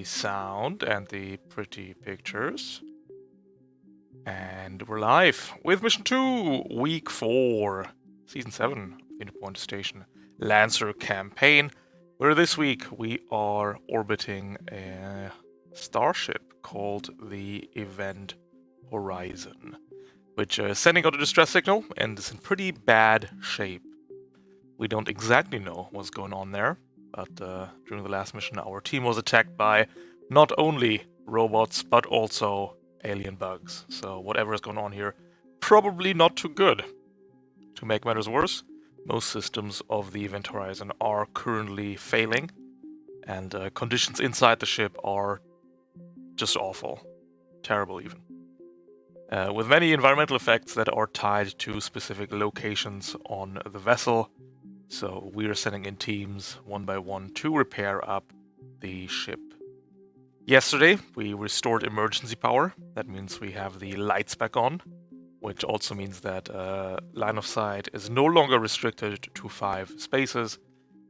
sound and the pretty pictures. And we're live with Mission 2, Week 4, Season 7, Interpoint Station Lancer Campaign, where this week we are orbiting a starship called the Event Horizon, which is sending out a distress signal and is in pretty bad shape. We don't exactly know what's going on there, but during the last mission our team was attacked by not only robots but also alien bugs. So whatever is going on here, probably not too good. To make matters worse, most systems of the Event Horizon are currently failing, and conditions inside the ship are just awful. Terrible even. With many environmental effects that are tied to specific locations on the vessel. So we are sending in teams one by one to repair up the ship. Yesterday, we restored emergency power. That means we have the lights back on, which also means that line of sight is no longer restricted to 5 spaces,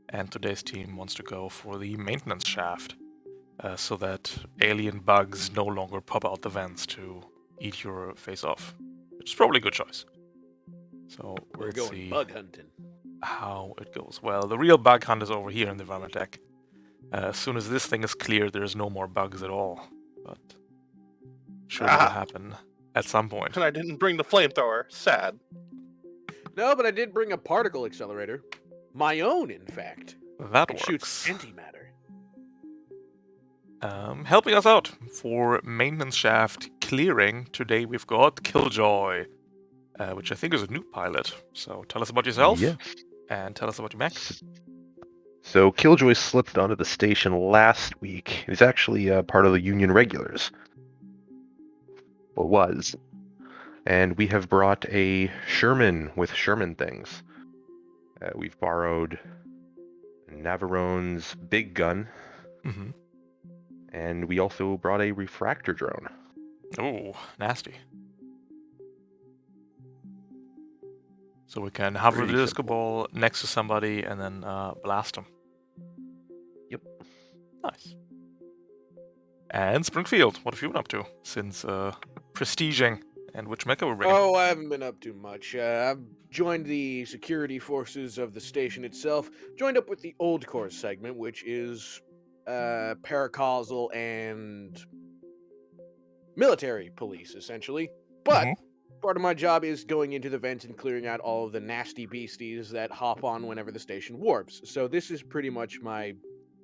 and today's team wants to go for the maintenance shaft, so that alien bugs no longer pop out the vents to eat your face off, which is probably a good choice. So we're going bug hunting. How it goes. Well, the real bug hunt is over here in the environment deck. As soon as this thing is cleared, there's no more bugs at all. But sure will happen at some point. And I didn't bring the flamethrower. Sad. No, but I did bring a particle accelerator. My own, in fact. That it works. Shoots antimatter. Helping us out for maintenance shaft clearing, today we've got Killjoy, which I think is a new pilot. So tell us about yourself. Yes. And tell us about your mech. So Killjoy slipped onto the station last week. He's actually part of the Union regulars. Well, was. And we have brought a Sherman with Sherman things. We've borrowed Navarrone's big gun. Mm-hmm. And we also brought a refractor drone. Oh, nasty. So we can hover the disco ball next to somebody and then blast them. Yep. Nice. And Springfield, what have you been up to since prestiging? And which mecha we're bringing? Oh, I haven't been up too much. I've joined the security forces of the station itself. Joined up with the Old Course segment, which is paracausal and military police, essentially. But part of my job is going into the vents and clearing out all of the nasty beasties that hop on whenever the station warps. So this is pretty much my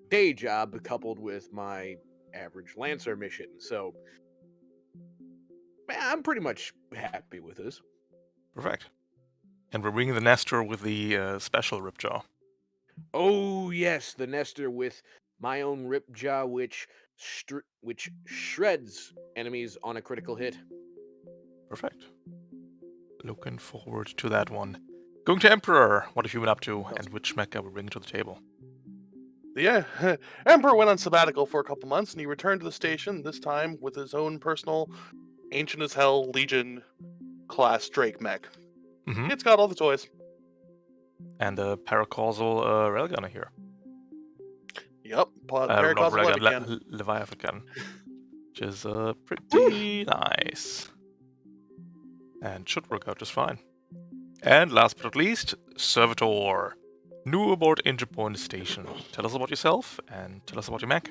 day job coupled with my average Lancer mission. So I'm pretty much happy with this. Perfect. And we're bringing the Nestor with the special Ripjaw. Oh yes, the Nestor with my own Ripjaw, which shreds enemies on a critical hit. Perfect. Looking forward to that one. Going to Emperor, what have you been up to, and which mecha we're bringing to the table? Yeah, Emperor went on sabbatical for a couple months, and he returned to the station, this time with his own personal ancient-as-hell Legion class Drake mech. Mm-hmm. It's got all the toys. And a paracausal railgunner here. Yep, paracausal Leviathan, which is pretty nice. And should work out just fine. And last but not least, Servitor. New aboard Interpoint Station. Tell us about yourself, and tell us about your mech.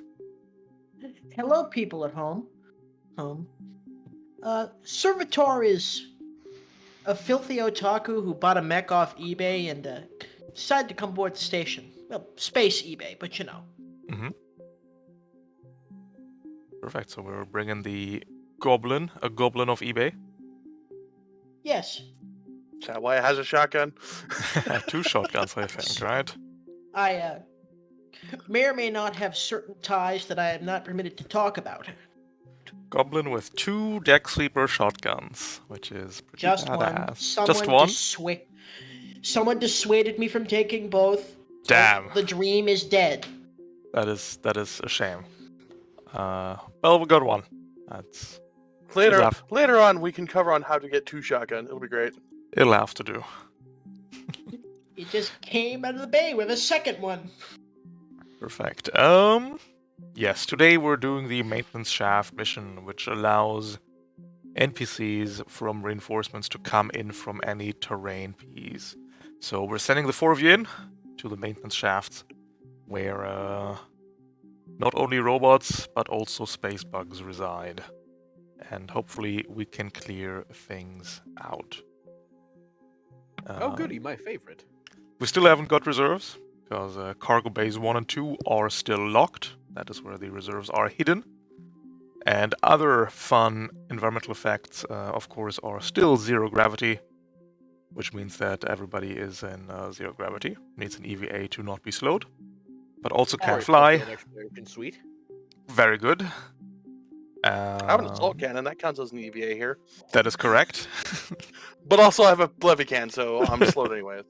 Hello, people at home. Servitor is a filthy otaku who bought a mech off eBay and decided to come aboard the station. Well, space eBay, but you know. Mm-hmm. Perfect, so we're bringing the goblin, a goblin of eBay. Yes. Is that why it has a shotgun? 2 shotguns, I think, right? I may or may not have certain ties that I am not permitted to talk about. Goblin with 2 deck sleeper shotguns, which is pretty just badass. One. Just one? Someone dissuaded me from taking both. Damn. The dream is dead. That is a shame. Well, we got one. That's later on we can cover on how to get 2 shotgun. It'll be great. It'll have to do. It just came out of the bay with a second one. Perfect. Yes, today we're doing the maintenance shaft mission, which allows NPCs from reinforcements to come in from any terrain piece. So we're sending the 4 of you in to the maintenance shafts, where not only robots, but also space bugs reside. And hopefully we can clear things out. Oh, goody, my favorite. We still haven't got reserves, because cargo bays 1 and 2 are still locked. That is where the reserves are hidden. And other fun environmental effects, of course, are still zero gravity, which means that everybody is in zero gravity, needs an EVA to not be slowed, but also can Very fly. special exploration suite. Very good. I have an assault cannon. That counts as an EVA here. That is correct. But also I have a levy can, so I'm slowed anyways.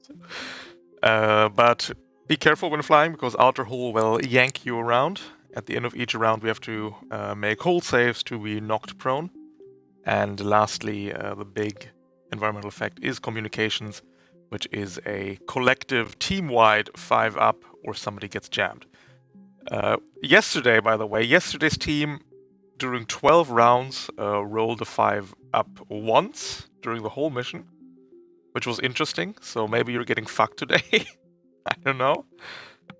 But be careful when flying, because Outer Hull will yank you around. At the end of each round, we have to make hull saves to be knocked prone. And lastly, the big environmental effect is communications, which is a collective team-wide 5-up or somebody gets jammed. Yesterday, by the way, yesterday's team during 12 rounds rolled a 5-up once during the whole mission, which was interesting. So maybe you're getting fucked today. I don't know.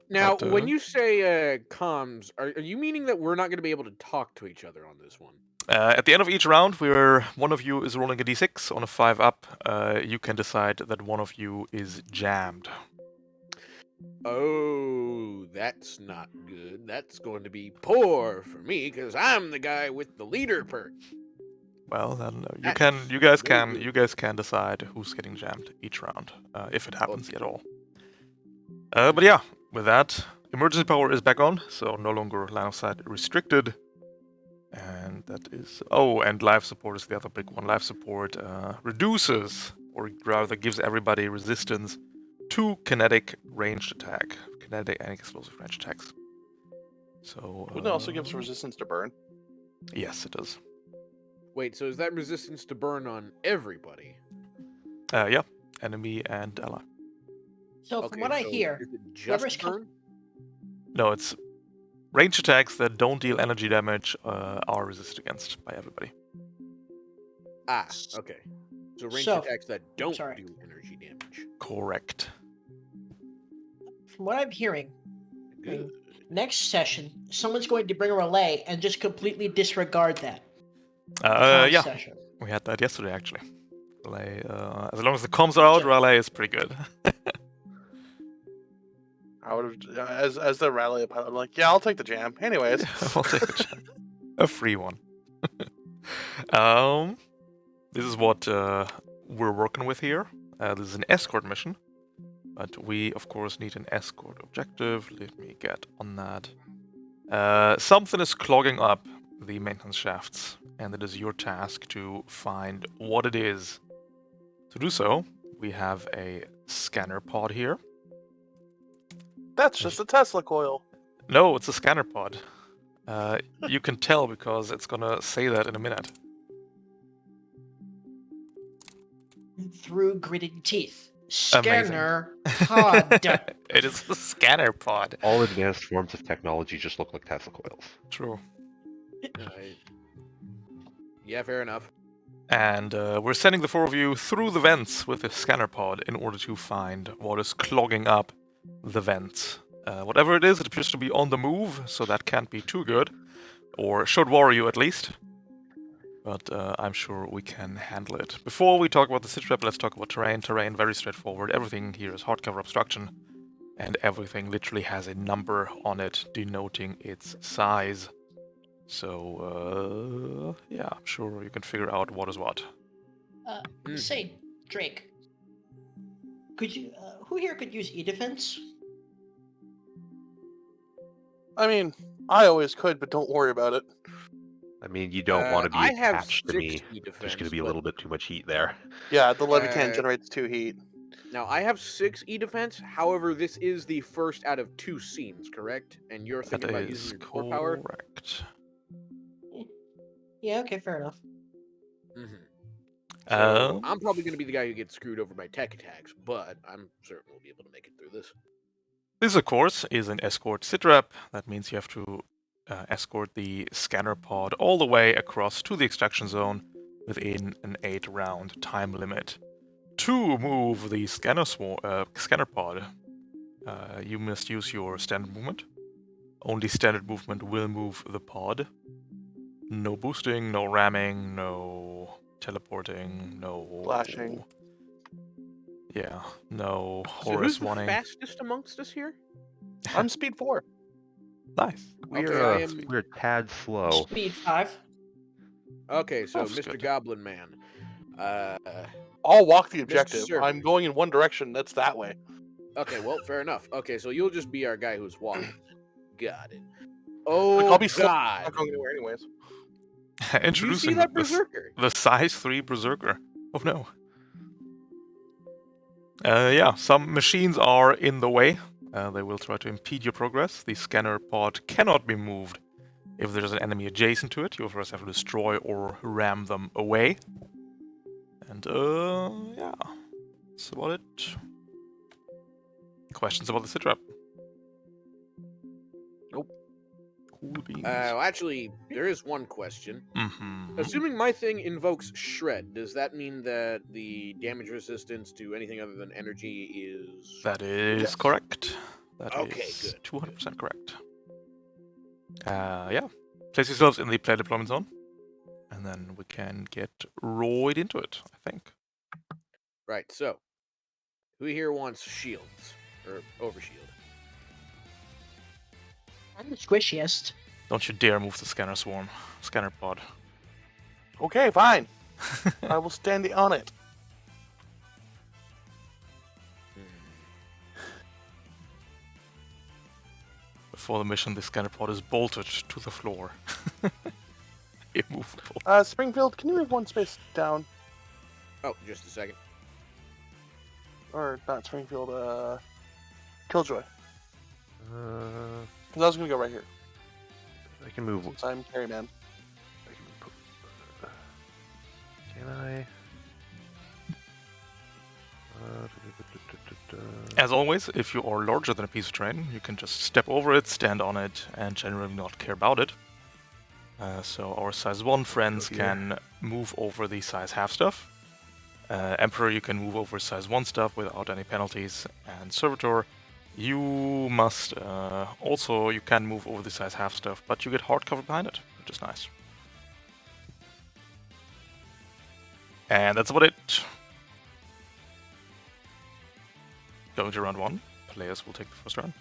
Now, But, when you say comms, are you meaning that we're not going to be able to talk to each other on this one? At the end of each round, where one of you is rolling a d6 on a 5-up, you can decide that one of you is jammed. Oh, that's not good. That's going to be poor for me because I'm the guy with the leader perk. Well, then That's you guys very can decide who's getting jammed each round, if it happens at all. But yeah, with that, emergency power is back on, so no longer line of sight restricted. And that is... Oh, and life support is the other big one. Life support reduces, or rather gives everybody resistance to kinetic ranged attack. Kinetic and explosive ranged attacks. So... Wouldn't it also give us resistance to burn? Yes, it does. Wait, so is that resistance to burn on everybody? Yeah, enemy and ally. So from what I hear, is it just whoever's burn? No, it's ranged attacks that don't deal energy damage are resisted against by everybody. Ah, okay. So ranged So, attacks that don't sorry. do energy damage. Correct. From what I'm hearing, Good. next session, someone's going to bring a relay and just completely disregard that. Comm Yeah, session. we had that yesterday actually. Relay, as long as the comms are out, Sure. relay is pretty good. I would have, as the rally pilot, I'm like, yeah, I'll take the jam. Anyways. I'll take a free one. This is what we're working with here. This is an escort mission, but we of course need an escort objective. Let me get on that. Something is clogging up the maintenance shafts, and it is your task to find what it is. To do so, we have a scanner pod here. That's just a Tesla coil. No, it's a scanner pod. You can tell because it's gonna say that in a minute. Through gritting teeth. Scanner pod. It is a scanner pod. All advanced forms of technology just look like Tesla coils. True. Yeah, fair enough. And we're sending the 4 of you through the vents with the scanner pod in order to find what is clogging up the vents. Whatever it is, it appears to be on the move, so that can't be too good. Or should worry you at least. But I'm sure we can handle it. Before we talk about the sit rep, let's talk about terrain. Terrain, very straightforward. Everything here is hardcover obstruction. And everything literally has a number on it denoting its size. So, yeah, I'm sure you can figure out what is what. Say, Drake, could you, who here could use e-defense? I mean, I always could, but don't worry about it. I mean, you don't want to be I have attached to me. 60 defense, There's going to be a but- little bit too much heat there. Yeah, the levy can generates 2 heat. Now, I have 6 E-defense. However, this is the first out of 2 scenes, correct? And you're thinking That about is using your core power? correct. Yeah, okay, fair enough. So, I'm probably going to be the guy who gets screwed over by tech attacks, but I'm certain we'll be able to make it through this. This, of course, is an escort sit rep. That means you have to escort the scanner pod all the way across to the extraction zone within an 8-round time limit. To move the scanner pod, you must use your standard movement. Only standard movement will move the pod. No boosting, no ramming, no teleporting, no Flashing. Yeah, no So who's Horus the wanting. fastest amongst us here? I'm speed 4. Nice. Okay, I am. We're a tad slow. Speed 5. Okay, so That's Mr. good. Goblin Man. I'll walk the objective. Server. I'm going in one direction. That's that way. Okay, well, fair enough. Okay, so you'll just be our guy who's walking. Got it. Like, Oh I'll be slow. I'm God! not going anywhere anyways. Do you Introducing see that the berserker? size 3 berserker. Oh no. Yeah, some machines are in the way. They will try to impede your progress. The scanner pod cannot be moved. If there's an enemy adjacent to it, you'll first have to destroy or ram them away. And, yeah. That's about it. Questions about the sitrep? Nope. Cool beans. Actually, there is one question. Mm-hmm. Assuming my thing invokes Shred, does that mean that the damage resistance to anything other than energy is... That is Yes. correct. That Okay, is good. 200% correct. Yeah. Place yourselves in the play deployment zone. And then we can get right into it, I think. Right, so... Who here wants shields? Or overshield? I'm the squishiest. Don't you dare move the scanner pod. Okay, fine. I will stand on it. Before the mission, the scanner pod is bolted to the floor. Immovable. Springfield, can you move one space down? Oh, just a second. Or not Springfield, Killjoy. Uh, Because I was going to go right here. I can move. Since I'm carry man. Can I? As always, if you are larger than a piece of terrain, you can just step over it, stand on it, and generally not care about it. So our size 1 friends Here. can move over the size half stuff. Emperor, you can move over size 1 stuff without any penalties. And Servitor, you must also, you can move over the size half stuff, but you get hard cover behind it, which is nice. And that's about it. Going to round 1, players will take the first round.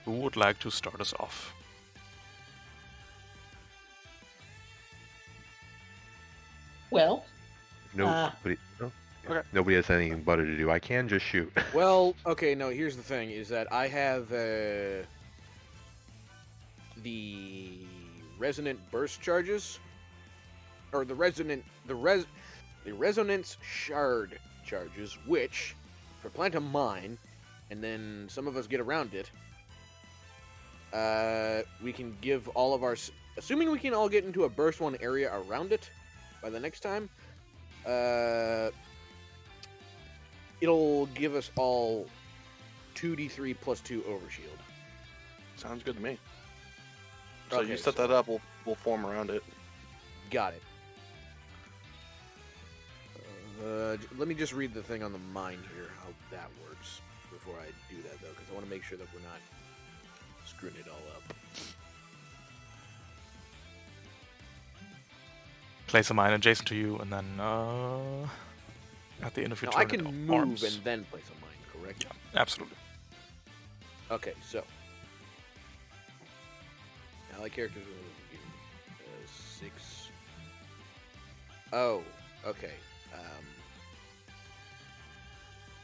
Who would like to start us off? Well, Nobody, Okay. nobody has anything better to do. I can just shoot. Well, okay, no, here's the thing, is that I have, the resonant burst charges, or the resonance shard charges, which, if I plant a mine, and then some of us get around it, we can give all of our, assuming we can all get into a burst 1 area around it by the next time, it'll give us all 2d3 plus 2 overshield. Sounds good to me. So Okay, you set that up, we'll form around it. Got it. Let me just read the thing on the mine here, how that works, before I do that, though, because I want to make sure that we're not screwing it all up. Place a mine adjacent to you, and then at the end of your Now, turn, I can it move arms. and then place a mine, correct? Yeah, absolutely. Okay, so. Allied characters will 6. Oh, okay.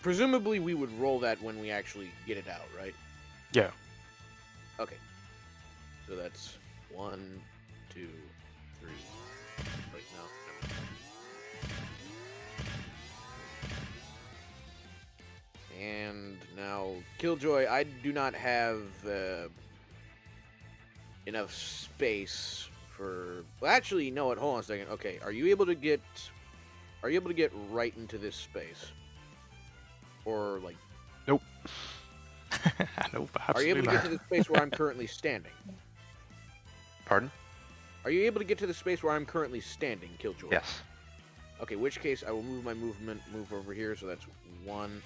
Presumably we would roll that when we actually get it out, right? Yeah. Okay. So that's 1, 2, 3. Wait, no. And now, Killjoy, I do not have enough space for. Well, actually, you know what? Hold on a second. Okay, are you able to get? Are you able to get right into this space? Or like, Nope, are you able to absolutely get not. to the space where I'm currently standing? Pardon? Are you able to get to the space where I'm currently standing, Killjoy? Yes. Okay, in which case I will move my move over here, so that's 1.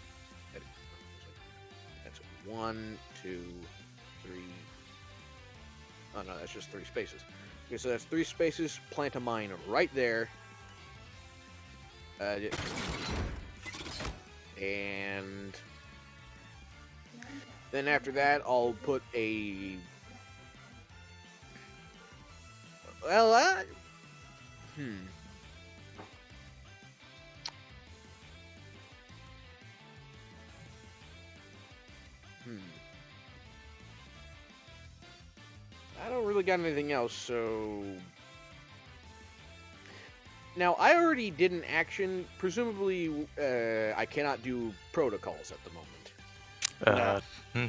That's 1, 2, 3. Oh no, that's just 3 spaces. Okay, so that's 3 spaces. Plant a mine right there. And then after that, I'll put a. Well, I don't really got anything else, so. Now, I already did an action. Presumably, I cannot do protocols at the moment.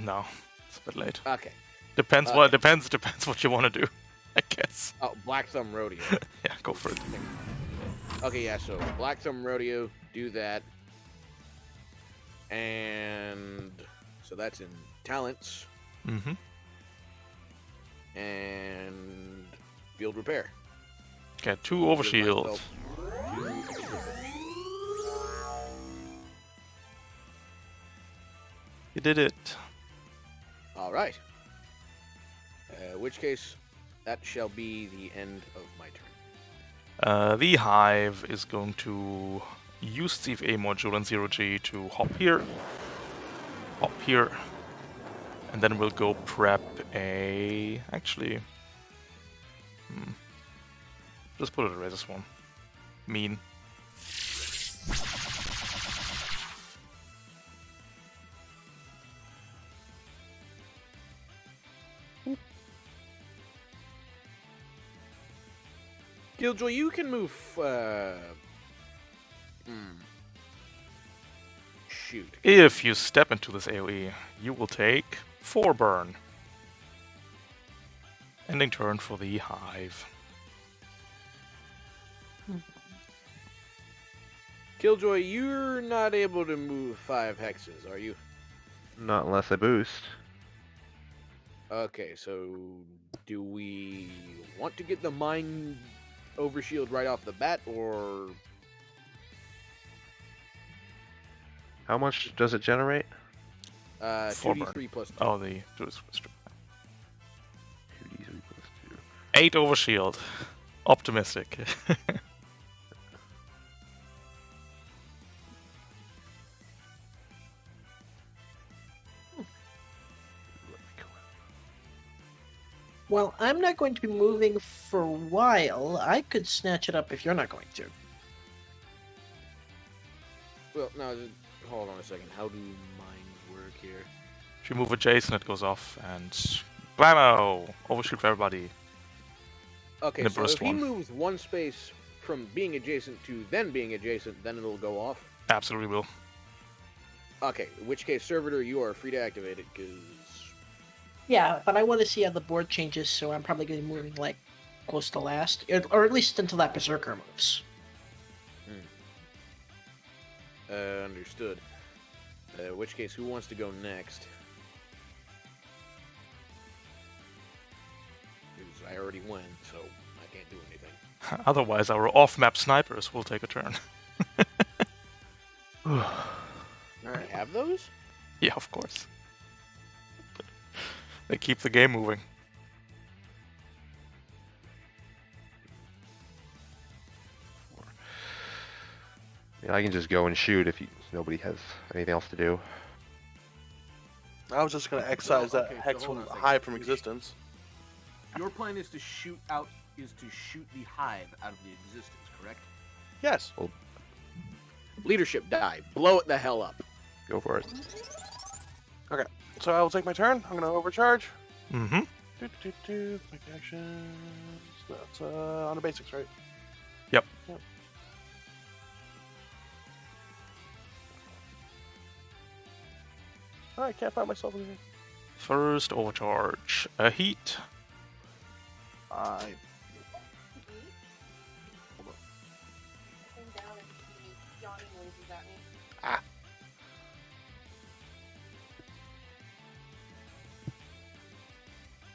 No, it's a bit late. Okay. Depends Okay. what depends what you want to do, I guess. Oh, Black Thumb Rodeo. Yeah, go for it. Okay, yeah, so Black Thumb Rodeo, do that. And so that's in talents. Mm-hmm. And field repair. Get 2 overshield. Myself 2 extra. You did it. All right. In which case, that shall be the end of my turn. The Hive is going to use the CFA module and 0G to hop here, and then we'll go prep a. Actually, just put it away. This one, mean. Killjoy, you can move. Shoot. If you step into this AoE, you will take 4 burn. Ending turn for the Hive. Killjoy, you're not able to move 5 hexes, are you? Not unless I boost. Okay, so do we want to get the mine overshield right off the bat, or How much does it generate? 4 burn. 2d3 plus 2. Oh, the 2d3 2d3 plus 2. 8 overshield. Optimistic. Well, I'm not going to be moving for a while. I could snatch it up if you're not going to. Well, no, hold on a second. How do mines work here? If you move adjacent, it goes off, and blammo! Overshoot for everybody. Okay, The so burst if he one. moves 1 space from being adjacent to then being adjacent, then it'll go off. Absolutely will. Okay, in which case, Servitor, you are free to activate it, because... Yeah, but I want to see how the board changes, so I'm probably going to be moving, like, close to last. Or at least until that Berserker moves. Understood. In which case, who wants to go next? Because I already went, so I can't do anything. Otherwise, our off-map snipers will take a turn. Alright, have those? Yeah, of course. They keep the game moving. Yeah, I can just go and shoot if nobody has anything else to do. I was just going to excise Well, that okay, so hex hold on a second. hive from existence. Your plan is to shoot the hive out of the existence, correct? Yes. Leadership die. Blow it the hell up. Go for it. So I will take my turn. I'm going to overcharge. Mm-hmm. Quick actions. That's on the basics, right? Yep. I can't find myself in here. First overcharge. A heat. I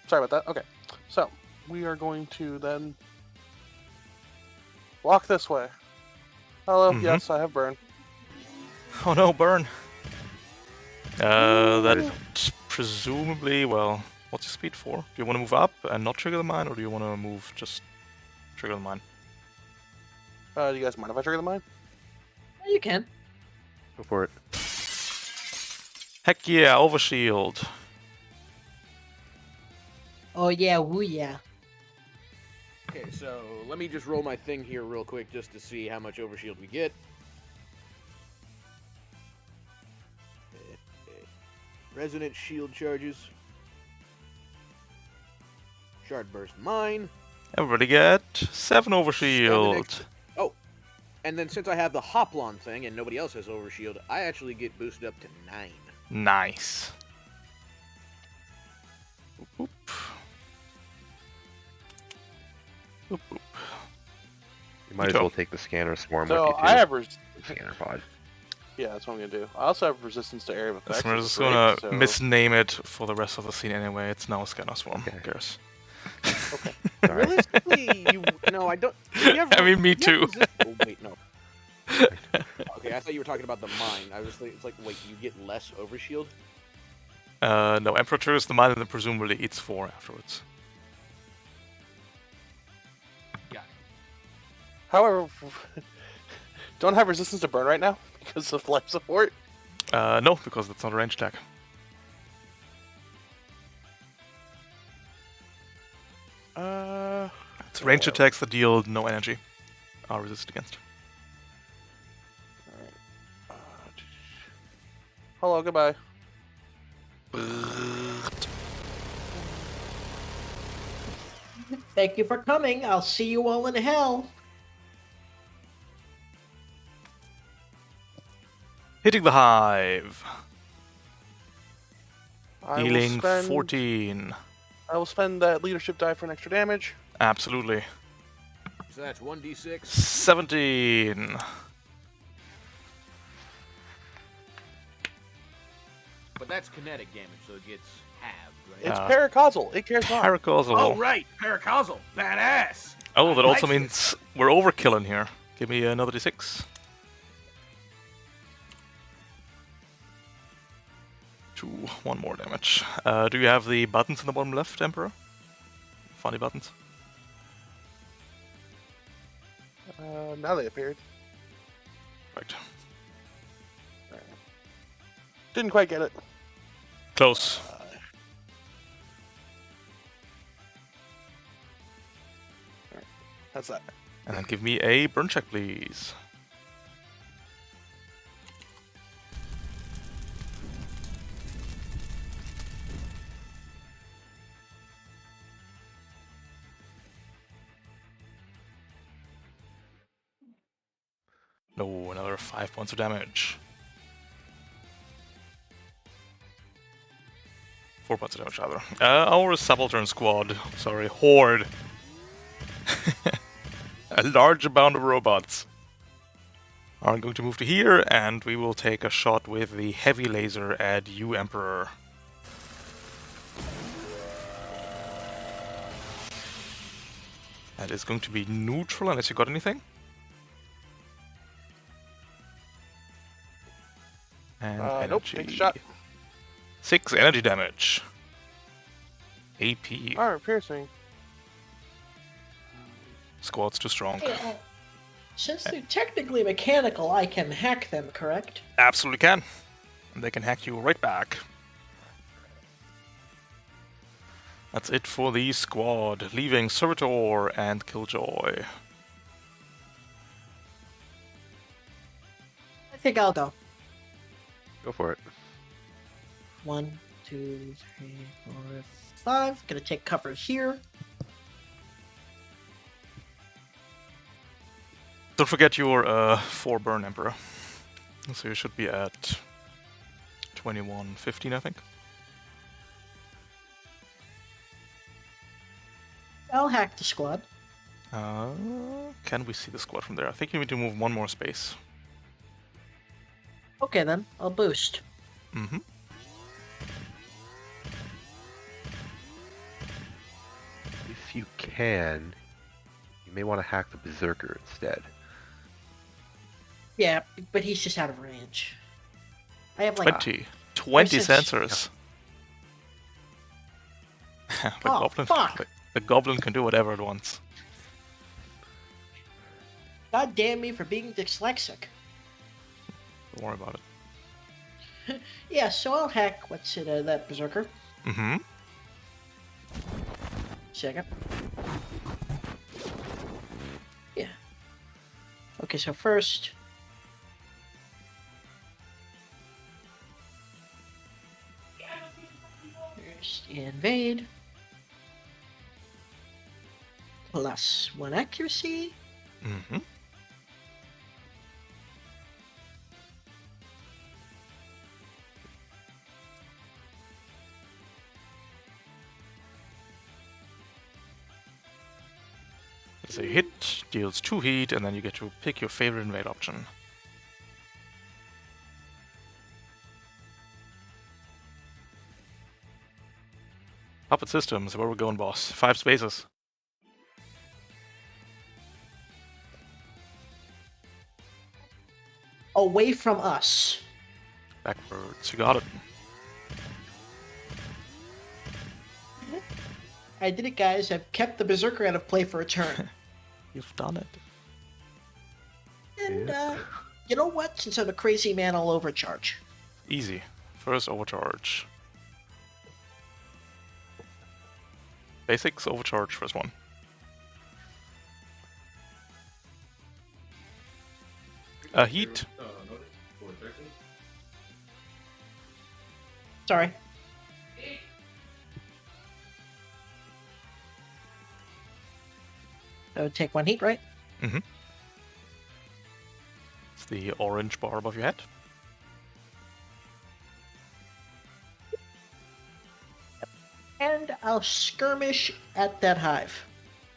Sorry about that. Okay. So, we are going to then walk this way. Hello, yes, I have burn. Oh no, burn. That presumably, well, what's your speed for? Do you want to move up and not trigger the mine, or do you want to move just trigger the mine? Do you guys mind if I trigger the mine? You can. Go for it. Heck yeah, overshield. Oh yeah, woo yeah. Okay, so let me just roll my thing here real quick just to see how much overshield we get. Resonant shield charges. Shard burst mine. Everybody get 7 overshield. Oh, and then since I have the Hoplon thing and nobody else has overshield, I actually get boosted up to 9. Nice. Oop, oop. Oop, oop. You might as Go. well take the scanner swarm So with you too. I have Scanner pod. yeah, that's what I'm gonna do. I also have resistance to area of effects. We're which just is great, gonna so- misname it for the rest of the scene anyway. It's now Scanner Swarm. Okay. Who cares? Okay. Sorry. Realistically, no, I don't. do you have I mean, me do you too. have oh wait, no. Okay, I thought you were talking about the mine. I was thinking, it's like, wait, you get less overshield? No, Emperor triggers the mine and then presumably eats 4 afterwards. However, don't have resistance to burn right now because of life support. No, because that's not a range attack. It's range attacks that deal no energy are resisted against. Hello, goodbye. Thank you for coming. I'll see you all in hell. Hitting the hive. I will Healing spend 14. I will spend that leadership die for an extra damage. Absolutely. So that's 1d6. 17. But that's kinetic damage, so it gets halved, right? It's Yeah. paracausal. It cares not. Paracausal. Oh, right! Paracausal! Badass! Oh, that I also like means we're overkilling here. Give me another d6. 2, 1 more damage. Do you have the buttons in the bottom left, Emperor? Funny buttons. Now they appeared. Right. Didn't quite get it. Close. That's that. And then give me a burn check, please. No, another 5 points of damage. 4 points of damage, rather. Our subaltern squad, sorry, horde. A large amount of robots are going to move to here, and we will take a shot with the heavy laser at you, Emperor. That is going to be neutral, unless you got anything. And Nope, energy. take a shot. 6 energy damage. AP. Alright, piercing. Squad's too strong. Since they're technically mechanical, I can hack them, correct? Absolutely can. And they can hack you right back. That's it for the squad, leaving Servitor and Killjoy. I think I'll go. Go for it. 1, 2, 3, 4, 5. Gonna take cover here. Don't forget your 4 burn, Emperor. So you should be at 21:15, I think. I'll hack the squad. Can we see the squad from there? I think you need to move 1 more space. Okay then, I'll boost. Mm-hmm. If you can, you may want to hack the Berserker instead. Yeah, but he's just out of range. I have like 20 sense- sensors. the Oh, goblin. fuck. The goblin can do whatever it wants. God damn me for being dyslexic. Don't worry about it. Yeah, so I'll hack that Berserker. Mm-hmm. Second. Yeah. Okay, so first. First invade. +1 accuracy. Mm-hmm. As a hit, deals 2 heat, and then you get to pick your favorite invade option. Puppet systems, where we're going, boss. 5 spaces. Away from us. Backwards, you got it. I did it, guys. I've kept the Berserker out of play for a turn. You've done it. And, Yeah. you know what? Since I'm a crazy man, I'll overcharge. Easy. First overcharge. Basics, overcharge, first one. Heat. Sorry. That would take 1 heat, right? Mm-hmm. It's the orange bar above your head. And I'll skirmish at that hive.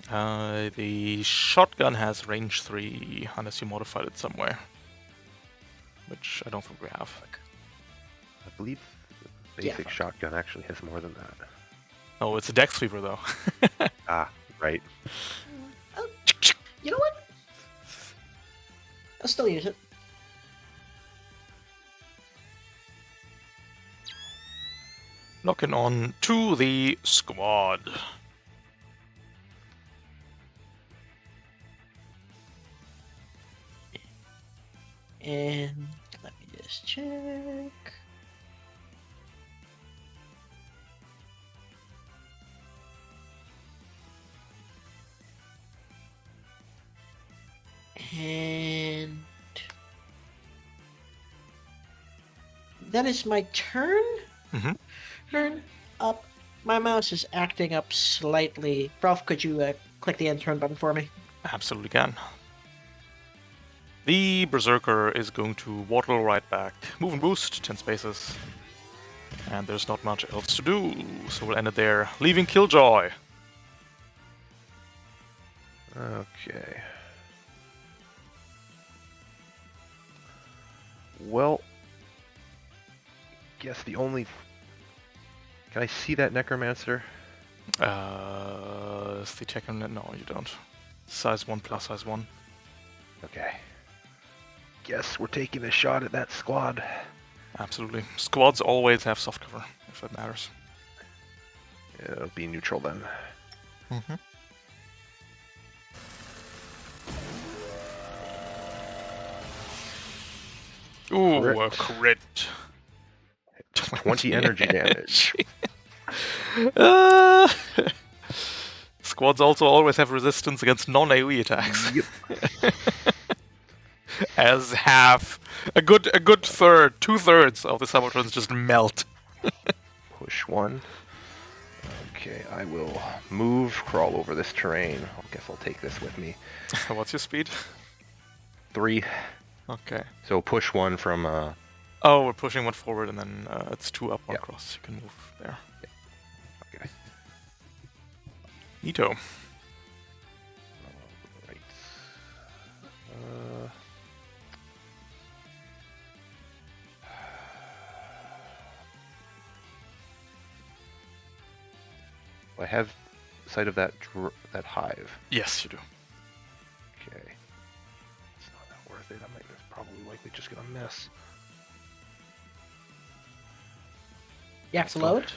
The shotgun has range 3, unless you modified it somewhere. Which I don't think we have. I believe the Yeah, basic fuck. shotgun actually has more than that. Oh, it's a deck sweeper though. Ah, right. You know what? I'll still use it. Locking on to the squad. And let me just check. And that is my turn. Mhm. Turn up. My mouse is acting up slightly. Ralph, could you click the end turn button for me? Absolutely can. The Berserker is going to waddle right back. Move and boost, 10 spaces. And there's not much else to do, so we'll end it there. Leaving Killjoy. Okay. Well, guess the only... Can I see that Necromancer? Is the Tekken... No, you don't. Size 1 plus size 1. Okay. Guess we're taking a shot at that squad. Absolutely. Squads always have soft cover, if that matters. Yeah, it'll be neutral then. Mm-hmm. Ooh, a crit. 20 energy damage. Uh, Squads also always have resistance against non-AoE attacks. Yep. As half, a good third, 2/3 of the subalterns just melt. Push 1. Okay, I will move, crawl over this terrain. I guess I'll take this with me. What's your speed? 3. Okay. So push 1 from... Oh, we're pushing one forward and then it's 2 up, 1 Yep. across. You can move there. Okay. Neato. Right. I have sight of that that hive? Yes, you do. Okay. It's not that worth it. That's probably likely just gonna miss. You have to load?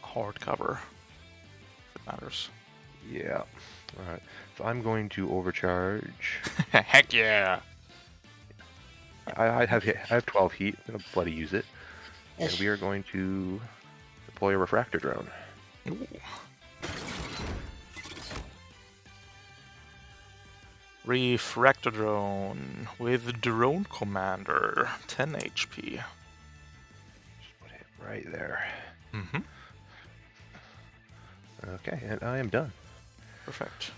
Hardcover. If it matters. Yeah. Alright. So I'm going to overcharge. Heck yeah! I have 12 heat. I'm gonna bloody use it. Yes. And we are going to deploy a refractor drone. Ooh. Refractor drone with drone commander, 10 HP. Just put it right there. Mm-hmm. Okay, and I am done. Perfect.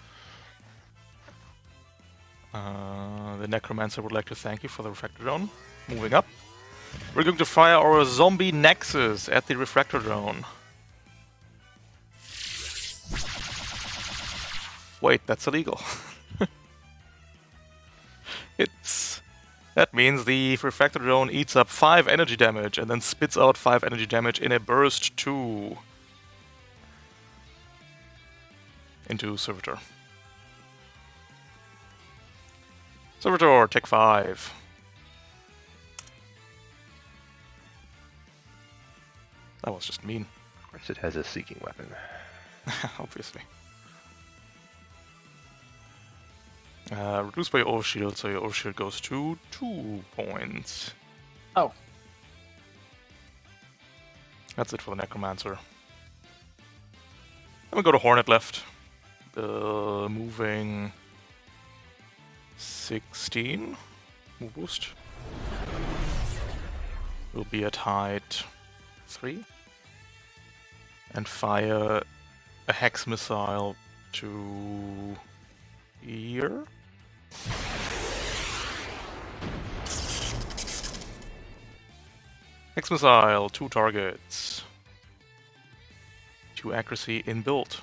The Necromancer would like to thank you for the refractor drone. Moving up. We're going to fire our zombie nexus at the refractor drone. Wait, that's illegal. That means the refractor drone eats up 5 energy damage and then spits out 5 energy damage in a burst 2 into Servitor. Servitor, take 5. That was just mean. Of course it has a seeking weapon. Obviously. Reduced by your overshield, so your overshield goes to 2 points. Oh. That's it for the Necromancer. Then we go to Hornet left. Moving 16. Move boost. Will be at height 3. And fire a Hex missile to here. Hex missile, 2 targets. 2 accuracy in build.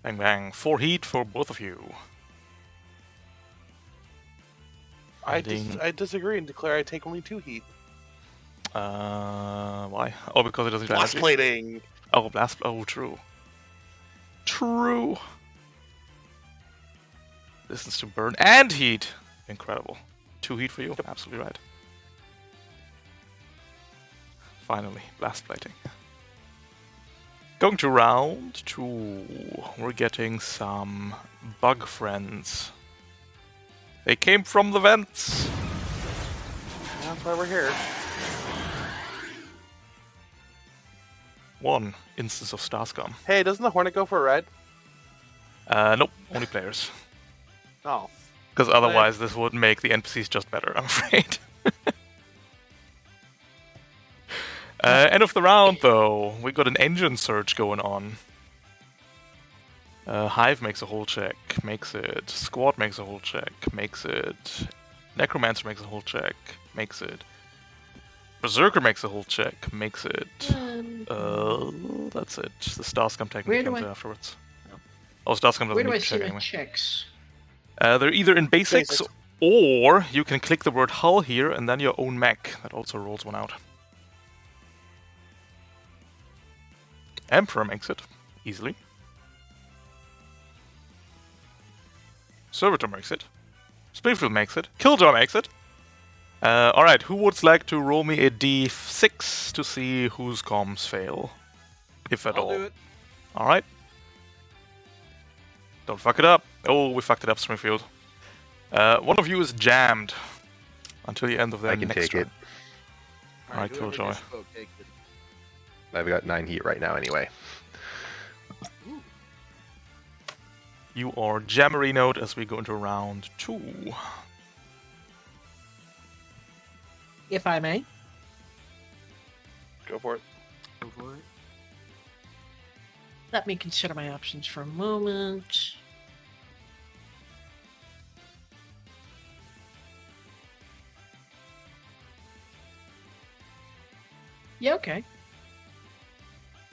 Bang bang. 4 heat for both of you. I Adding- disagree and declare I take only 2 heat. Why? Oh, because it doesn't do Blast energy? plating. Oh, blast. Oh, true. True. Distance to burn and heat. Incredible. 2 heat for you. Absolutely right. Finally, blast plating. Going to round 2. We're getting some bug friends. They came from the vents. That's why we're here. 1 instance of Starscum. Hey, doesn't the Hornet go for a ride? Nope, only players. Oh. Because otherwise this would make the NPCs just better, I'm afraid. End of the round, though. We got an engine search going on. Hive makes a whole check, makes it. Squad makes a whole check, makes it. Necromancer makes a whole check, makes it. Berserker makes a whole check, makes it. That's it. The Starscum technically comes afterwards. Oh, Starscum doesn't Where do need I to see check my anyway. checks? They're either in basics, or you can click the word hull here and then your own mech. That also rolls one out. Emperor makes it, easily. Servitor makes it. Springfield makes it. Killjoy makes it. Alright, who would like to roll me a d6 to see whose comms fail? If at all. I'll do it. Alright. Don't fuck it up. Oh, we fucked it up, Springfield. One of you is jammed until the end of the I can next take turn. it. Alright, whoever Killjoy. just spoke, take it. I've got 9 heat right now anyway. You are Jammerinoed as we go into round 2. If I may. Go for it. Go for it. Let me consider my options for a moment. Yeah, okay.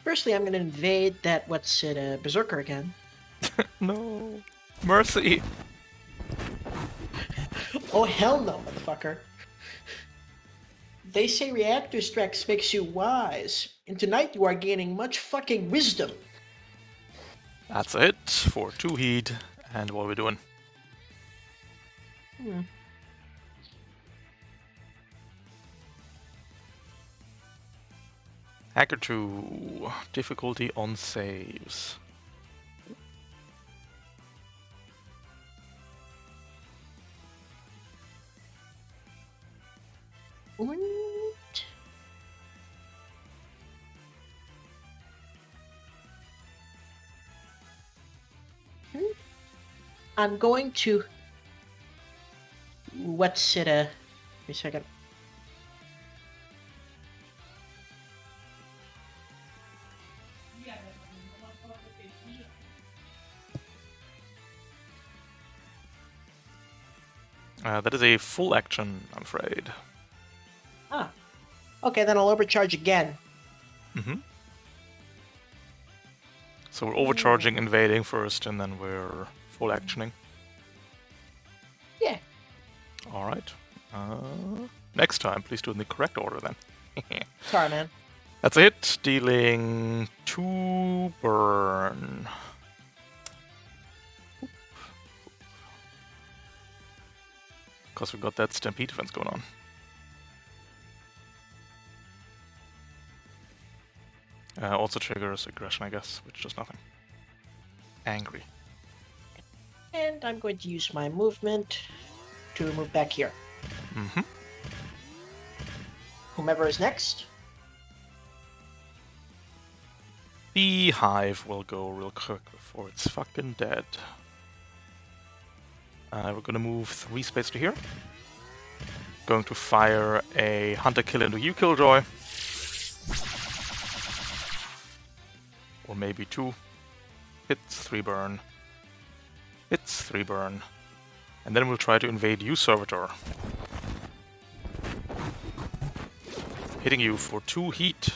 Firstly, I'm going to invade that, Berserker again. No. Mercy. Oh, hell no, motherfucker. They say reactor stress makes you wise, and tonight you are gaining much fucking wisdom. That's it for 2 heat. And what are we doing? Hacker 2. Difficulty on saves. What? I'm going to. What's it? Wait a second. That is a full action, I'm afraid. Ah. Okay, then I'll overcharge again. So we're overcharging, invading first, and then we're full actioning. Yeah. Alright. Next time, please do it in the correct order then. Sorry, man. That's a hit, dealing 2 burn. Because we've got that stampede defense going on. Also triggers aggression, I guess, which does nothing. Angry. And I'm going to use my movement to move back here. Mm-hmm. Whomever is next. The hive will go real quick before it's fucking dead. We're gonna move 3 spaces to here. Going to fire a hunter kill into you, Killjoy. Or maybe 2. Hits, 3 burn. Hits, 3 burn. And then we'll try to invade you, Servitor. Hitting you for 2 heat.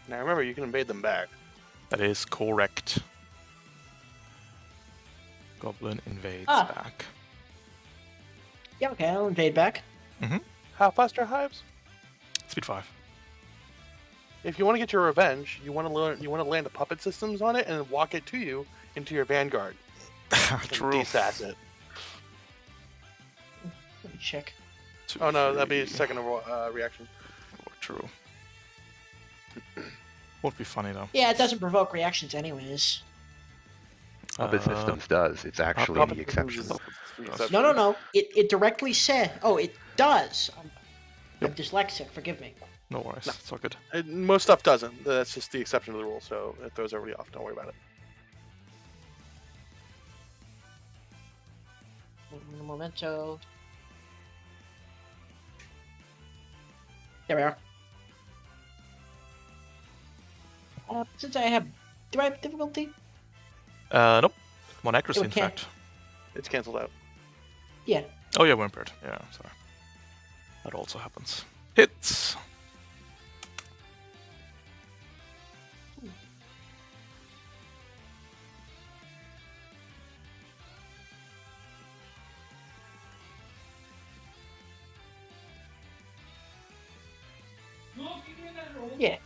Now remember, you can invade them back. That is correct. Goblin invades Ah. back. Yeah, okay, I'll invade back. How fast are hives? Speed 5. If you want to get your revenge, you want to land the puppet systems on it and walk it to you into your vanguard. True. Desass it. Let me check. Oh no, that'd be a second reaction. True. Won't be funny though. Yeah, it doesn't provoke reactions anyways. Puppet Systems does. It's actually Puppet the systems exception. is the exception. No. It directly said. Oh, it does. I'm dyslexic. Forgive me. No worries. No. It's all good. Most stuff doesn't. That's just the exception to the rule, so it throws everybody off. Don't worry about it. Memento. There we are. Since I have, do I have difficulty? Nope. 1 accuracy, Oh, in okay. fact. It's canceled out. Yeah. Oh yeah, we're impaired. Yeah, sorry. That also happens. Hits. Yeah.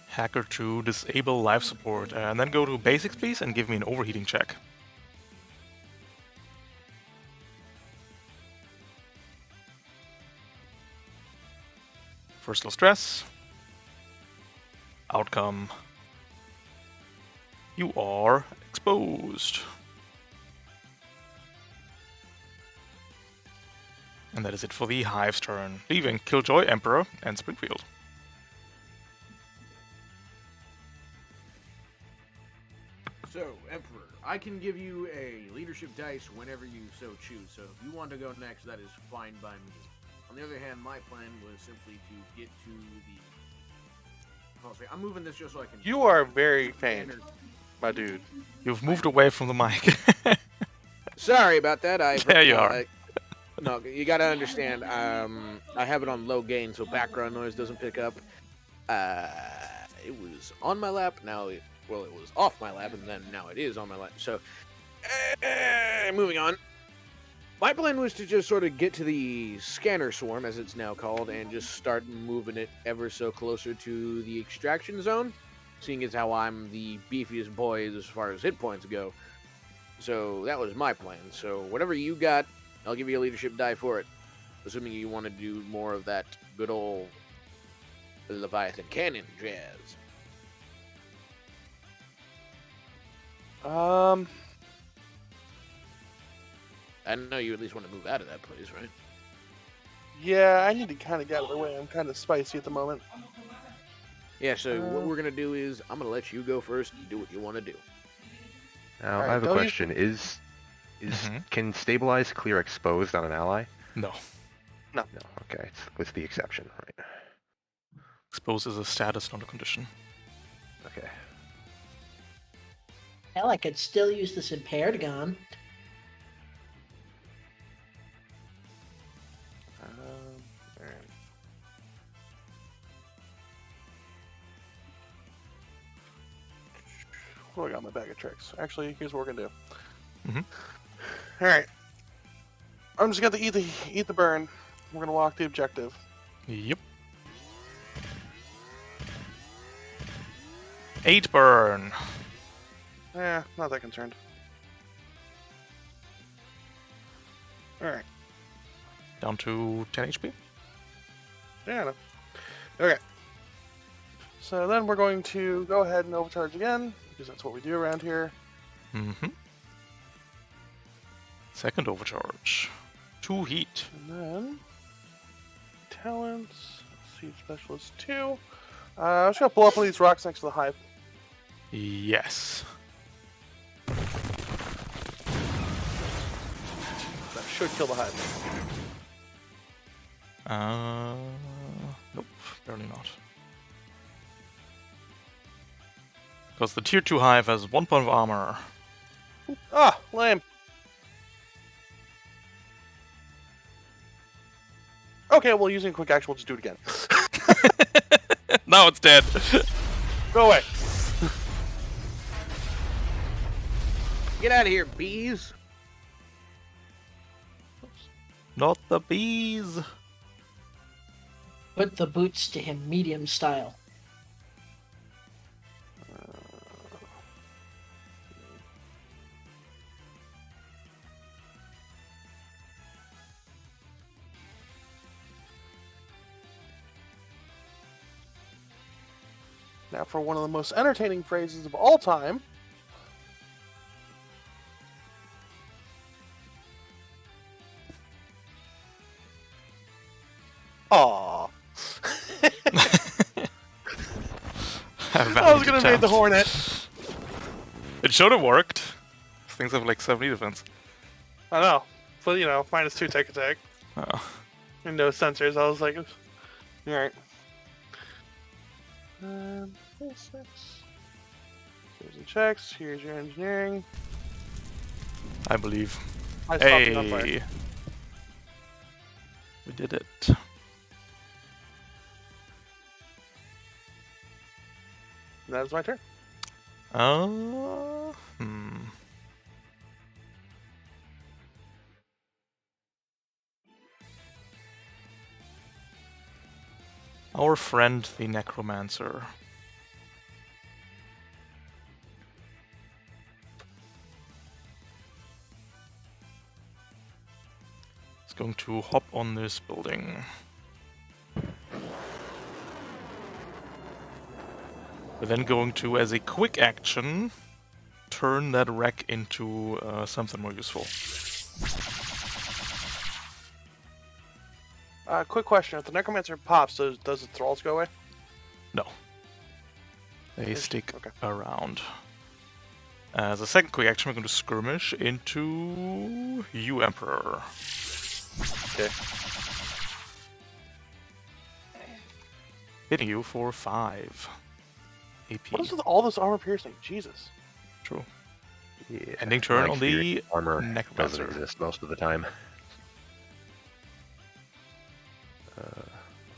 Hacker 2, disable life support, and then go to basics, please, and give me an overheating check. First low stress. Outcome. You are exposed. And that is it for the Hive's turn, leaving Killjoy, Emperor, and Springfield. So, Emperor, I can give you a leadership dice whenever you so choose. So if you want to go next, that is fine by me. On the other hand, my plan was simply to get to the... I'll say, I'm moving this just so I can... You are very faint, my dude. You've moved away from the mic. Sorry about that. There you are. No, you gotta understand. I have it on low gain, so background noise doesn't pick up. It was on my lap. Now it Well, it was off my lap, and then now it is on my lap. So, moving on. My plan was to just sort of get to the scanner swarm, as it's now called, and just start moving it ever so closer to the extraction zone, seeing as how I'm the beefiest boy as far as hit points go. So that was my plan. So whatever you got, I'll give you a leadership die for it, assuming you want to do more of that good old Leviathan cannon jazz. I know you at least want to move out of that place, right? Yeah, I need to kind of get out of the way. I'm kind of spicy at the moment. Yeah, so what we're going to do is I'm going to let you go first and do what you want to do. Now, Alright, I have a don't you- question. Is Mhm. Can stabilize clear exposed on an ally? No. No. Okay, it's the exception, right? Expose is a status, not a condition. Okay. Hell, I could still use this impaired gun. Alright. What do I got in my bag of tricks? Actually, here's what we're gonna do. Mhm. All right. I'm just gonna eat the burn. We're gonna walk the objective. Yep. 8 burn. Not that concerned. All right. Down to 10 HP. Yeah. No. Okay. So then we're going to go ahead and overcharge again because that's what we do around here. Mm-hmm. Second overcharge. 2 heat. And then talents, siege specialist 2. I'm just gonna blow up one of these rocks next to the hive. Yes. That should kill the hive. Nope, barely not. Because the tier 2 hive has 1 point of armor. Ah, lame. Okay, well, using quick action, we'll just do it again. Now it's dead. Go away. Get out of here, bees! Not the bees. Put the boots to him, medium style. Now for one of the most entertaining phrases of all time. Aww. I was gonna make the hornet. It should have worked. Things have like 70 defense. I know, but you know, -2 tech attack Oh. and no sensors. I was like, all right. Basics. Here's the checks. Here's your engineering. I believe. I stopped it on fire. Hey. We did it. That is my turn. Hmm. Our friend the necromancer. Is going to hop on this building. We're then going to, as a quick action, turn that wreck into something more useful. Quick question: if the necromancer pops, does the thralls go away? No. They Yes, stick okay. around. As a second quick action, we're going to skirmish into you, Emperor. Okay. Hitting you for 5 AP. What is with all this armor piercing? Jesus. True. Yeah. Ending turn my on the experience, armor doesn't necromancer. exist most of the time.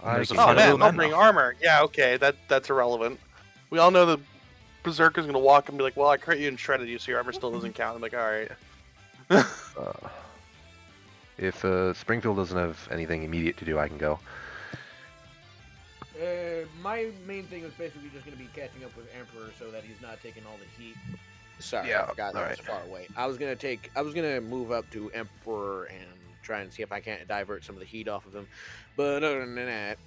There's a Oh Fellow man, man opening now. armor. Yeah, okay, that's irrelevant. We all know the Berserker's gonna walk and be like, "Well, I crit you and shredded you, so your armor still doesn't count." I'm like, "All right." If Springfield doesn't have anything immediate to do, I can go. My main thing was basically just going to be catching up with Emperor so that he's not taking all the heat. Sorry, Yeah, I forgot that was alright. far away. I was gonna move up to Emperor and try and see if I can't divert some of the heat off of him. But other than that,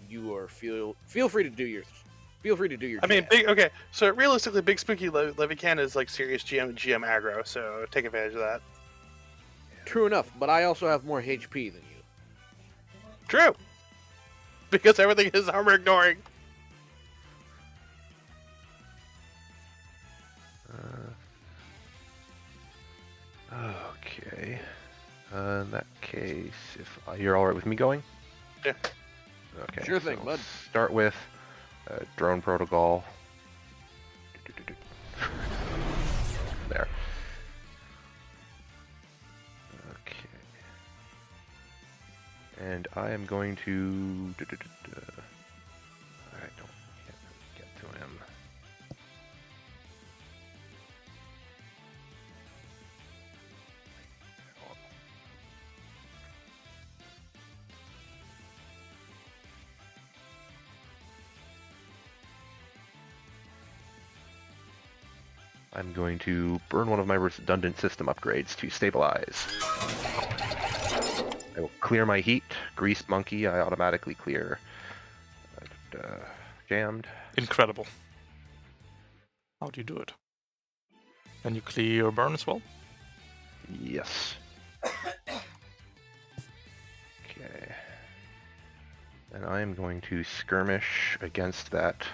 you are feel free to do your I mean, jab. okay. So realistically, Big Spooky Levican is like serious GM aggro, so take advantage of that. True enough, but I also have more HP than you. True. Because everything is armor ignoring. Okay. In that case, if you're all right with me going? Yeah. Okay. Sure thing, so bud. Start with drone protocol. There. Okay. And I am going to. I can't get to him. I'm going to burn one of my redundant system upgrades to stabilize. I will clear my heat. Greased monkey, I automatically clear. Jammed. Incredible. How do you do it? Then you clear your burn as well? Yes. Okay. And I am going to skirmish against that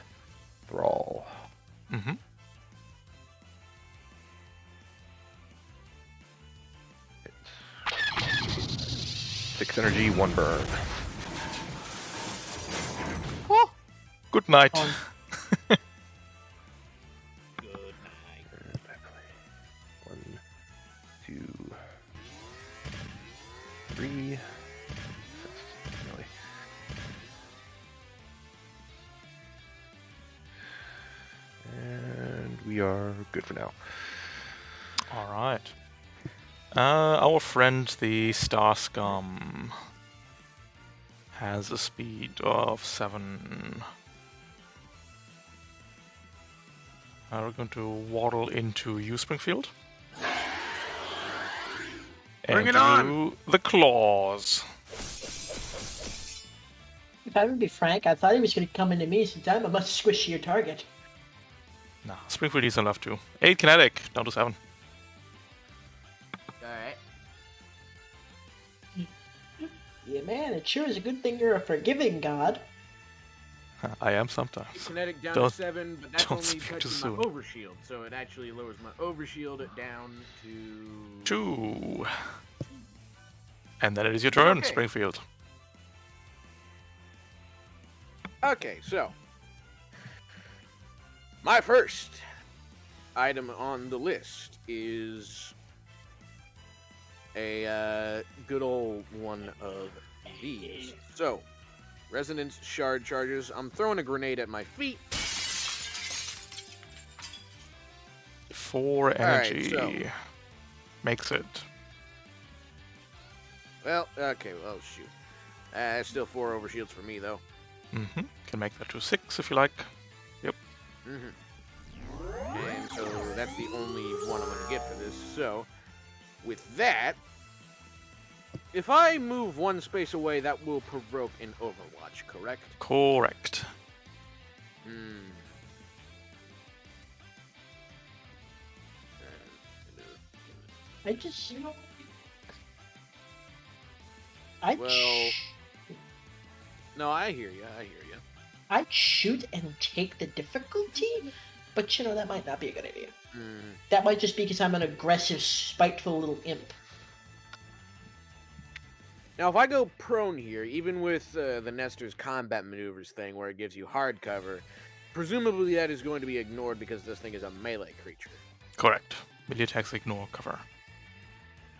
thrall. Mm-hmm. It's 6 energy, 1 burn. Good night. On. Good night. 1, 2, 3. Really. And we are good for now. All right. Our friend, the Star Scum, has a speed of 7. We're going to waddle into you, Springfield. Bring and it on! do the claws. If I would be frank, I thought he was going to come into me since I'm a much squishier target. Nah, Springfield needs enough too. 8 kinetic, down to 7. Alright. Yeah, man, it sure is a good thing you're a forgiving god. I am sometimes. Kinetic down Don't- to 7, but that's don't only speak too touching my soon. overshield, so it actually lowers my overshield down to 2. And then it is your turn, Okay. Springfield. Okay, so my first item on the list is a good old one of these. So, resonance shard charges. I'm throwing a grenade at my feet. 4 Alright, energy. so- Makes it. Well, okay, well, shoot. Still 4 overshields for me, though. Mm-hmm. Can make that to 6 if you like. And so that's the only one I'm going to get for this. So, with that, if I move 1 space away, that will provoke an Overwatch, correct? Correct. I just... I'd, Well- No, I hear you. I'd shoot and take the difficulty, but you know, that might not be a good idea. That might just be because I'm an aggressive, spiteful little imp. Now, if I go prone here, even with the Nestor's combat maneuvers thing where it gives you hard cover, presumably that is going to be ignored because this thing is a melee creature. Correct. Melee attacks ignore cover.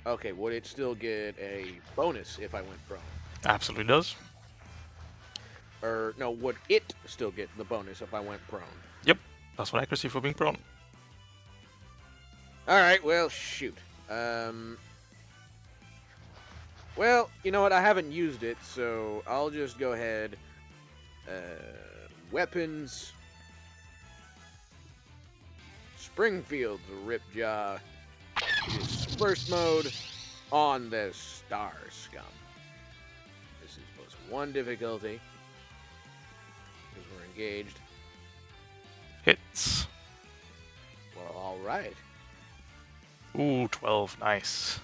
Okay, would it still get a bonus if I went prone? Absolutely does. Or, no, would it still get the bonus if I went prone? Yep. +1 accuracy for being prone. All right. Well, shoot. Well, you know what? I haven't used it, so I'll just go ahead. Weapons. Springfield's Ripjaw. It is burst mode on the Star Scum. This is +1 difficulty because we're engaged. Hits. Well, all right. Ooh, 12. Nice.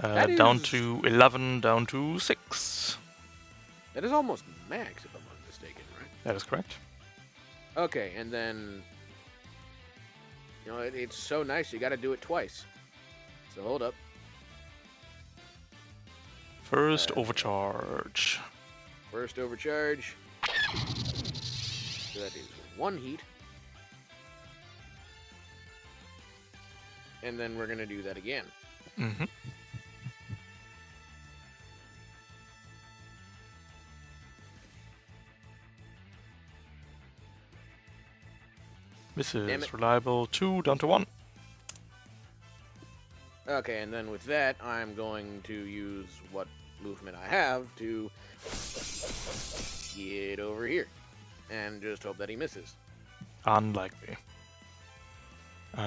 That Down is- to 11, down to 6. That is almost max, if I'm not mistaken, right? That is correct. Okay, and then it's so nice you got to do it twice. So hold up. First overcharge. First overcharge. So that is 1 heat. And then we're going to do that again. Mm-hmm. Damn Misses. it. Reliable. 2, down to 1. Okay, and then with that, I'm going to use what movement I have to get over here. And just hope that he misses. Unlikely.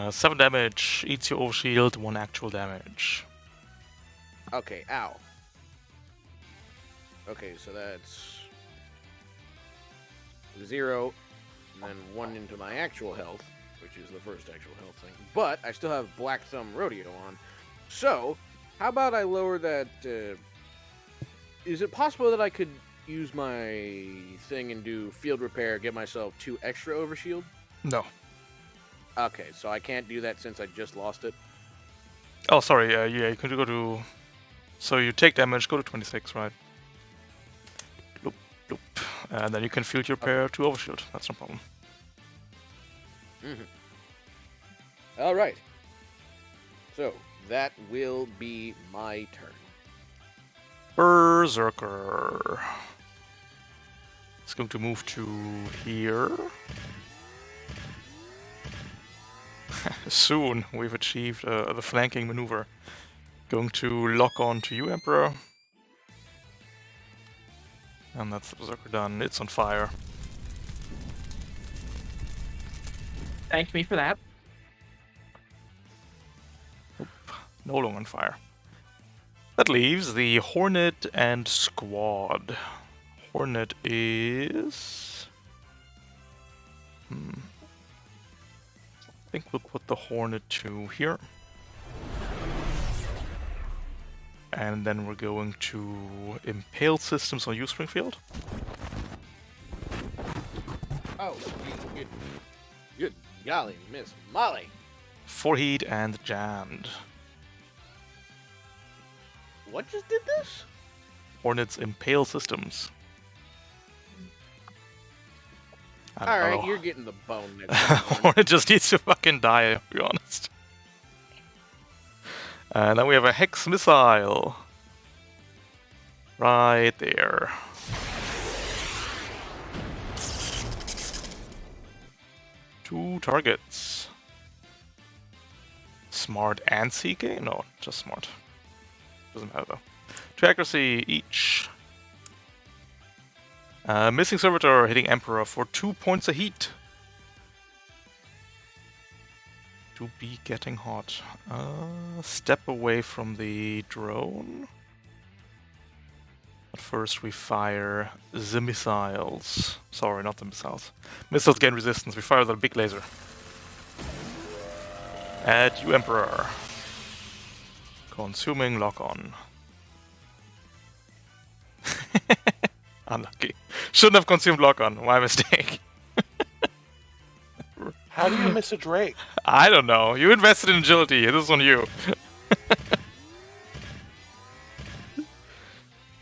7 damage. Eats your overshield. 1 actual damage. Okay, ow. Okay, so that's 0, and then 1 into my actual health, which is the first actual health thing. But I still have Black Thumb Rodeo on. So, how about I lower that... is it possible that I could use my thing and do field repair, get myself 2 extra overshield? No. Okay, so I can't do that since I just lost it. Oh, sorry. Yeah, you can go to... So you take damage, go to 26, right? Loop, loop. And then you can field your repair to overshield. That's no problem. All right. So, that will be my turn. Berserker. It's going to move to here. Soon we've achieved the flanking maneuver. Going to lock on to you, Emperor. And that's the Berserker done. It's on fire. Thank me for that. No longer on fire. That leaves the Hornet and Squad. Hornet is... I think we'll put the Hornet to here. And then we're going to impale systems on you, Springfield. Oh, good golly, Miss Molly. 4 heat and jammed. What just did this? Hornet's impale systems. I don't Alright, know. you're getting the bone next time. Hornet just needs to fucking die, to be honest. And then we have a Hex Missile. Right there. Two targets. Smart and Seeking? No, just smart. Doesn't matter though. 2 accuracy each. Missing Servitor hitting Emperor for 2 points of heat. To be getting hot. Step away from the drone. But first we fire the missiles. Sorry, not the missiles. Missiles gain resistance. We fire the big laser. At you, Emperor. Consuming lock-on. Unlucky. Shouldn't have consumed lock-on. My mistake. How do you miss a Drake? I don't know. You invested in agility. This is on you.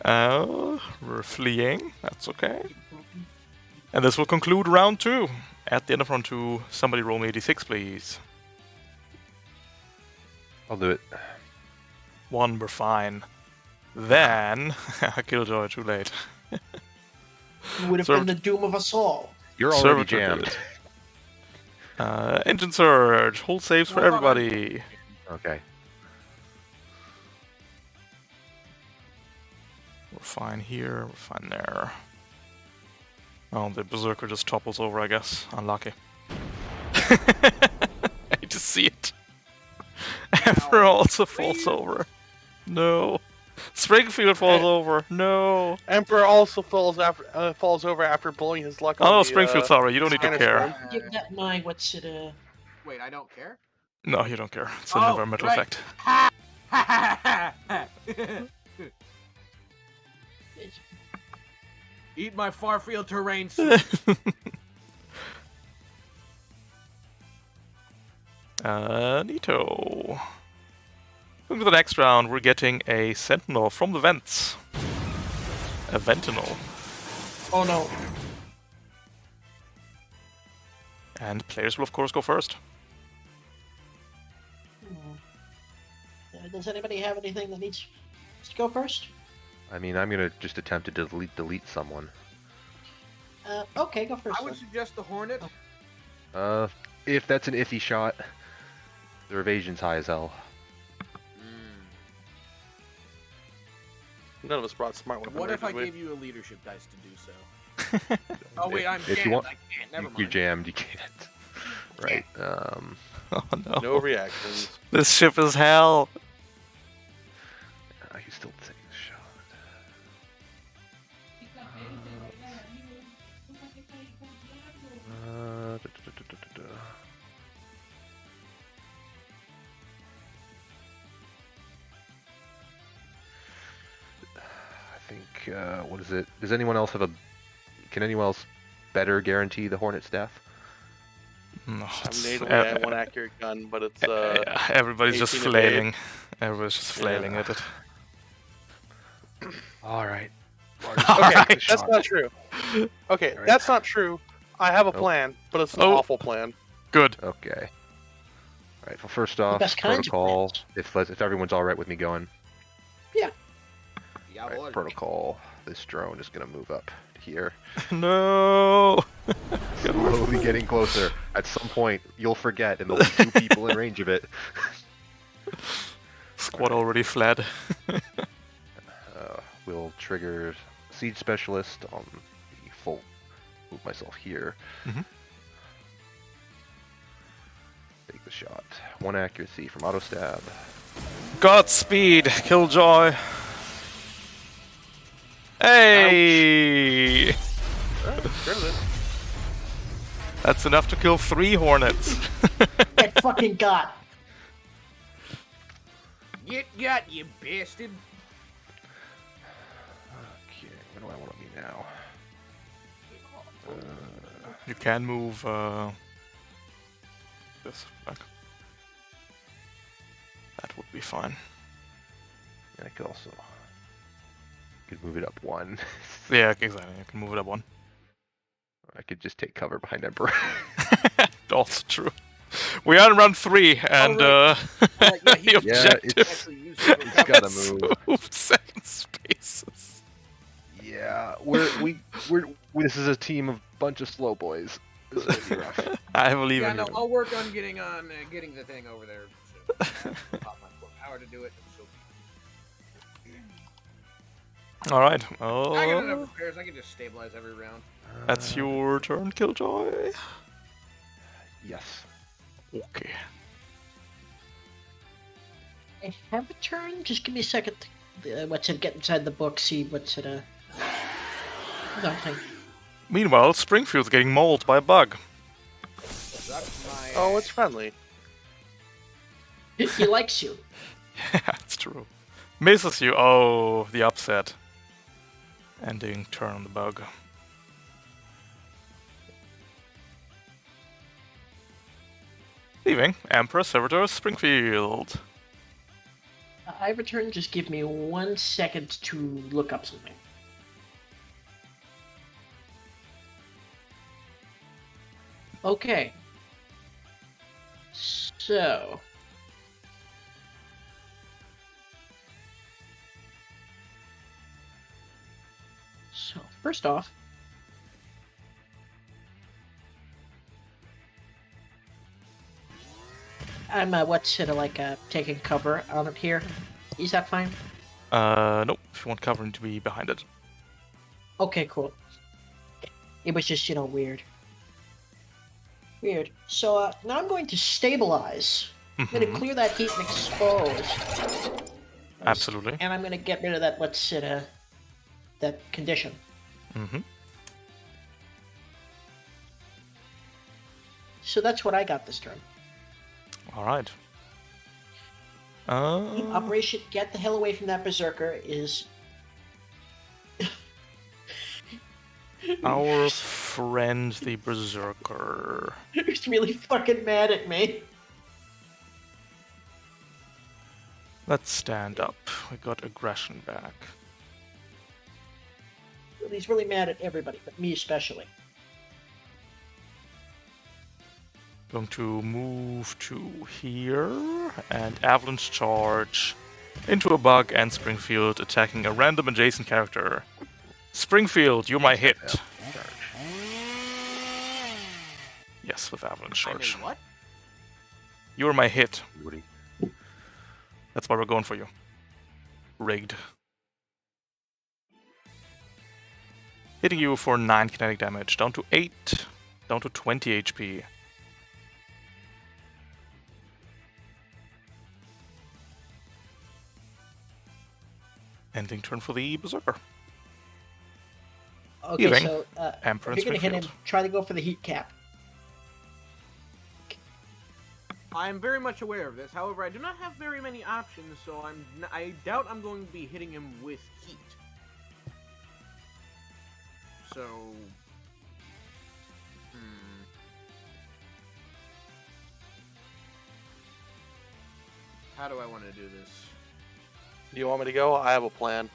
We're fleeing. That's okay. And this will conclude round 2. At the end of round 2, somebody roll me 86, please. I'll do it. 1, we're fine. Then, Killjoy, too late. You would have Served- been the doom of us all. You're already Servitor jammed. did. Engine surge. Hold saves for I thought I- everybody. Okay. We're fine here. We're fine there. Oh, the berserker just topples over, I guess. Unlucky. I hate to see it. Emperor also falls over. No. Springfield falls over. No. Emperor also falls over after blowing his luck. Oh, on no, the, Springfield's sorry. You don't need to Scanner care. storm. Give that my what's it Wait, I don't care. No, you don't care. It's an Oh, environmental right. effect. Eat my far-field terrain. Neato. Moving to the next round, we're getting a Sentinel from the vents. A Ventinal. Oh no. And players will, of course, go first. Does anybody have anything that needs to go first? I mean, I'm gonna just attempt to delete someone. Okay, go first. I would suggest the Hornet. If that's an iffy shot, their evasion's high as hell. None of us brought smart weapons. What if I did we? gave you a leadership dice to do so? Oh wait, I'm If you jammed. want- I can't. Never You're mind. jammed. You can't. Right. Oh no. No reactions. This ship is hell. I can still take the shot. I think, what is it? Does anyone else have a... Can anyone else better guarantee the Hornet's death? No, I'm it's- nasally at one accurate gun, but it's everybody's just 18 of eight. flailing. Everybody's just flailing Yeah. at it. Alright. Okay, that's not true. Okay, Alright. that's not true. I have a plan, but it's an Oh. awful plan. Good. Okay. Alright, well first off, best kinds of protocol, plans. if everyone's alright with me going. Yeah, Alright, well, protocol, this drone is gonna move up here. No. Slowly getting closer. At some point, you'll forget and there'll be 2 people in range of it. Squad already fled. We'll trigger Siege Specialist on the full... Move myself here. Mhm. Take the shot. 1 accuracy from auto stab. Godspeed, Killjoy. Hey! Alright, rid of it. That's enough to kill 3 Hornets. Get fucking got. Get got, you bastard. Okay, where do I want to be now? You can move this back. That would be fine. And I could also... could move it up 1. Yeah, exactly. You can move it up 1. I could just take cover behind Emperor. Also true. We are in round 3, and yeah, he- the Yeah, objective Actually, use it for It's cover. gotta is move. move 7 spaces. Yeah, this is a team of bunch of slow boys. This is gonna be rough. I believe Yeah, in no, you. I'll work on getting the thing over there. So pop my full power to do it. So All right. I got enough Oh, repairs. I can just stabilize every round. that's your turn, Killjoy. Yes. Okay. I have a turn. Just give me a second. What's it? Get inside the book. See what's it? Nothing. Meanwhile, Springfield's getting mauled by a bug. Sucks my Oh, ass. it's friendly. He likes you. Yeah, it's true. Misses you. Oh, the upset. Ending turn on the bug. Leaving Emperor Servitor Springfield. I have a turn. Just give me 1 second to look up something. Okay. So. So, first off, I'm taking cover on it here. Is that fine? Nope. If you want covering to be behind it. Okay, cool. It was just, weird. Weird. So now I'm going to stabilize. I'm going to clear that heat and expose. Absolutely. And I'm going to get rid of that, that condition. Mm-hmm. So that's what I got this turn. All right. Operation Get the Hell Away from That Berserker is... Our friend the Berserker. He's really fucking mad at me. Let's stand up. We got aggression back. He's really mad at everybody, but me especially. Going to move to here and avalanche charge into a bug and Springfield attacking a random adjacent character. Springfield, you're my hit. Yes, with avalanche charge. What? You're my hit. Woody. That's why we're going for you. Rigged. Hitting you for 9 kinetic damage, down to 8, down to 20 HP. Ending turn for the Berserker. Okay, Healing. so Emperor if you're gonna hit him, Springfield. try to go for the heat cap. I'm very much aware of this. However, I do not have very many options, so I doubt I'm going to be hitting him with heat. So, how do I want to do this? Do you want me to go? I have a plan.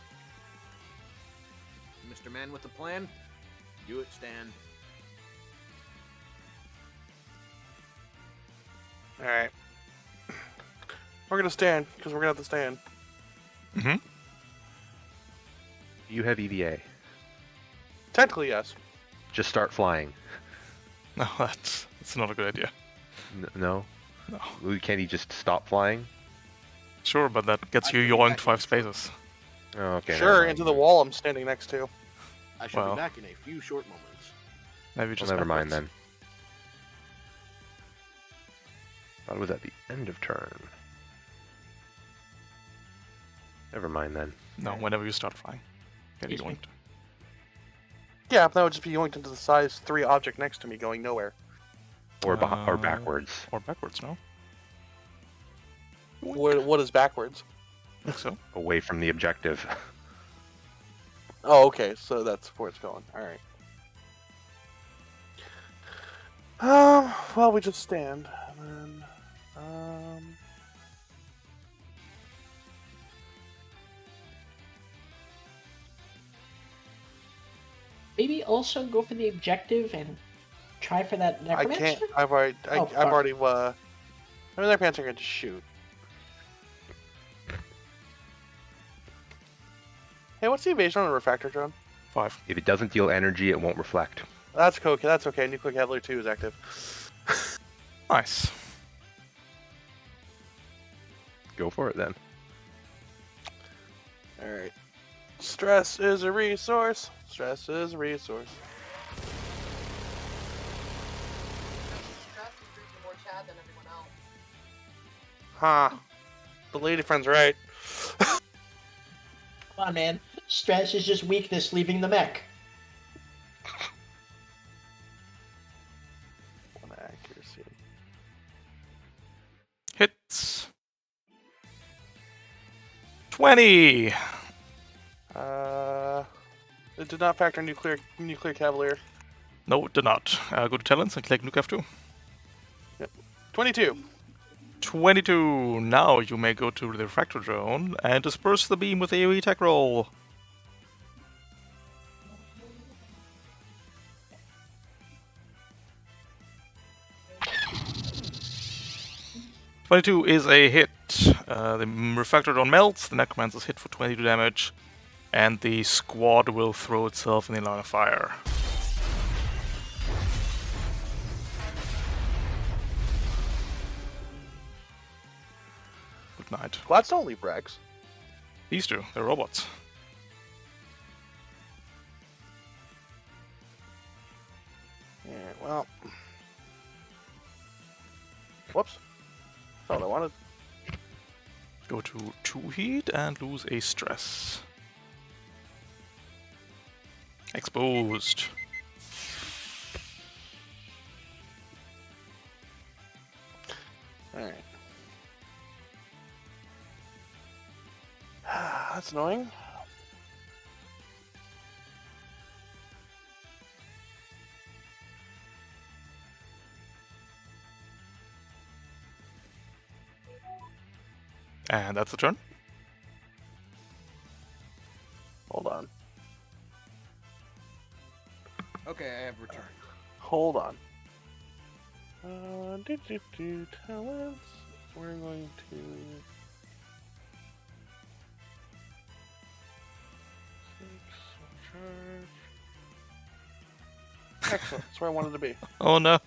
Mr. Man with the plan? Do it, Stan. Alright. We're gonna stand, because we're gonna have to stand. Mm-hmm. You have EVA. Technically, yes. Just start flying. No, that's not a good idea. No? No. Can't he just stop flying? Sure, but that gets you yoinked 5 spaces. Oh, okay. never Sure, mind. into the wall I'm standing next to. I shall Well. be back in a few short moments. Maybe Well, just never mind backwards. then. Thought it was at the end of turn. Never mind then. No, whenever you start flying. Get Excuse me. yoinked. Yeah, that would just be yoinked into the size 3 object next to me going nowhere. Or or Uh, backwards. Or backwards, no? What is backwards? I think so. Away from the objective. Oh, okay, so that's where it's going. Alright. Well, we just stand. And then, Maybe also go for the objective and try for that I necromancer. can't. I've already. Oh, I've fuck. already. I mean, that pants are going to shoot. Hey, what's the evasion on a refractor drone? 5. If it doesn't deal energy, it won't reflect. That's okay. That's okay. Nuclear Cavalier 2 is active. Nice. Go for it then. All right. Stress is a resource. Stress is a resource. Huh. The lady friend's right. Come on, man. Stress is just weakness leaving the mech. One accuracy. Hits. 20! It did not factor nuclear Cavalier. No, it did not. Go to talents and click Nuke F2. 22. 22. Now you may go to the refractor drone and disperse the beam with AoE attack roll. "22 is a hit. The refractor drone melts, the necromancer is hit for 22 damage, and the squad will throw itself in the line of fire. Good night. Glats don't leave wrecks. These two, they're robots. Yeah, well. Whoops. That's not what I wanted. Go to 2 heat and lose a stress. Exposed. Alright. That's annoying. And that's the turn. Hold on. Okay, I have returned. Hold on. Talents. We're going to... 6, charge. Excellent, that's where I wanted to be. Oh no.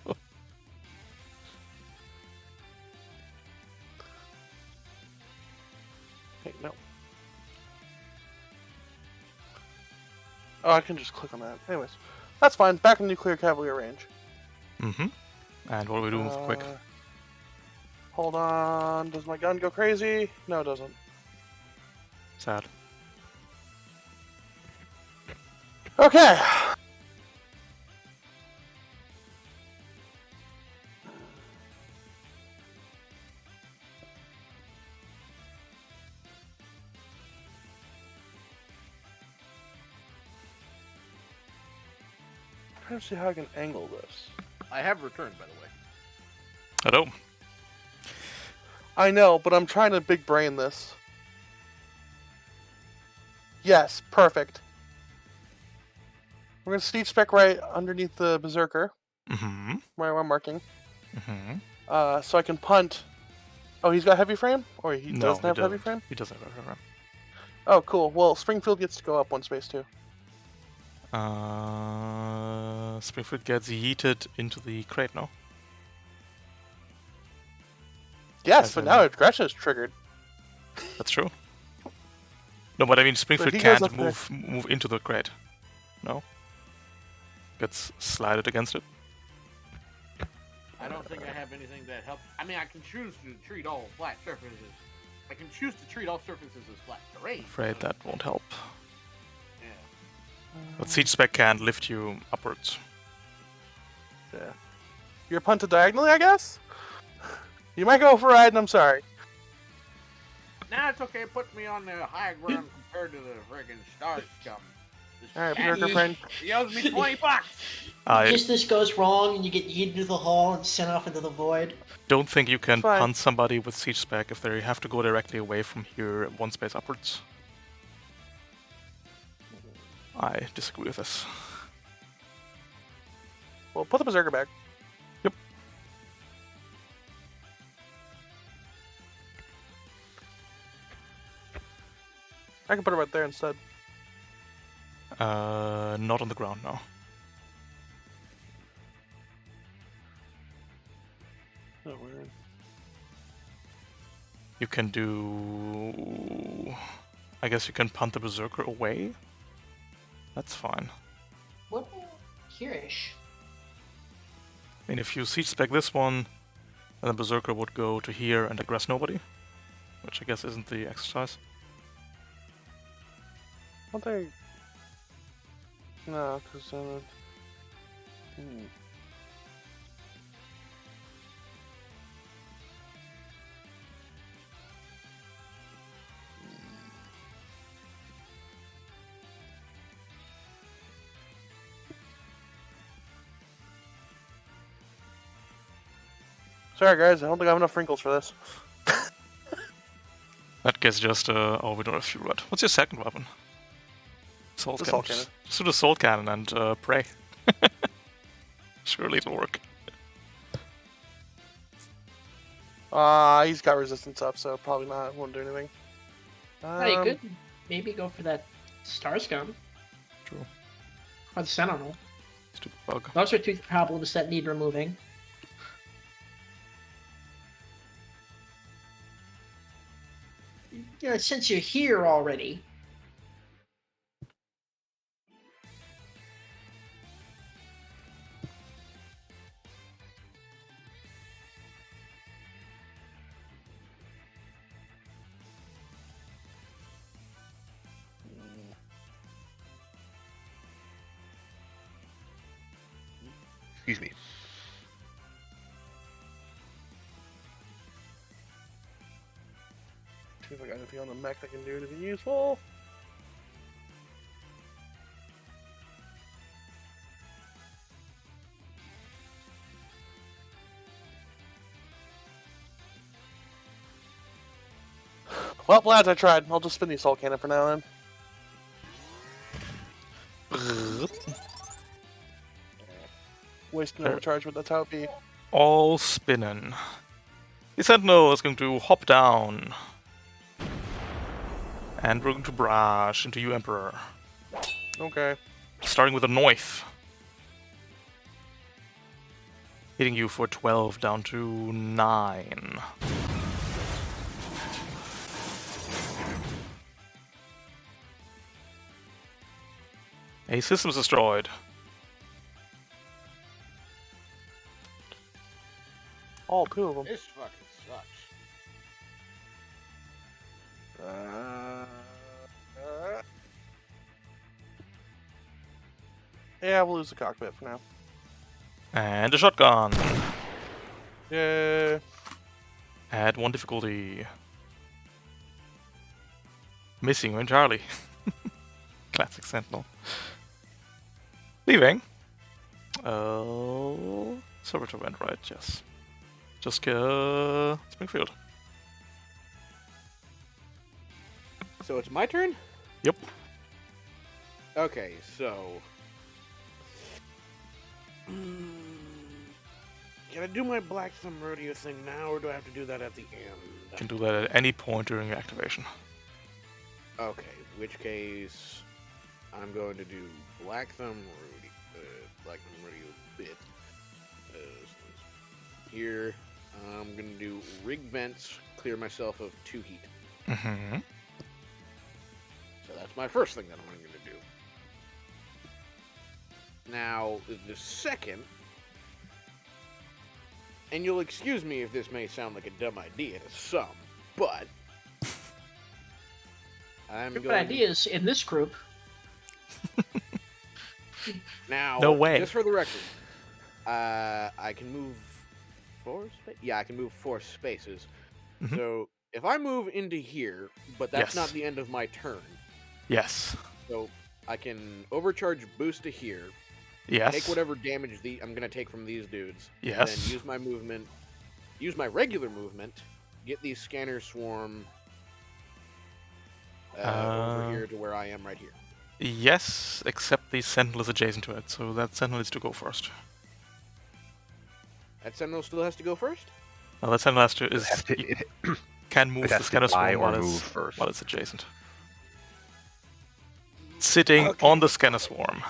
Hey, no. Oh, I can just click on that. Anyways, that's fine. Back in nuclear cavalry range. Mm-hmm. And what are we doing quick? Hold on. Does my gun go crazy? No, it doesn't. Sad. Okay. I'm trying to see how I can angle this. I have returned, by the way. Hello. I know, but I'm trying to big brain this. Yes, perfect. We're going to sneak spec right underneath the Berserker, Mm-hmm. where I'm marking. Mm-hmm. So I can punt. Oh, he's got heavy frame? Or he No, doesn't he have heavy doesn't. frame? He doesn't have heavy frame. Oh, cool. Well, Springfield gets to go up one space too. Springfield gets yeeted into the crate now. Yes, As but in- now aggression is triggered. That's true. No, but I mean Springfield he goes can't up there- move into the crate. No. Gets slided against it. I don't think I have anything that helps. I mean, I can choose to treat all flat surfaces. I can choose to treat all surfaces as flat terrain. Afraid that won't help. Yeah. But Siege Spec can't lift you upwards. Yeah. You're punted diagonally, I guess? You might go for a ride, and I'm sorry. Nah, it's okay. Put me on the high ground compared to the friggin' star scum. This Alright, fat Berserker friend. He owes me $20. I Just this goes wrong and you get yeeted into the hall and sent off into the void. don't think you can Fine. punt somebody with Siege Spec if they have to go directly away from here one space upwards. I disagree with this. Well, put the Berserker back. Yep. I can put it right there instead. Not on the ground now. Oh, weird. You can do... I guess you can punt the Berserker away. That's fine. What? Here-ish. I mean, if you Siege Spec this one, then the Berserker would go to here and aggress nobody. Which I guess isn't the exercise. Don't they... No, because... Sorry guys, I don't think I have enough wrinkles for this. That gets just, oh, we don't have fuel rod. What's your second weapon? Assault The cannon. assault cannon. Just do the assault cannon and pray. Surely it'll work. He's got resistance up, so probably not. Won't do anything. You could maybe go for that star scum. True. Or the sentinel. Stupid bug. Those are two problems that need removing. since you're here already. Excuse me. See if I got anything on the mech that can do anything useful. Well, lads, I tried. I'll just spin the assault cannon for now then. Waste an overcharge, but that's how it be. All spinning. The Sentinel is going to hop down. And we're going to barrage into you, Emperor. Okay. Starting with a knife. Hitting you for 12 down to 9. A system is destroyed. All 2 of them. This fucking sucks. Yeah, we'll lose the cockpit for now. And a shotgun. Yeah. Add 1 difficulty. Missing entirely. Classic Sentinel. Leaving. Servitor went right, yes. Just Springfield. So it's my turn? Yep. Okay, so... Can I do my Black Thumb Rodeo thing now, or do I have to do that at the You end? can do that at any point during your activation. Okay, which case... I'm going to do Black Thumb Rodeo bit. Here, I'm going to do Rig Vents, clear myself of 2 heat. Mm-hmm. So that's my first thing that I'm going to do. Now, the second, and you'll excuse me if this may sound like a dumb idea to some, but I'm Good going ideas in this group. now. No way. Just for the record, I can move 4 spaces. Yeah, I can move 4 spaces. Mhm. So if I move into here, but that's Yes. not the end of my turn, Yes. so I can overcharge boost to here. Yes. Take whatever damage I'm going to take from these dudes. Yes. Then use my movement, use my regular movement, get these scanners swarm over here to where I am right here. Yes, except the Sentinel is adjacent to it, so that Sentinel needs to go first. That Sentinel still has to go first? Now that Sentinel can move It the has to scanner die swarm or move first. while it's adjacent. Sitting Okay. on the scanner swarm.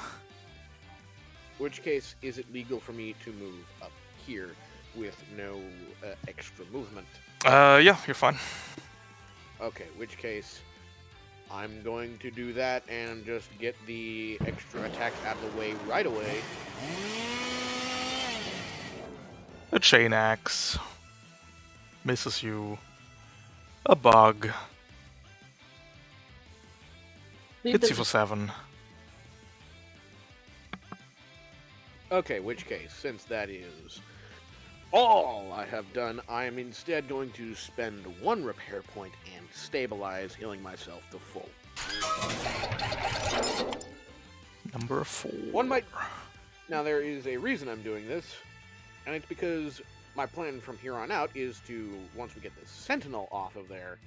In which case, is it legal for me to move up here with no extra movement? Yeah, you're fine. Okay, which case, I'm going to do that and just get the extra attacks out of the way right away. A chain axe misses you. A bug hits you for 7. Okay, which case, since that is all I have done, I am instead going to spend 1 repair point and stabilize, healing myself to full. Number 4. One might... Now, there is a reason I'm doing this, and it's because my plan from here on out is to, once we get the Sentinel off of there,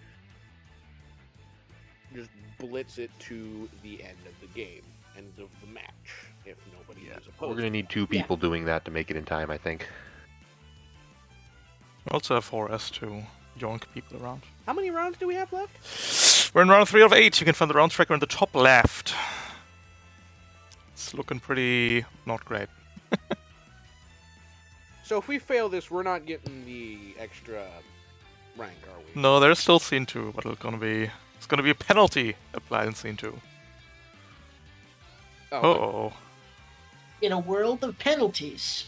just blitz it to the end of the game, end of the match, if nobody is We're opposed. gonna need 2 people doing that to make it in time, I think. We also have 4S to yoink people around. How many rounds do we have left? We're in round 3 of 8. You can find the round tracker in the top left. It's looking pretty not great. So if we fail this, we're not getting the extra rank are we? No, there's still scene 2, but it's gonna be a penalty applied in scene 2. Oh, Oh. In a world of penalties,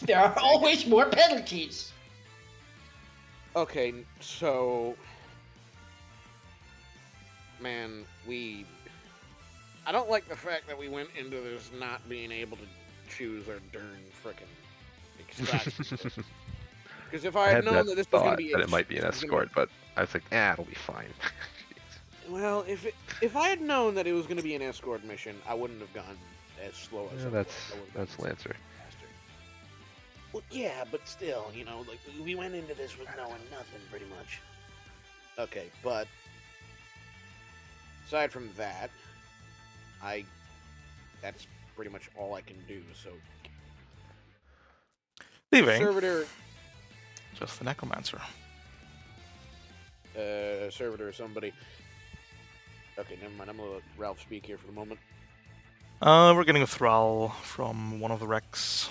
there are always more penalties. okay, so... Man, I don't like the fact that we went into this not being able to choose our darn frickin' extraction. Because if I I had had known that that this was going thought to be... that it might be an escort, but I was like, it'll be fine. Well, if I had known that it was going to be an escort mission, I wouldn't have gone as slow as Yeah, I that's was. I would've gone Lancer. faster. Well, yeah, but still, like we went into this with knowing nothing, pretty much. Okay, but aside from that, that's pretty much all I can do. So, Leaving. servitor, Just the necromancer. servitor, somebody. Okay, never mind. I'm gonna let Ralph speak here for the moment. We're getting a thrall from one of the wrecks.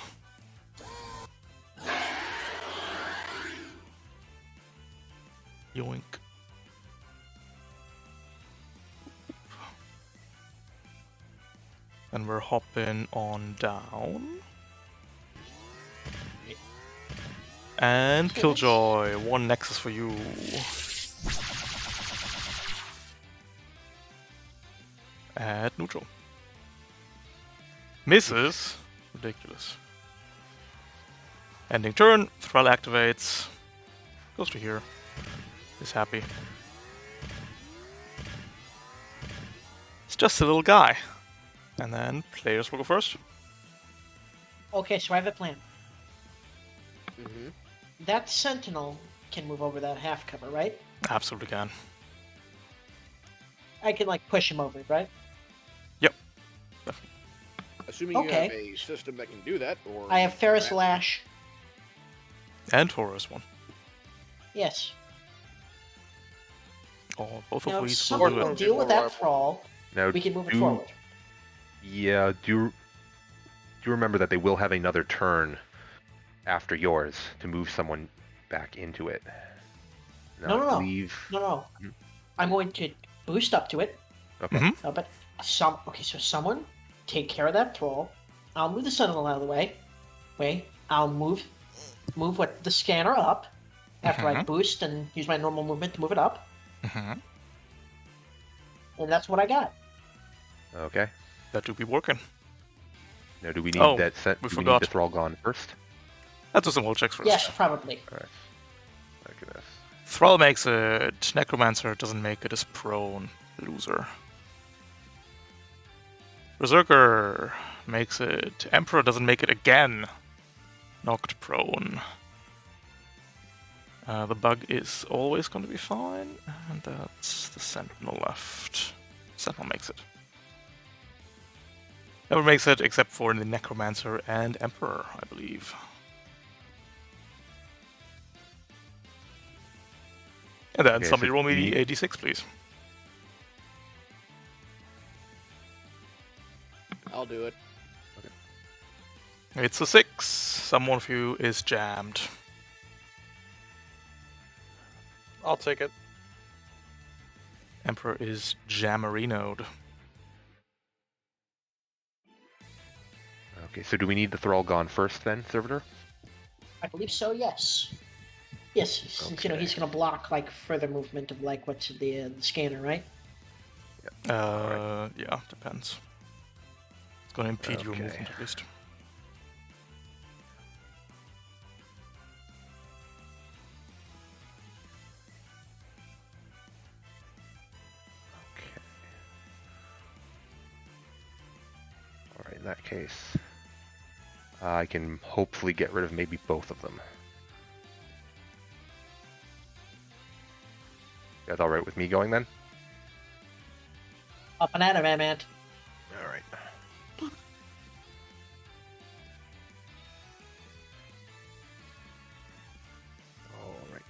Yoink. And we're hopping on down. And Killjoy, one Nexus for you. At neutral. Misses. Ridiculous. Ending turn. Thrall activates. Goes to here. Is happy. It's just a little guy. And then players will go first. Okay, so I have a plan. Mm-hmm. That sentinel can move over that half cover, right? Absolutely can. I can push him over, right? Yep. Assuming you have Okay. a system that can do that, or I have Ferris that- Lash. And Taurus one. Yes. Oh, both Now, of if these someone will do will it. deal with that More thrall, Now, we can move it do- forward. Yeah, do you remember that they will have another turn after yours to move someone back into it? No, no, no. Leave. No. Mhm. I'm going to boost up to it. Okay. Mhm. But so someone take care of that thrall. I'll move the sentinel out of the way. I'll move what the scanner up after I boost and use my normal movement to move it up. Mhm. And that's what I got. Okay. That do be working. Now, do we need Oh, that set? we Do we forgot. need the thrall gone first? Let's do some will checks first. Yes, probably. Alright. Look at this. Thrall makes it. Necromancer doesn't make it as prone. Loser. Berserker makes it. Emperor doesn't make it again. Knocked prone. The bug is always going to be fine. And that's the Sentinel left. Sentinel makes it. Never makes it except for the Necromancer and Emperor, I believe. And then Okay, somebody so roll me we- a d6, please. I'll do it. It's a 6. Someone of you is jammed. I'll take it. Emperor is jammerinoed. Okay, so do we need the thrall gone first then, Servitor? I believe so. Yes. Yes, since Okay. he's gonna block further movement of what's the scanner, right? Yeah, depends. It's gonna impede your Okay. movement at least. Okay. Alright, in that case, I can hopefully get rid of maybe both of them. You guys alright with me going then? Up and at him, Ant. Alright. Alright.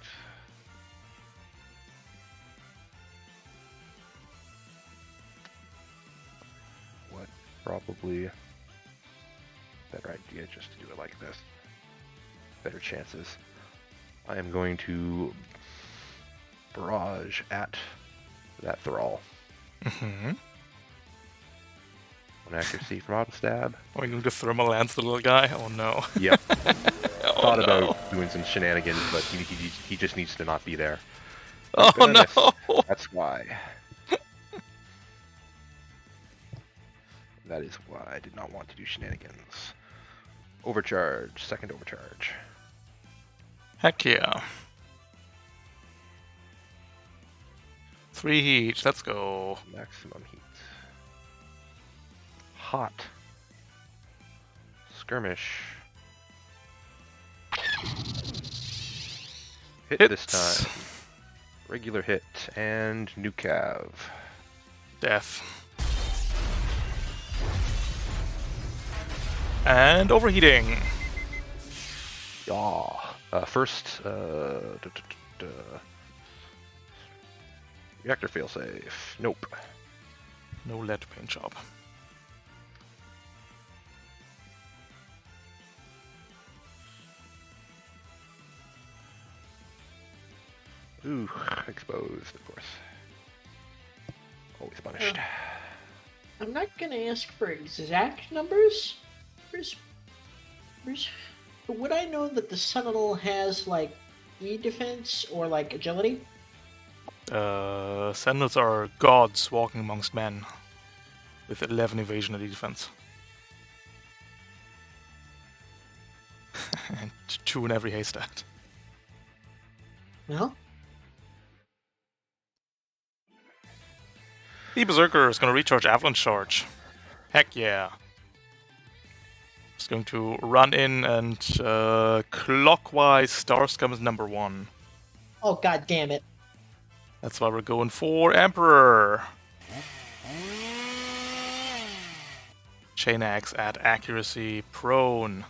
What probably better idea just to do it like this. Better chances. I am going to barrage at that thrall. Mm-hmm. 1 accuracy from auto stab. Are we going to thermal lance the little guy? Oh no. Yep. Oh, Thought no. about doing some shenanigans, but he just needs to not be there. Oh Gonna miss. no! That's why. That is why I did not want to do shenanigans. Overcharge. Second overcharge. Heck yeah. 3 heat. Let's go. Maximum heat. Hot. Skirmish. Hit this Hits. time. Regular hit and new cav. Death. And overheating. Yeah. First, reactor failsafe. Nope. No lead paint job. Ooh, exposed, of course. Always punished. I'm not gonna ask for exact numbers. But would I know that the Sentinel has like E defense or like agility? Sentinels are gods walking amongst men. With 11 evasion and defense. And 2 in every haystack. Well, The Berserker is going to recharge Avalanche Charge. Heck yeah. It's going to run in and clockwise Starscum is number 1. oh god damn it. That's why we're going for Emperor. Chain Axe at accuracy, prone.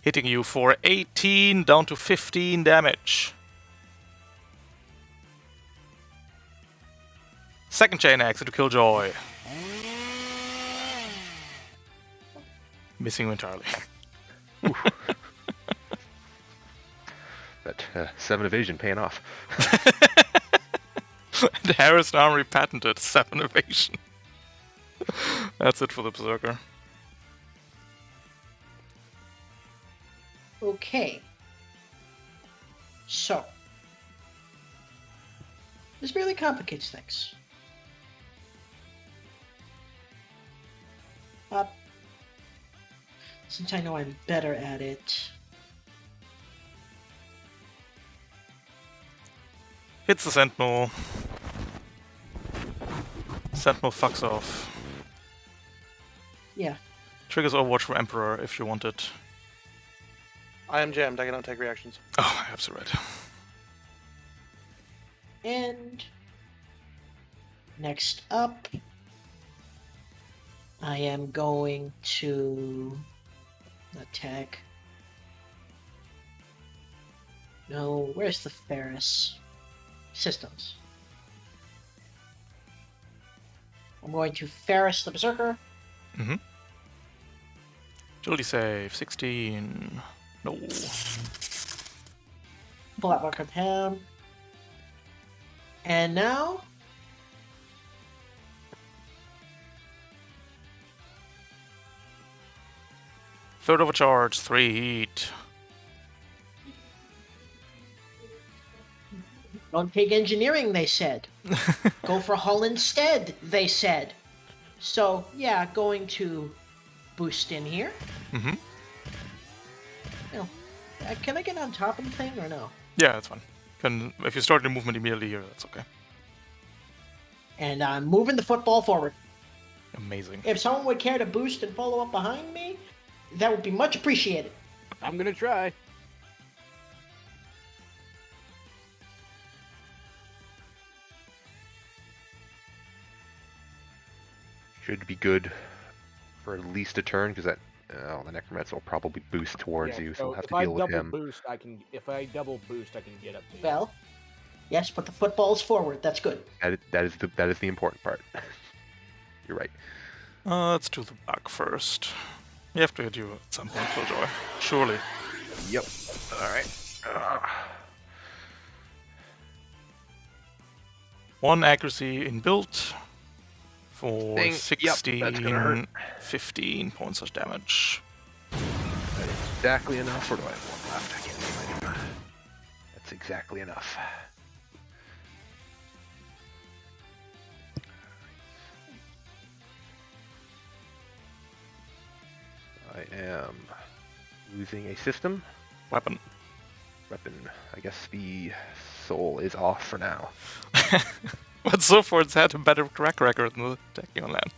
Hitting you for 18 down to 15 damage. Second Chain Axe into Killjoy. Missing you entirely. That 7 evasion paying off. The Harrison Armory patented 7 evasion. That's it for the Berserker. Okay. So, this really complicates things. Since I know I'm better at it, Hits the Sentinel. Sentinel fucks off. yeah. Triggers Overwatch for Emperor if you want it. I am jammed. I cannot take reactions. Oh, I absolutely right. And next up, I am going to attack. No, where's the Ferris? Systems. I'm going to Ferris the Berserker. Mm-hmm. Agility save, 16. No. Pull out Mark of him. And now, Third overcharge, 3 heat. don't take engineering, they said. Go for hull instead, they said. So, yeah, going to boost in here. Mm-hmm. Can I get on top of the thing or no? Yeah, that's fine. If you start the movement immediately here, that's okay. And I'm moving the football forward. Amazing. If someone would care to boost and follow up behind me, that would be much appreciated. I'm gonna try. Should be good for at least a turn, because that the Necromancer will probably boost towards Yeah, you, so we'll have if to I deal with double him. boost, I can. If I double boost, I can get up to you. Well, yes, but the football's forward. That's good. That is the important part. You're right. Let's do the back first. We have to hit you at some point, Killjoy. Surely. Yep. All right. 1 accuracy in build for Ding. Yep, that's gonna hurt. 15 points of damage. That is exactly enough, or do I have one left? I can't find him. That's exactly enough. I am losing a system. Weapon. I guess the soul is off for now. But so far it's had a better track record than the Tachyon Lance.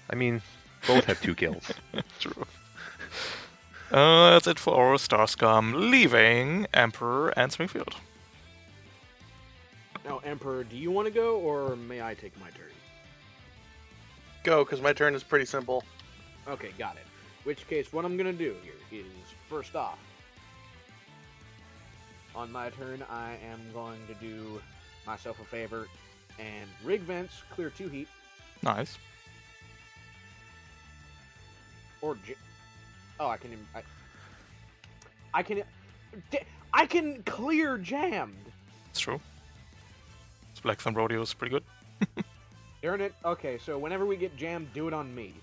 I mean, both have 2 kills. True. That's it for our Starscum, leaving Emperor and Springfield. Now, Emperor, do you want to go, or may I take my turn? Go, because my turn is pretty simple. Okay, got it. Which case, what I'm going to do here is, first off, on my turn, I am going to do myself a favor and rig vents, clear 2 heat, Nice. or oh, I can clear jammed. It's true. This Black Thumb Rodeo is pretty good. Darn it. Okay, so whenever we get jammed, do it on me.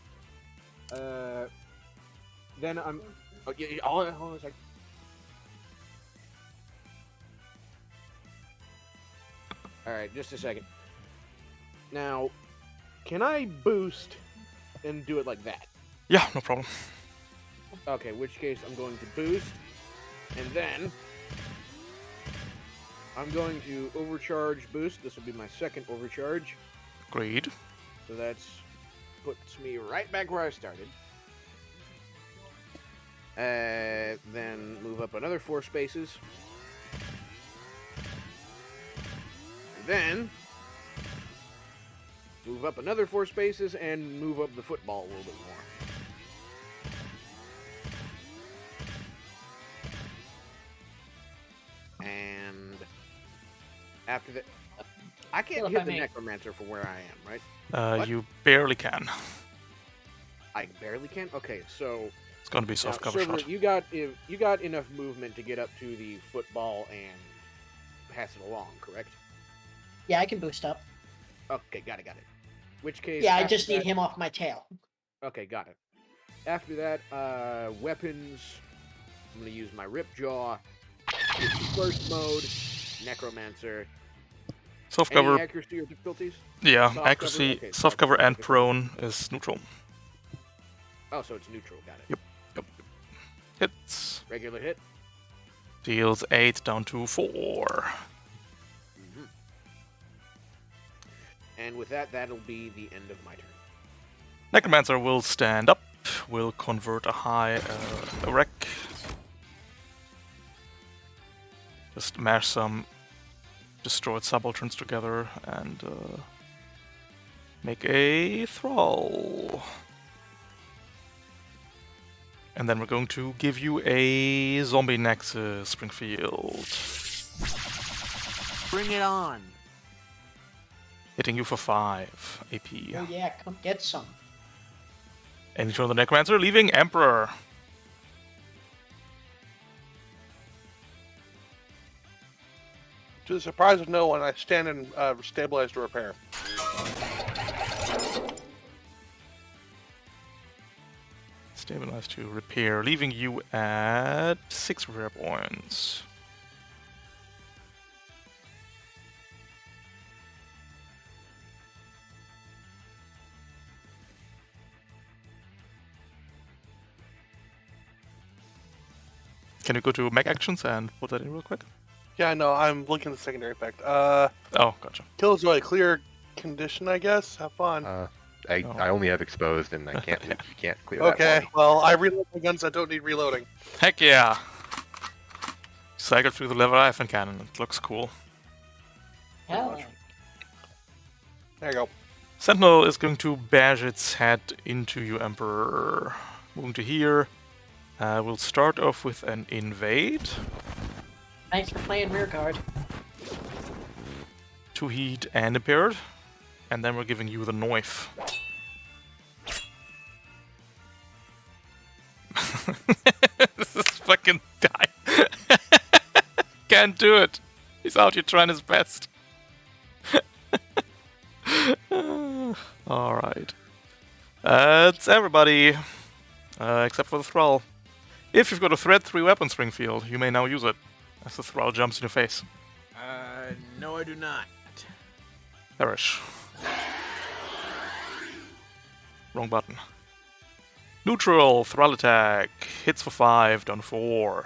Then I'm. Oh, yeah, hold on a second. Alright, just a second. Now, can I boost and do it like that? Yeah, no problem. Okay, which case I'm going to boost, and then I'm going to overcharge boost. This will be my second overcharge. Agreed. So that's puts me right back where I started. Then move up another 4 spaces. And then move up another 4 spaces and move up the football a little bit more. And after that, I can't Well, if hit I the may- necromancer from where I am, right? What? You barely can. I barely can. Okay, so It's gonna be now, soft cover Silver, shot. you got enough movement to get up to the football and pass it along, correct? Yeah, I can boost up. Okay, got it. Which case? Yeah, I after just need that- him off my tail. Okay, got it. After that, weapons. I'm gonna use my Ripjaw. First mode, Necromancer. Soft Any cover. accuracy or difficulties? Yeah, soft accuracy, cover? Okay, soft cover and okay. prone is neutral. Oh, so it's neutral. Got it. Yep. Hits. Regular hit. Deals 8 down to 4. And with that, that'll be the end of my turn. Necromancer will stand up, will convert a wreck. Just mash some destroyed subalterns together and make a thrall. And then we're going to give you a zombie nexus, Springfield. Bring it on. Hitting you for 5 AP. Oh yeah, come get some. And you turn the Necromancer, leaving Emperor. To the surprise of no one, I stand and stabilize to repair. Stabilize to repair, leaving you at 6 repair points. Can you go to mech actions and put that in real quick? Yeah, no, I'm looking at the secondary effect. Oh, gotcha. Killjoy, clear condition, I guess. Have fun. I only have exposed, and I can't can't clear that. Okay, for me. well, I reload my guns. I don't need reloading. Heck yeah! Cycle through the Leviathan cannon, it looks cool. Hell, There you go. Sentinel is going to bash its head into you, Emperor. Moving to here. We'll start off with an invade. thanks for playing rear guard. 2 heat and impaired. And then we're giving you the knife. This is fucking guy. Can't do it. He's out here trying his best. Alright. It's everybody, except for the Thrall. If you've got a Thread 3 weapon, Springfield, you may now use it, as the Thrall jumps in your face. No, I do not. Perish. Wrong button. Neutral, Thrall attack. Hits for 5, done 4.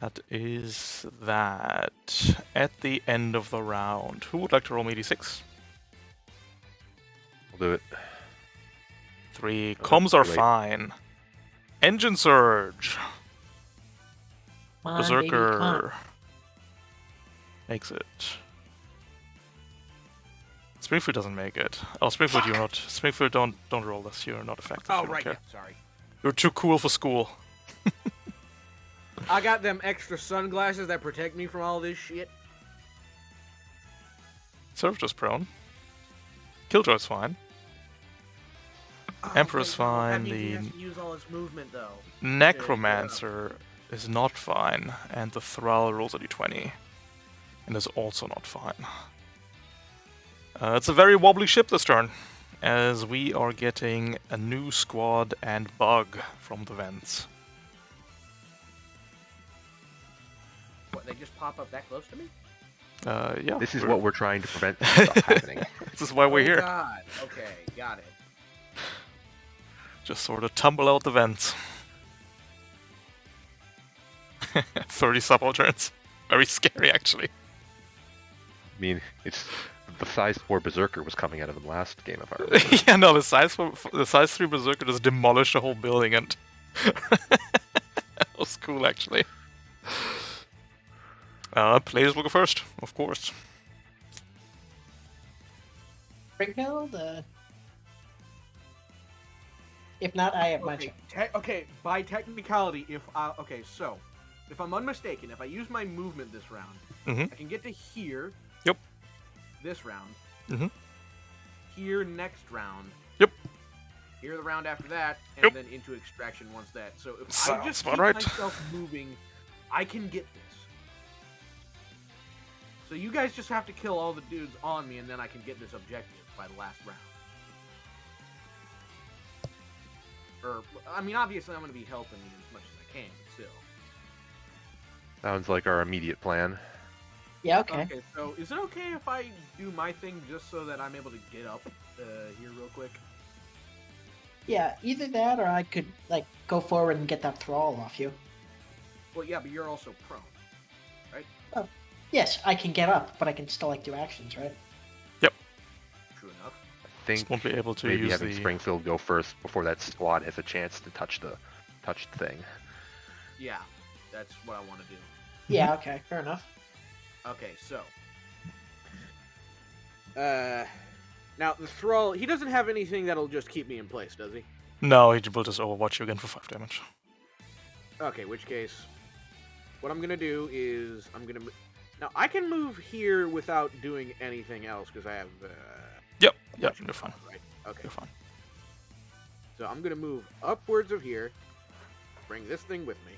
That is that. At the end of the round. Who would like to roll me d6? We'll do it. 3. Oh, Comms are too late. fine. Engine surge. Come on, baby, come on. Berserker. Makes it. Springfield doesn't make it. Oh, Springfield, you're not. Springfield, don't roll this. You're not effective. Oh, You don't right. care. Yeah, sorry. You're too cool for school. I got them extra sunglasses that protect me from all this shit. Surf just prone. Killjoy's fine. Emperor's fine. That means he The has to use all his movement, though. Necromancer is not fine, and the Thrall rolls a d20, and is also not fine. It's a very wobbly ship this turn, as we are getting a new squad and bug from the vents. What, they just pop up that close to me? Yeah. This is what we're trying to prevent from stuff happening. This is why we're Oh, here. God. Okay, got it. Just sort of tumble out the vents. 30 subalterns. Very scary, actually. I mean, it's the size 4 Berserker was coming out of them last game of ours. Yeah, no, the size 3 Berserker just demolished the whole building, and that was cool, actually. Players will go first, of course. Springfield? If not, I have my Okay, turn. okay, by technicality, if I'm unmistaken, if I use my movement this round, Mhm. I can get to here. Yep. This round. Mhm. Here next round. Yep. Here the round after that, and Yep. then into extraction once that. So if I Sounds just about keep right. myself moving, I can get this. So you guys just have to kill all the dudes on me, and then I can get this objective by the last round. Or, I mean, obviously I'm going to be helping you as much as I can, but still. Sounds like our immediate plan. Yeah, okay. Okay, so is it okay if I do my thing just so that I'm able to get up here real quick? Yeah, either that or I could, like, go forward and get that thrall off you. Well, yeah, but you're also prone. Yes, I can get up, but I can still, like, do actions, right? True enough. I think Just won't be able to maybe use having the... Springfield go first before that squad has a chance to touch the thing. Yeah, that's what I want to do. Yeah, okay, fair enough. Okay, so. Now, the Thrall, he doesn't have anything that'll just keep me in place, does he? No, he will just overwatch you again for 5 damage. Okay, which case, what I'm going to do is, now, I can move here without doing anything else, because I have, Yep, a yep, bunch of you're fine. right? Okay, You're fine. so I'm going to move upwards of here, bring this thing with me.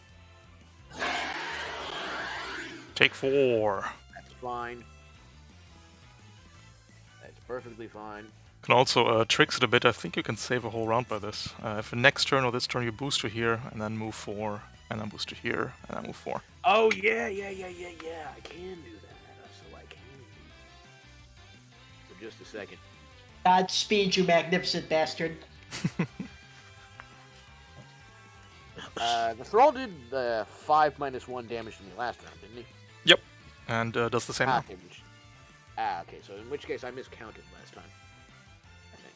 Take 4. That's fine. That's perfectly fine. Can also tricks it a bit. I think you can save a whole round by this. If next turn or this turn you boost to here, and then move 4, and then boost to here, and then move 4. Oh, yeah. I can do that, so I can. For just a second. Godspeed, you magnificent bastard. The Thrall did 5 minus 1 damage to me last round, didn't he? Yep, and does the same now. Okay, so in which case I miscounted last time. I think.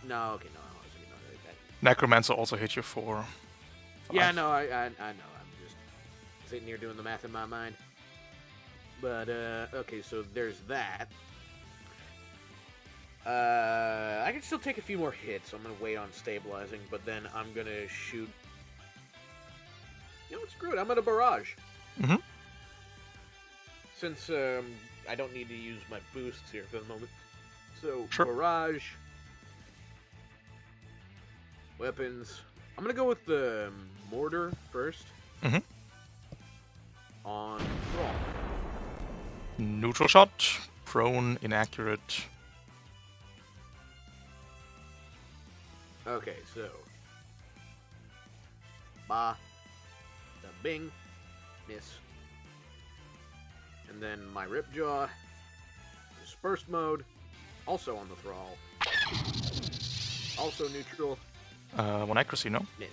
No, I wasn't gonna that. Necromancer also hit you for 5. Yeah, no, I know. I'm just sitting here doing the math in my mind. But, okay, so there's that. I can still take a few more hits. I'm gonna wait on stabilizing, but then I'm gonna shoot. You know what, screw it. I'm gonna barrage. Mhm. Since I don't need to use my boosts here for the moment. So Sure. barrage. Weapons. I'm gonna go with the mortar first. Mhm. on Thrall. Neutral shot. Prone, inaccurate. Okay, so. Ba. The bing. Miss. And then my Ripjaw. Dispersed mode. Also on the Thrall. Also neutral. 1 accuracy, no? Miss.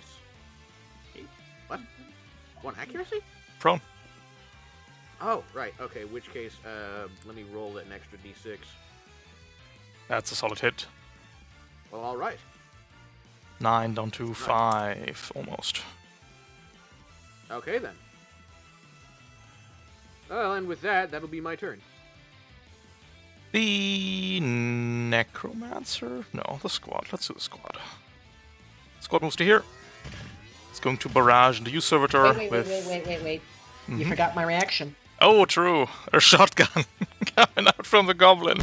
Hey, what? 1 accuracy? Prone. Oh, right. Okay, in which case, let me roll an extra d6. That's a solid hit. Well, alright. 9 down to 5, almost. Okay, then. Well, and with that, that'll be my turn. The Necromancer? No, the squad. Let's do the squad. Squad moves to here. It's going to barrage into you, Servitor, Wait. Mhm. You forgot my reaction. Oh, true. A shotgun coming out from the goblin.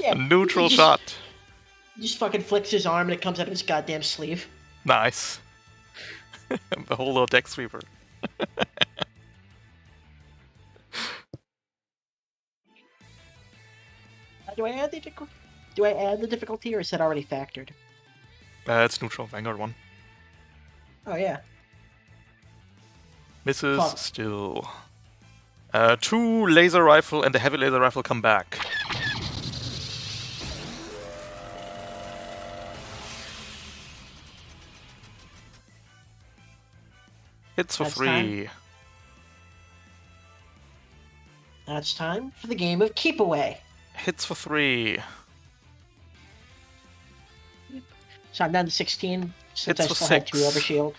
Yeah. A neutral he just- shot. He just fucking flicks his arm and it comes out of his goddamn sleeve. Nice. The whole little deck sweeper. Do I add the difficulty, or is that already factored? It's neutral. Vanguard 1. Oh yeah. Misses Fuck. still. 2 laser rifle and the heavy laser rifle come back. Hits for That's 3. Now it's time for the game of keep away. Hits for 3. So I'm down to 16 since Hits I for still had 2 6. overshield.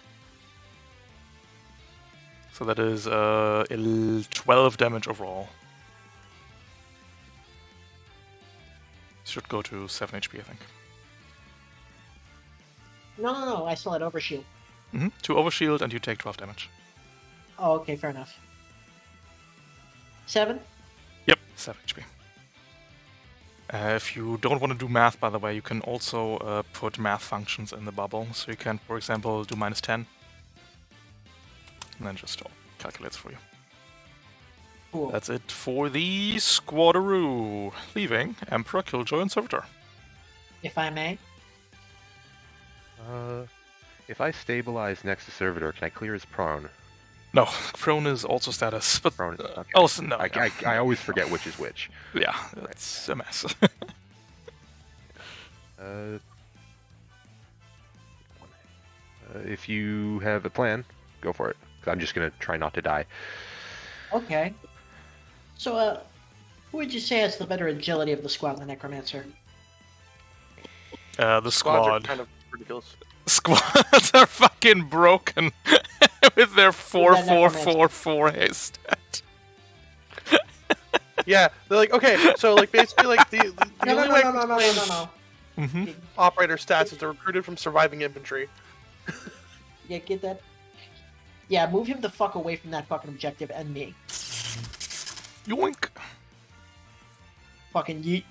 So that is 12 damage overall. Should go to 7 HP, I think. No, I still had overshield. 2 overshield and you take 12 damage. Oh, okay, fair enough. 7? Yep, 7 HP. If you don't want to do math, by the way, you can also put math functions in the bubble. So you can, for example, do -10. And then just calculates for you. Cool. That's it for the Squadaroo. Leaving Emperor, Killjoy, and Servitor. If I may. If I stabilize next to Servitor, can I clear his prone? No, prone is also status, but Prone is, okay. also no. I always forget which is which. Yeah, it's a mess. If you have a plan, go for it. 'Cause I'm just gonna try not to die. Okay. So, who would you say has the better agility of the squad, the Necromancer? The Squads are squad. kind of ridiculous. Squads are fucking broken with their That Necromancer. 4-4-4-4 haste. Yeah, they're like, okay, so like basically like the No, only way I can no. explain Mm-hmm. operator stats is they're recruited from surviving infantry. Yeah, get that? Yeah, move him the fuck away from that fucking objective and me. Yoink. Fucking yeet.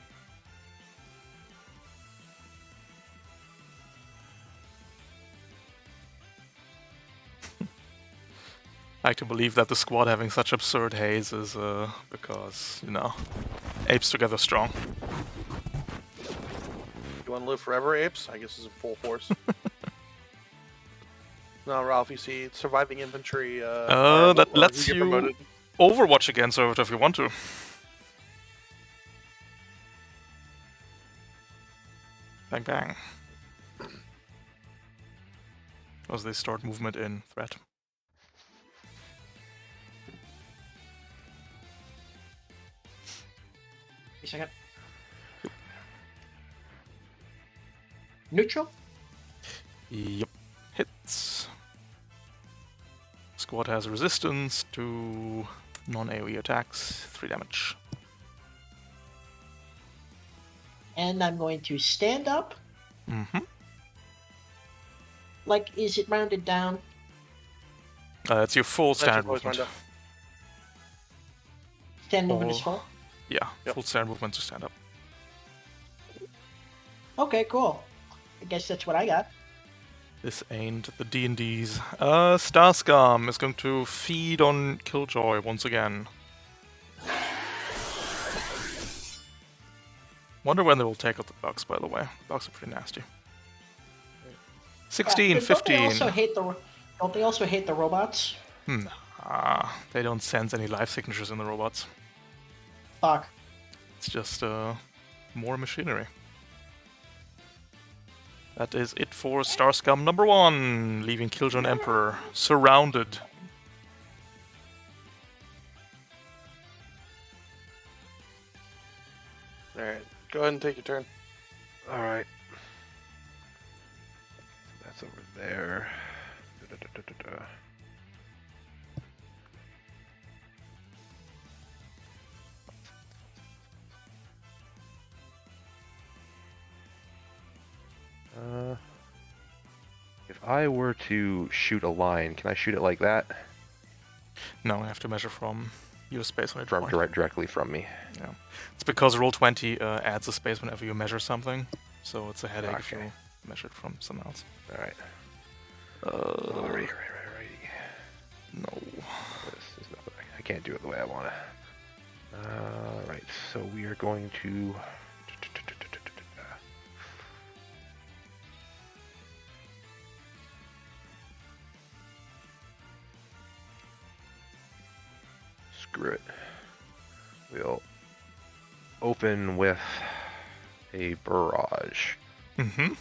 I like to believe that the squad having such absurd haze is because, you know, apes together strong. You want to live forever, apes? I guess is in full force. No, Ralph, you see surviving infantry. That or lets get you promoted. Overwatch again, Servitor, if you want to. Bang bang. As they start movement in threat. Wait a second. Neutral? Yep. Hits. Squad has resistance to non-AoE attacks, 3 damage. And I'm going to stand up. Mm-hmm. Like, is it rounded down? It's your full That's standard always movement. round up. Stand movement is Oh. full? Yeah, Yep. full standard movement to stand up. Okay, cool. I guess that's what I got. This ain't the D&D's. Starscum is going to feed on Killjoy once again. Wonder when they will take out the bugs, by the way. Bugs are pretty nasty. 16, Yeah, 15. Don't they also hate the robots? They don't sense any life signatures in the robots. Fuck. It's just more machinery. That is it for Starscum number 1, leaving Killjoy and Emperor surrounded. Alright, go ahead and take your turn. All right. That's over there. Da-da-da-da-da. If I were to shoot a line, can I shoot it like that? No, I have to measure from your space when I From draw. directly from me. Yeah. It's because Roll20 adds a space whenever you measure something, so it's a headache if you Okay. measure it from something else. All right. Right. No. This is not, I can't do it the way I want to. Right, so we are going to... Screw it. We'll open with a barrage. Mm-hmm.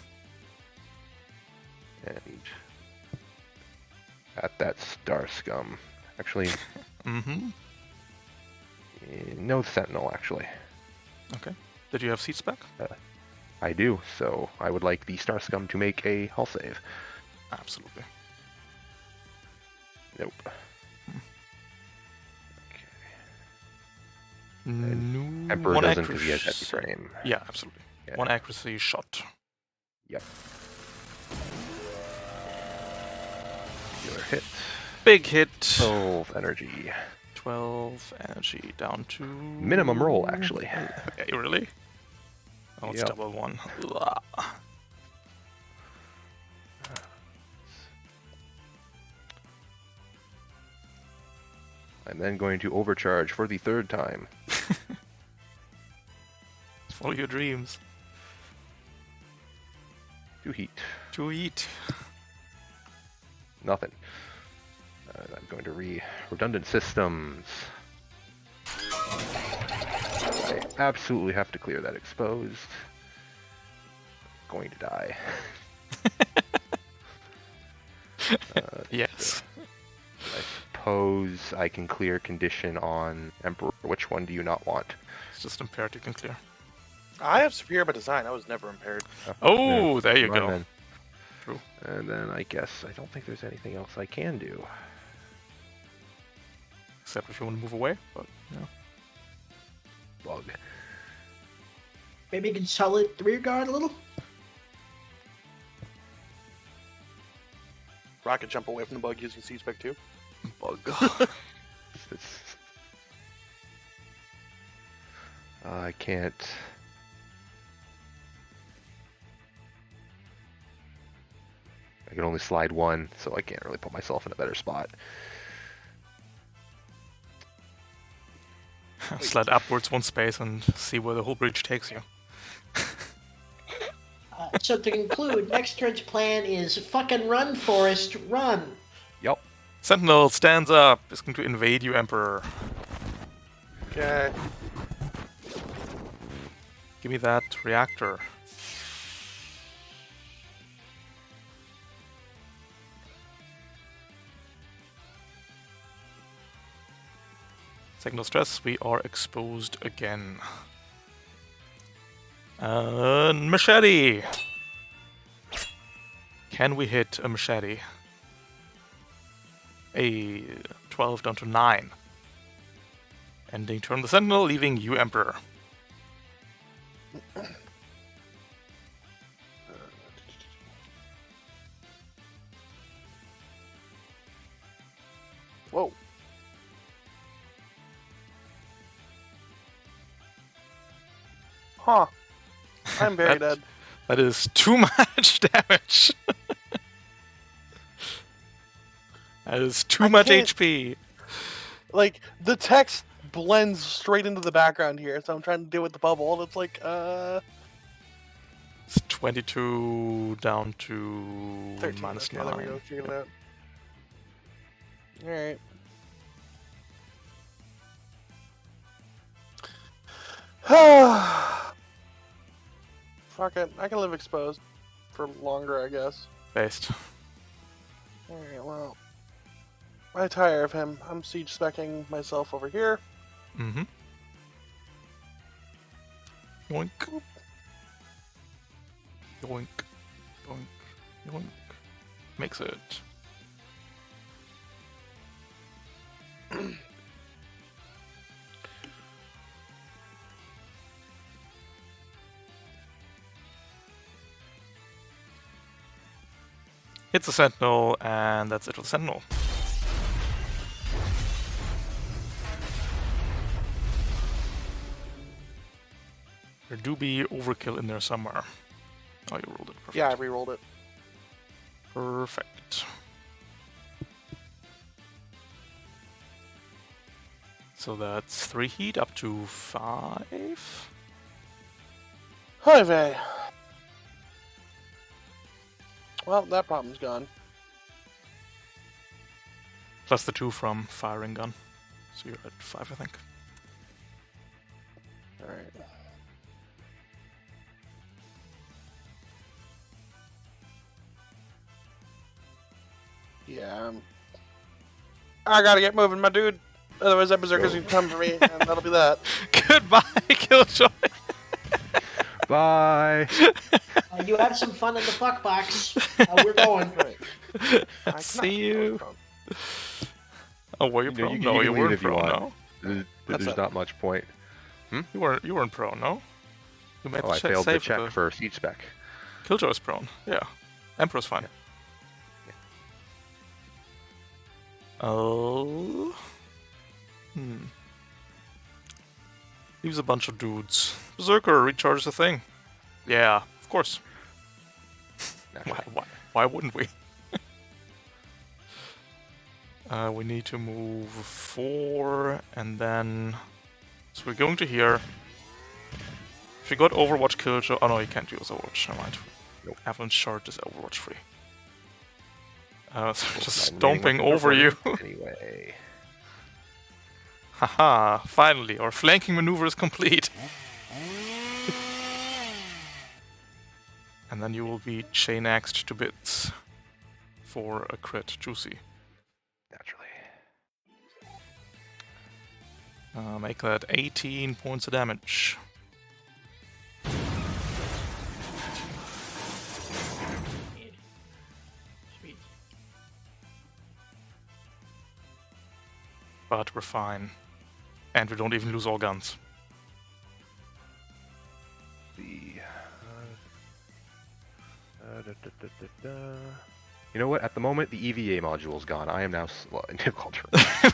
And at that Starscum. Actually, Mm-hmm. no Sentinel, actually. Okay. Did you have seat spec? I do, so I would like the Starscum to make a hull save. Absolutely. Nope. No. Emperor one doesn't because he has accuracy. heavy frame. Yeah, absolutely. Yeah. One accuracy shot. Yep. Regular hit. Big hit. 12 energy. 12 energy down to... Minimum roll, actually. Okay, really? Oh, it's Yep. double 1. Ugh. I'm then going to overcharge for the third time. Follow your dreams. To heat. To eat. Nothing. I'm going to redundant systems. I absolutely have to clear that exposed. Going to die. Yes. I suppose I can clear condition on Emperor. Which one do you not want? It's just impaired, you can clear. I have superior by design. I was never impaired. Oh, no, there you mine go. then. True. And then I guess I don't think there's anything else I can do. Except if you want to move away, but yeah. Bug. Maybe consolidate the rear guard a little? Rocket jump away from the bug using C-Spec 2. Bug. I can't. I can only slide one, so I can't really put myself in a better spot. Slide upwards one space and see where the whole bridge takes you. So to conclude, next turn's plan is fucking run, Forest, run. Yup. Sentinel stands up. Is going to invade you, Emperor. Okay. Give me that reactor. Signal stress, we are exposed again. Machete! Can we hit a machete? A 12 down to 9. Ending turn the Sentinel, leaving you, Emperor. Whoa. Huh. I'm very dead. That is too much damage. That is too I much can't- HP. Like, the text blends straight into the background here, so I'm trying to deal with the bubble, and it's like, It's 22 down to 13. minus Okay, there we 9. go. Figured it out. Alright. Fuck it. I can live exposed for longer, I guess. Based. Alright, well. I tire of him. I'm siege specking myself over here. Mm-hmm. Yoink. Yoink. Yoink. Yoink. Makes it. Hits the Sentinel, and that's it for the Sentinel. There do be overkill in there somewhere. Oh, you rolled it. Perfect. Yeah, I rerolled it. Perfect. So that's 3 heat up to 5. Hi, vey. Well, that problem's gone. Plus the 2 from firing gun. So you're at 5, I think. Alright. Yeah, I gotta get moving, my dude. Otherwise, that berserker's gonna come for me, and that'll be that. Goodbye, Killjoy. Bye. You have some fun in the fuck box. We're going. Right. See you. Oh, were you You know, prone? you No, can you leave weren't if you prone, want. no? That's There's it. not much point. You weren't prone, no? You made Oh, the I failed the save check with for siege spec. Killjoy's prone, yeah. Emperor's fine. Oh. Leaves a bunch of dudes. Berserker recharges the thing. Yeah, of course. Naturally. Why wouldn't we? We need to move 4, and then... So we're going to here. If you got Overwatch Killjoy... Oh no, you can't use Overwatch, never mind. Nope. Avalanche Shard is Overwatch free. So we're just I'm stomping waiting over for you. Anyway. Haha, finally, our flanking maneuver is complete. And then you will be chain-axed to bits for a crit. Juicy. Naturally. Make that 18 points of damage. Sweet. But we're fine. And we don't even lose all guns. You know what? At the moment, the EVA module's gone. I am now in culture.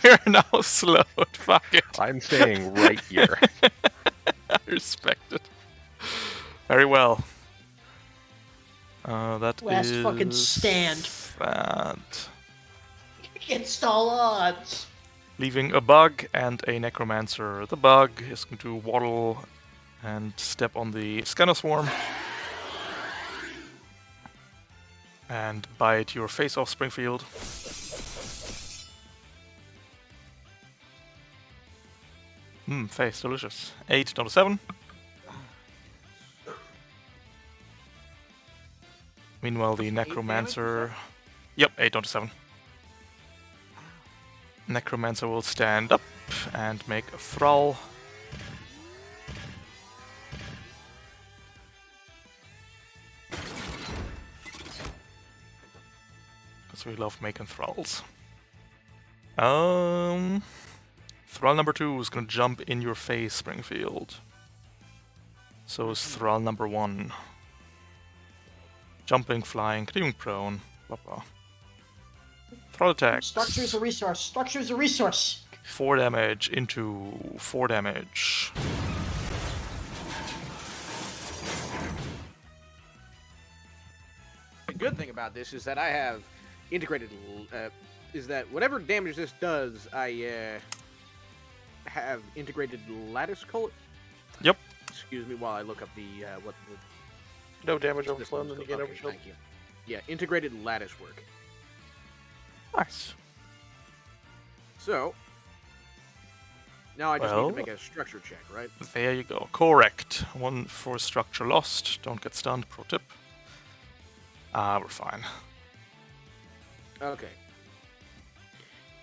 We're now slowed. Fuck it. I'm staying right here. I respect it. Very well. That Last is fucking stand. that. Against all odds. Leaving a bug and a necromancer. The bug is going to waddle and step on the scanner swarm. And bite your face off, Springfield. Face, delicious. 8 down to 7. Meanwhile, the necromancer... Yep, 8 down to 7. Necromancer will stand up and make a thrall. Because we love making thralls. Thrall number 2 is gonna jump in your face, Springfield. So is thrall number 1. Jumping, flying, cleaving prone, blah blah. Thrall attack. Structure is a resource. Structure is a resource. 4 damage into 4 damage. The good thing about this is that I have integrated is that whatever damage this does, I have integrated lattice color. Yep. Excuse me while I look up the what the No damage this overflow, one's then you called. get Okay, overshield. thank you. Yeah, integrated lattice work. Nice. So now I just need Well- to make a structure check, right? There you go. Correct. 1 for structure lost. Don't get stunned. Pro tip. We're fine. Okay.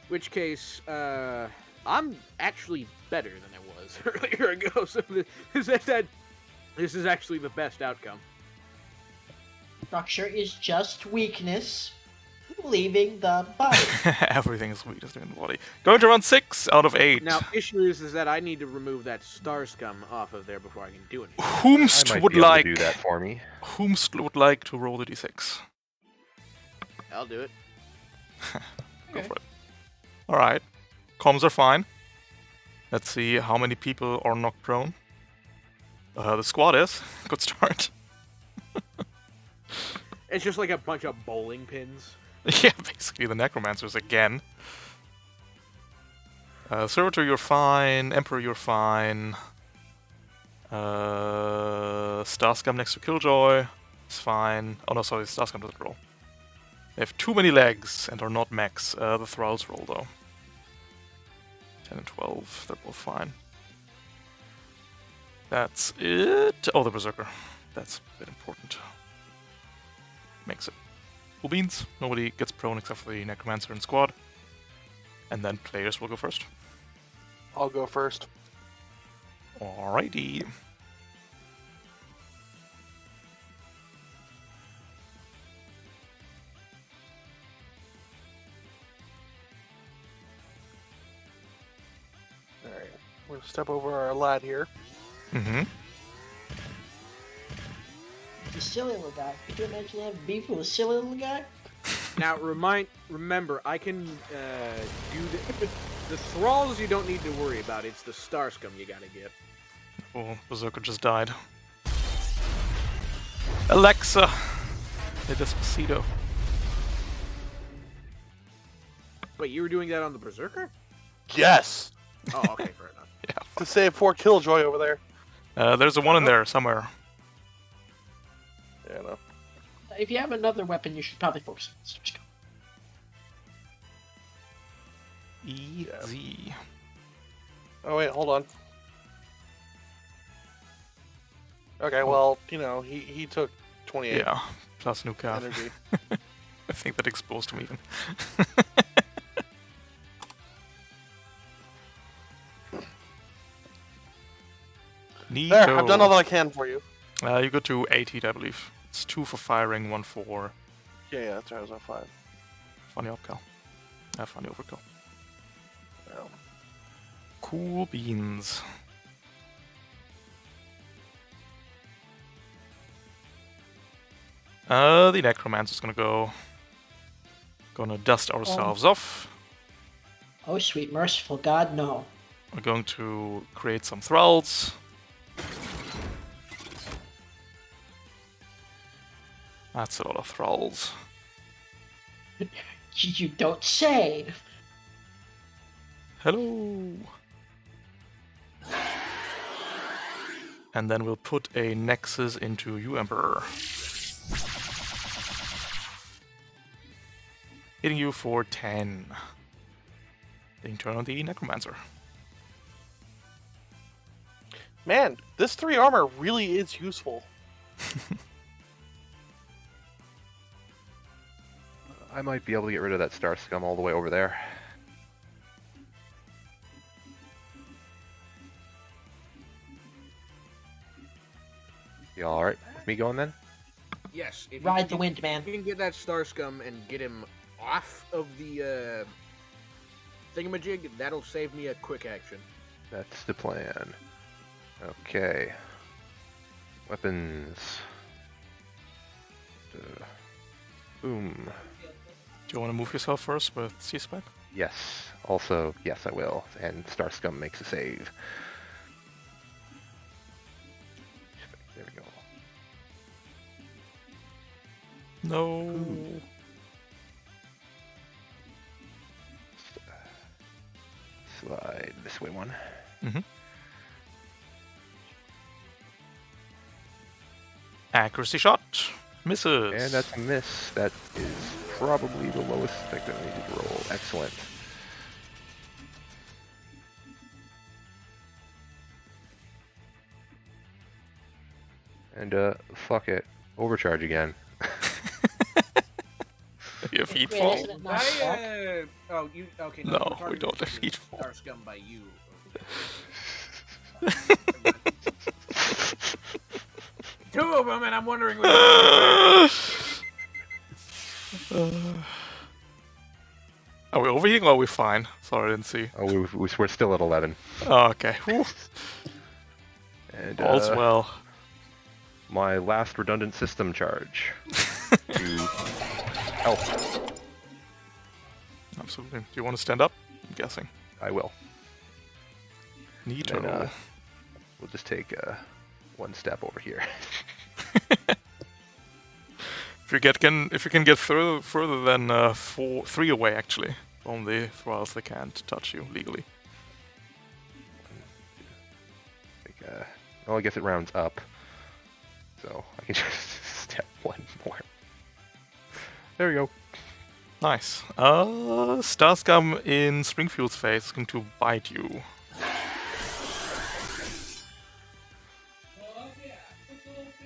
Which case, I'm actually better than I was earlier ago. So this is actually the best outcome. Structure is just weakness, leaving the body. Everything is weak just in the body. Going to run 6 out of 8. Now, issue is that I need to remove that star scum off of there before I can do anything. I Whomst might would be able like to do that for me. Whomst would like to roll the d6? I'll do it. Go Okay. for it. Alright. Comms are fine. Let's see how many people are knocked prone. The squad is. Good start. It's just like a bunch of bowling pins. Yeah, basically the necromancers again. Servitor, you're fine. Emperor, you're fine. Starscum next to Killjoy is fine. Oh no, sorry, Starscum doesn't roll. They have too many legs and are not mechs. The Thralls roll though. 10 and 12, they're both fine. That's it. Oh, the Berserker. That's a bit important. Makes it. Cool beans. Nobody gets prone except for the Necromancer and squad. And then players will go first. I'll go first. Alrighty. Alright. We're gonna step over our lad here. Mm-hmm. The silly little guy. Could you imagine having beef with a silly little guy? Now, remember, I can do the thralls. You don't need to worry about. It's the star scum you gotta get. Oh, Berserker just died. Alexa! The Despacito. Wait, you were doing that on the berserker? Yes! Oh, okay, fair enough. Yeah, To save poor Killjoy over there. there's a one in there somewhere. Yeah, no. If you have another weapon, you should probably focus on this. Easy. Oh wait, hold on. Okay, well, you know, he took 28 Yeah, plus new calf. energy. I think that exposed him even. Neato. There, I've done all that I can for you. You go to 8 I believe. It's 2 for firing, 1 for Yeah, that's right, I was on 5. funny upkill. Funny overkill. Yeah. Cool beans. The Necromancer's gonna dust ourselves off. Oh, sweet merciful God, no. We're going to create some thralls. That's a lot of thralls. You don't say. Hello! And then we'll put a nexus into you, Emperor. Hitting you for 10. Then turn on the Necromancer. Man, this 3 armor really is useful. I might be able to get rid of that star scum all the way over there. You alright with me going then? Yes. If Ride you the can- wind, man. If you can get that star scum and get him off of the thingamajig, that'll save me a quick action. That's the plan. Okay. Weapons. Boom. Do you want to move yourself first with C-Spec? Yes. Also, yes, I will. And Star Scum makes a save. There we go. No. this way one. Accuracy shot. Misses. And that's a miss. That is probably the lowest effect that I needed to roll. Excellent. And fuck it. Overcharge again. Your feet Wait, fall? isn't it not stuck? Oh, you okay? No, we're talking we don't about have feet fall. Star scum by you. Two of them, and I'm wondering. Are we overheating or are we fine? Sorry, I didn't see. Oh, we're still at 11. Oh, okay. Whew. And All's well. my last redundant system charge to help. Absolutely. Do you want to stand up? I'm guessing. I will. Neato. And, we'll just take one step over here. If you can get further than 3 away, actually, from the thralls, they can't touch you legally. Well, I guess it rounds up, so I can just step one more. There we go. Nice. Starscum in Springfield's face is going to bite you.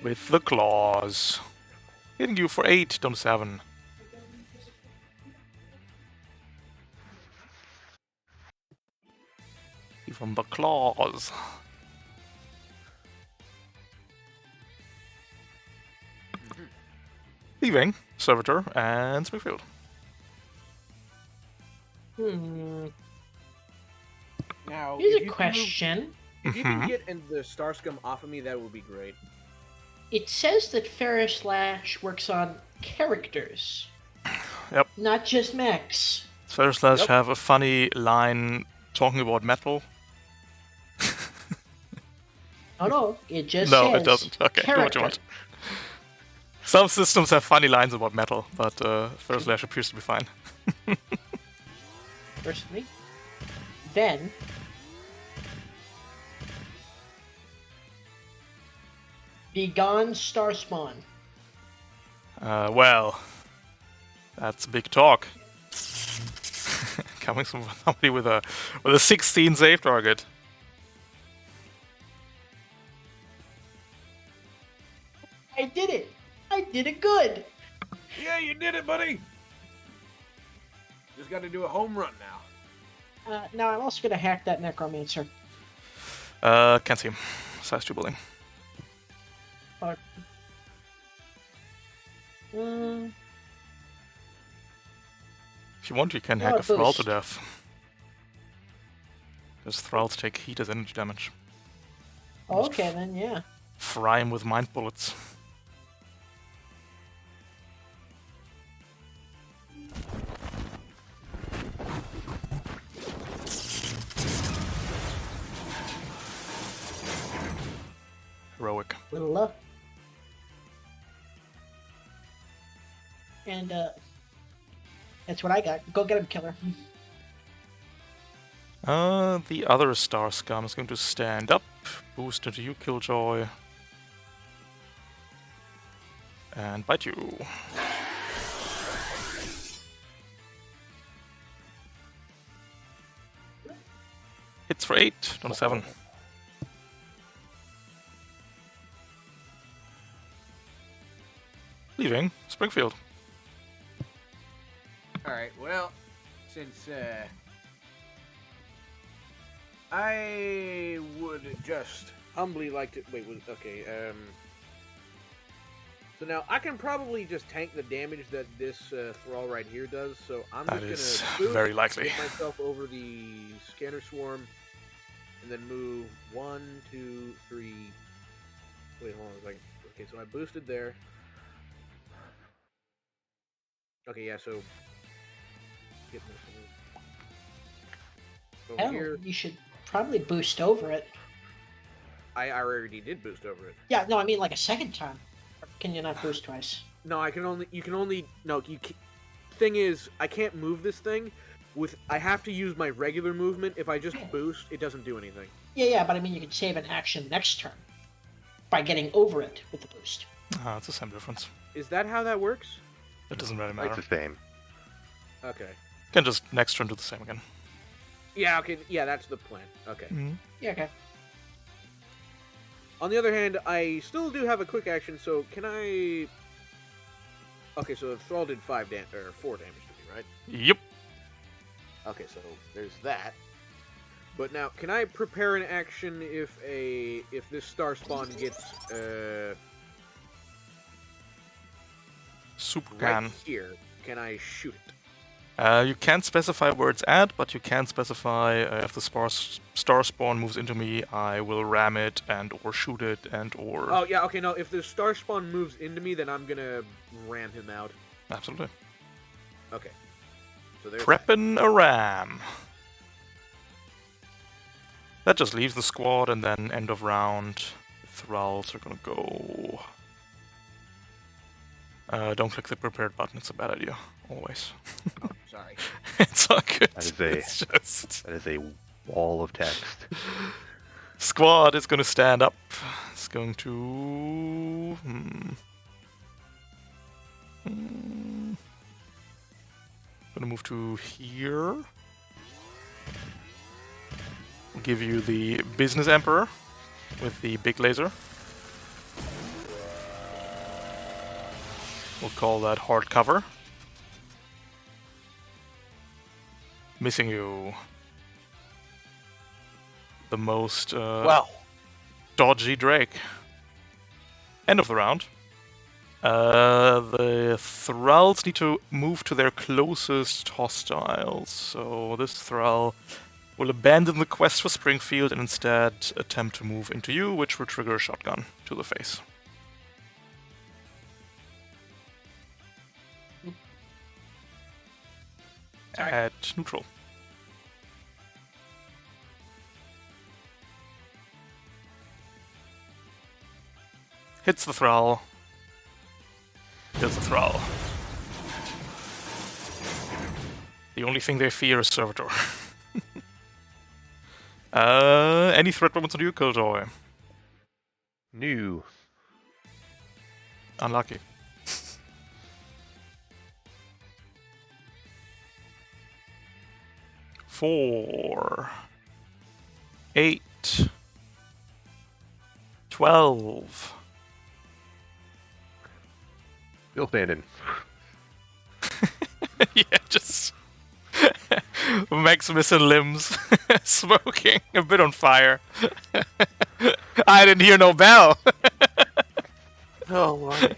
With the claws. Hitting you for 8, down to 7. From the claws. Leaving Servitor and Springfield. Now, Here's if a you question. If you can get the Star scum off of me, that would be great. It says that Ferris Slash works on characters. Yep. Not just mechs. Slash Yep. have a funny line talking about metal. Oh no, it just No, says it doesn't. Okay, do what you character. want. Some systems have funny lines about metal, but Slash appears to be fine. Personally. Then Begone Starspawn. Well, that's big talk. Coming from somebody with a 16 save target. I did it! I did it good! Yeah, you did it, buddy. Just got to do a home run now. Now I'm also gonna hack that Necromancer. Can't see him. Size 2 building. But, If you want, you can Oh, hack a Thrall to boost. death. Because Thralls take heat as energy damage. okay, then yeah. Fry him with mind bullets. Heroic. Little luck. And that's what I got. Go get him, killer. The other Star Scum is going to stand up, boost into you, Killjoy, and bite you. Hits for 8, down to 7. Leaving Springfield. All right. Well, since I would just humbly like to okay. So now I can probably just tank the damage that this thrall right here does. So I'm That just is gonna boost, very likely. get myself over the scanner swarm, and then move 1, 2, 3. Wait, hold on a second. Okay, so I boosted there. Okay, yeah. So get this over Hell, here. you should probably boost over it. I already did boost over it. Yeah, no, I mean like a second time. Or can you not boost twice? No, I can only. You can only. No, you. Thing is, I can't move this thing, I have to use my regular movement. If I just boost, it doesn't do anything. Yeah, but I mean, you can save an action next turn by getting over it with the boost. It's the same difference. Is that how that works? It doesn't really It's matter. the same. Okay. You can just next turn do the same again. Yeah, okay. Yeah, that's the plan. Okay. Yeah, okay. On the other hand, I still do have a quick action, so can I... Okay, so the Thrall did 4 damage to me, right? Yep. Okay, so there's that. But now, can I prepare an action if this Star Spawn gets Super right can. here? Can I shoot it? You can't specify where it's at, but you can specify if the star spawn moves into me, I will ram it and or shoot it and or. Oh yeah, okay. No, if the Star Spawn moves into me, then I'm gonna ram him out. Absolutely. Okay. So there's Prepping a ram. That just leaves the squad, and then end of round, Thralls are gonna go. Don't click the prepared button. It's a bad idea. Always. Oh, sorry. It's all good. That is a wall of text. Squad is going to stand up. It's going to... Going to move to here. We'll give you the Business Emperor with the big laser. We'll call that hard cover. Missing you. The most Wow. dodgy Drake. End of the round. The Thralls need to move to their closest hostiles. So this Thrall will abandon the quest for Springfield and instead attempt to move into you, which will trigger a shotgun to the face. Sorry. At neutral. Hits the Thrall. Kills the Thrall. The only thing they fear is Servitor. Any threat weapons on you, Killjoy? New. Unlucky. Four. 8. 12. Still standing. Yeah, just Maximus and limbs smoking, a bit on fire. I didn't hear no bell. Oh, Lord.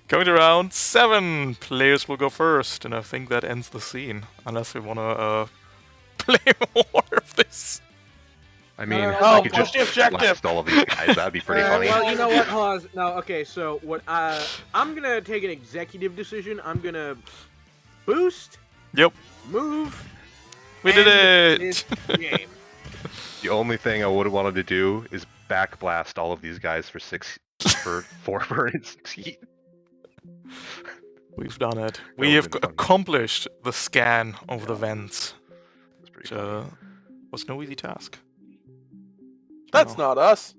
Going to round 7, players will go first, and I think that ends the scene. Unless we want to play more of this. I mean, Oh, I could push just the objective. blast all of these guys. That'd be pretty funny. Well, you know what? Hold on. No, okay. So what? I'm gonna take an executive decision. I'm gonna boost, Yep, move. we did end it! this game. The only thing I would have wanted to do is backblast all of these guys for 4 burns. We've done it. That We have would've been funny. accomplished the scan of the vents. That's pretty Which funny. was no easy task. That's No. not us.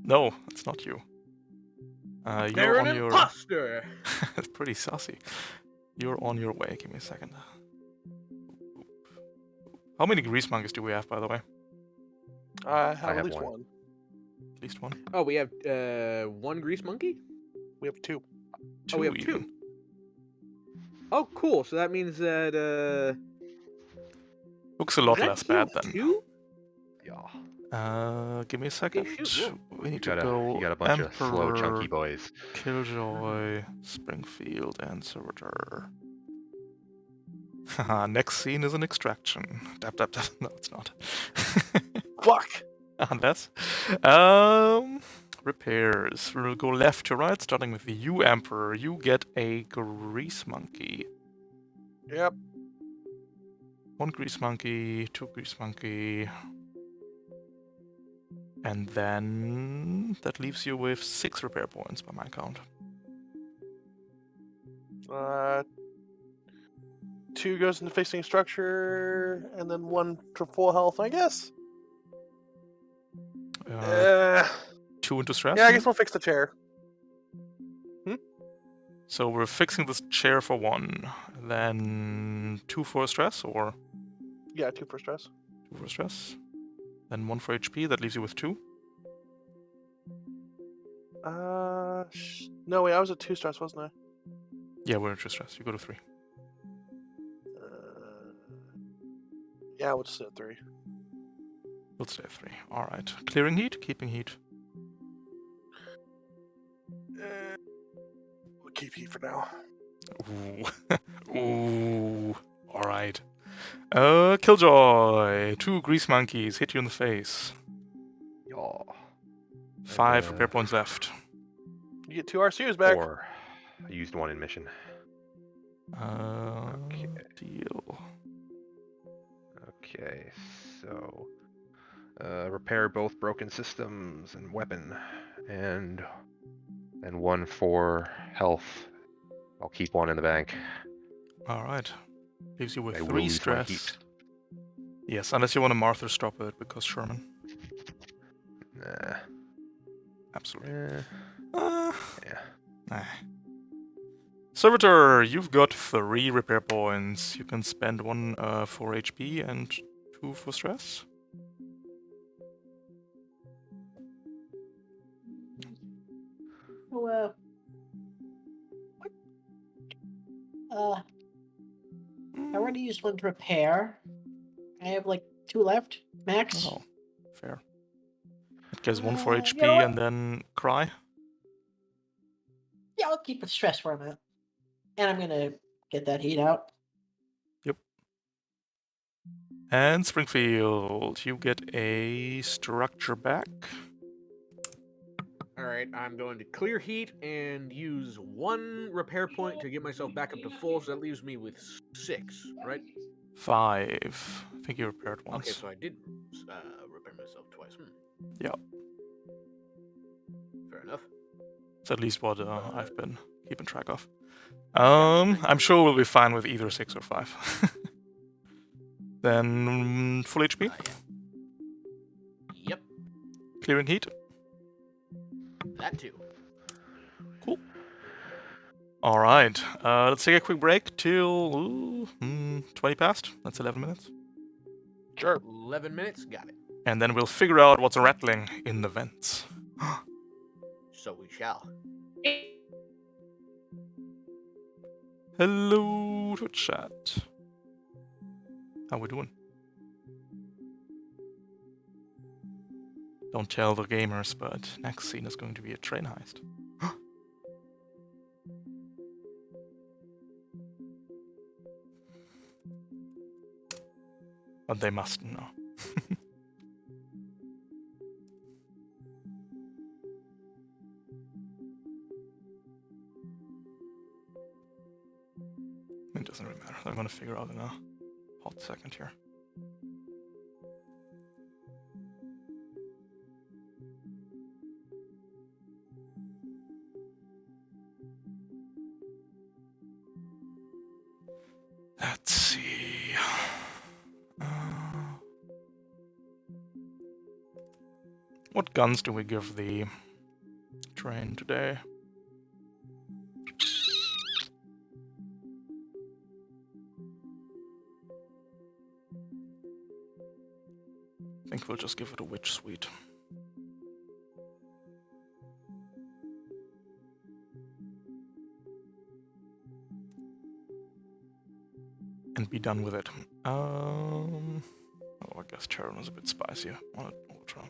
No, it's not you. They're You're an on your... imposter. It's pretty saucy. You're on your way. Give me a second. How many grease monkeys do we have, by the way? I have have at least one. one. At least one? Oh, we have 1 grease monkey. We have 2. Two we have even. 2. Oh, cool. So that means that Looks a lot is that less bad team then. 2? Yeah. Give me a second. shoot, We need You to go got a bunch of slow, Emperor, chunky boys. Killjoy, Springfield, and Servitor. Haha, next scene is an extraction. Dap, dap, dap. No, it's not. Fuck. Unless. Repairs. We'll go left to right, starting with the U Emperor. You get a grease monkey. Yep. 1 grease monkey, 2 grease monkey. And then that leaves you with 6 repair points by my count. 2 goes into fixing structure, and then 1 to full health, I guess. 2 into stress. Yeah, I guess we'll fix the chair. So we're fixing this chair for 1, then 2 for stress, or Yeah, 2 for stress. 2 for stress, then 1 for HP. That leaves you with 2. No, wait, I was at 2 stress, wasn't I? Yeah, we're into stress. You go to 3. Yeah, we'll just sit at 3. We'll stay at 3. All right. Clearing heat, keeping heat. We'll keep heat for now. Ooh. Ooh. All right. Killjoy. 2 grease monkeys hit you in the face. Yaw. 5 repair points left. You get 2 RCUs back. 4. I used 1 in mission. Okay. Deal. Okay, so repair both broken systems and weapon, and 1 for health. I'll keep 1 in the bank. All right. Leaves you with I will 3 lose my stress. heat. Yes, unless you want to Martha stop it because Sherman. Nah. Absolutely. Yeah. Nah. Servitor, you've got 3 repair points. You can spend 1 for HP and 2 for stress. So, I already used 1 to repair. I have like 2 left, max. Oh, fair. It gives 1 for You HP know what? and then cry. Yeah, I'll keep the stress where I'm at. And I'm gonna get that heat out. Yep. And Springfield, you get a structure back. All right, I'm going to clear heat and use 1 repair point to get myself back up to full, so that leaves me with 6, right? 5. I think you repaired once. Okay, so I did repair myself twice. Yeah. Fair enough. It's at least what I've been keeping track of. I'm sure we'll be fine with either 6 or 5. Then full HP. Yep, Clearing heat. that too. Cool. All right. Let's take a quick break till 20 past. That's 11 minutes. Sure. 11 minutes, got it. And then we'll figure out what's rattling in the vents. So we shall. Hello to chat. How we doing? Don't tell the gamers, but next scene is going to be a train heist. But they must know. It doesn't really matter. I'm gonna figure out in a hot second here. Let's see. What guns do we give the train today? I think we'll just give it a witch suite. And be done with it. Oh, I guess Charon was a bit spicy. Ultra.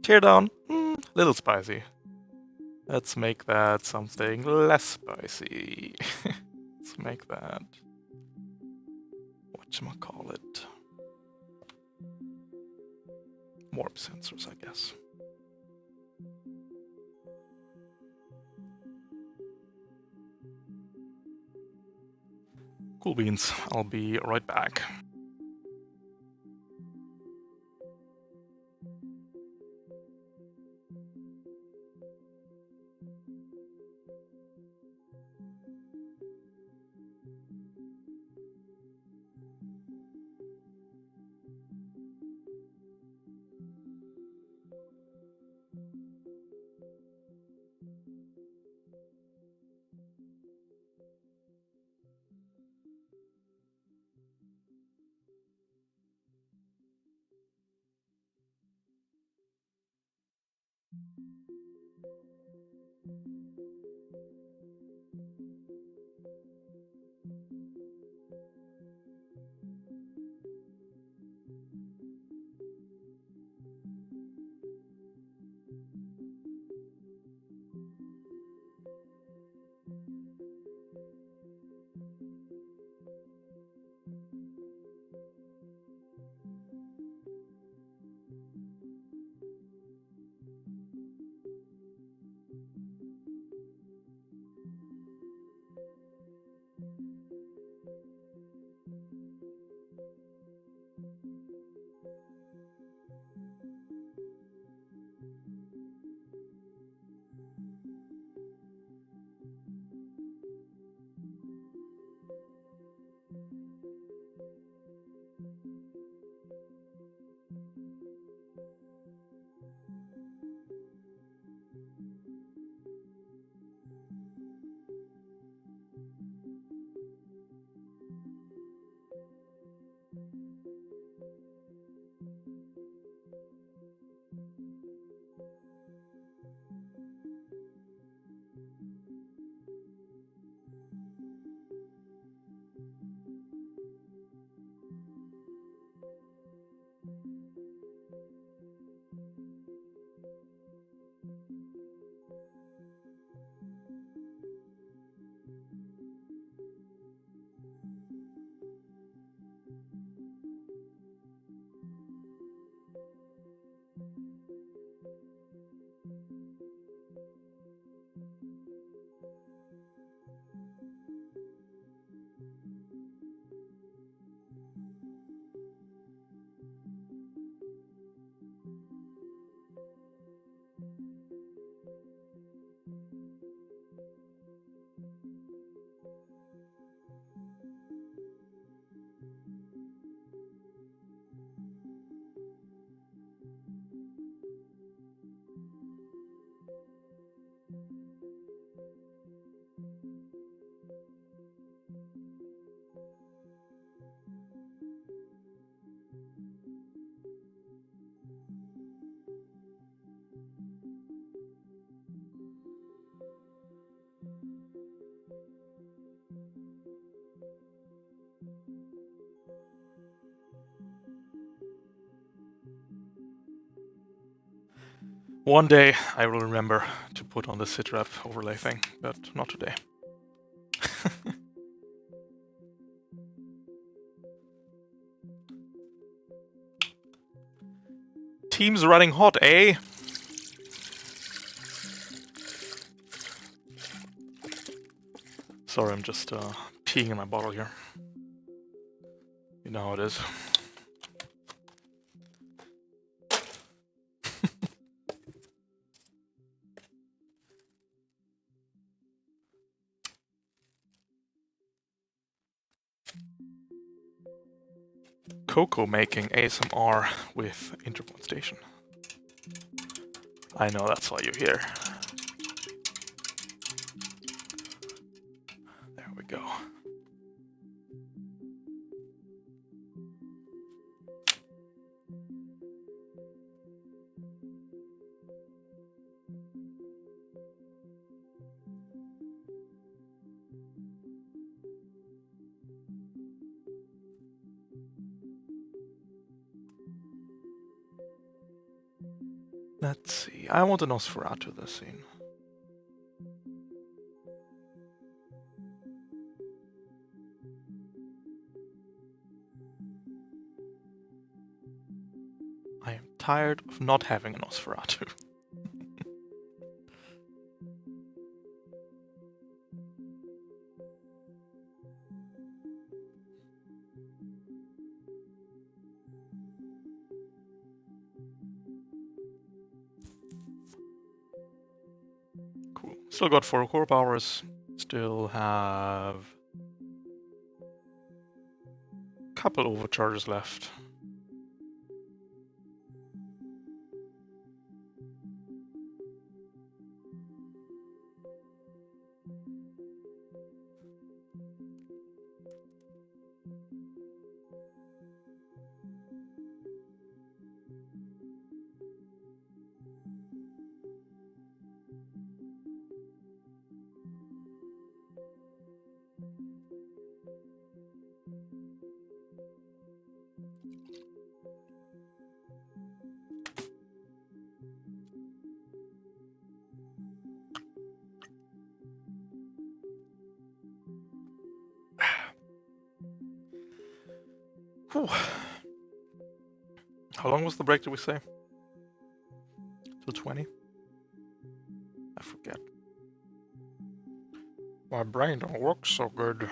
Tear down, little spicy. Let's make that something less spicy. Let's make that whatchamacallit. Warp sensors, I guess. Cool beans. I'll be right back. One day I will remember to put on the sitrep overlay thing, but not today. Team's running hot, eh? Sorry, I'm just peeing in my bottle here. You know how it is. Coco making ASMR with Interpoint Station. I know that's why you're here. There we go. Let's see. I want a Nosferatu this scene. I am tired of not having a Nosferatu. Cool. Still got 4 core powers. Still have a couple overcharges left. Whew. How long was the break, did we say? Till 20? I forget. My brain don't work so good.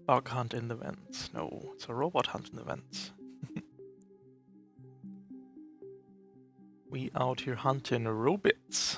Bug hunt in the vents. No, it's a robot hunt in the vents. We out here hunting robots.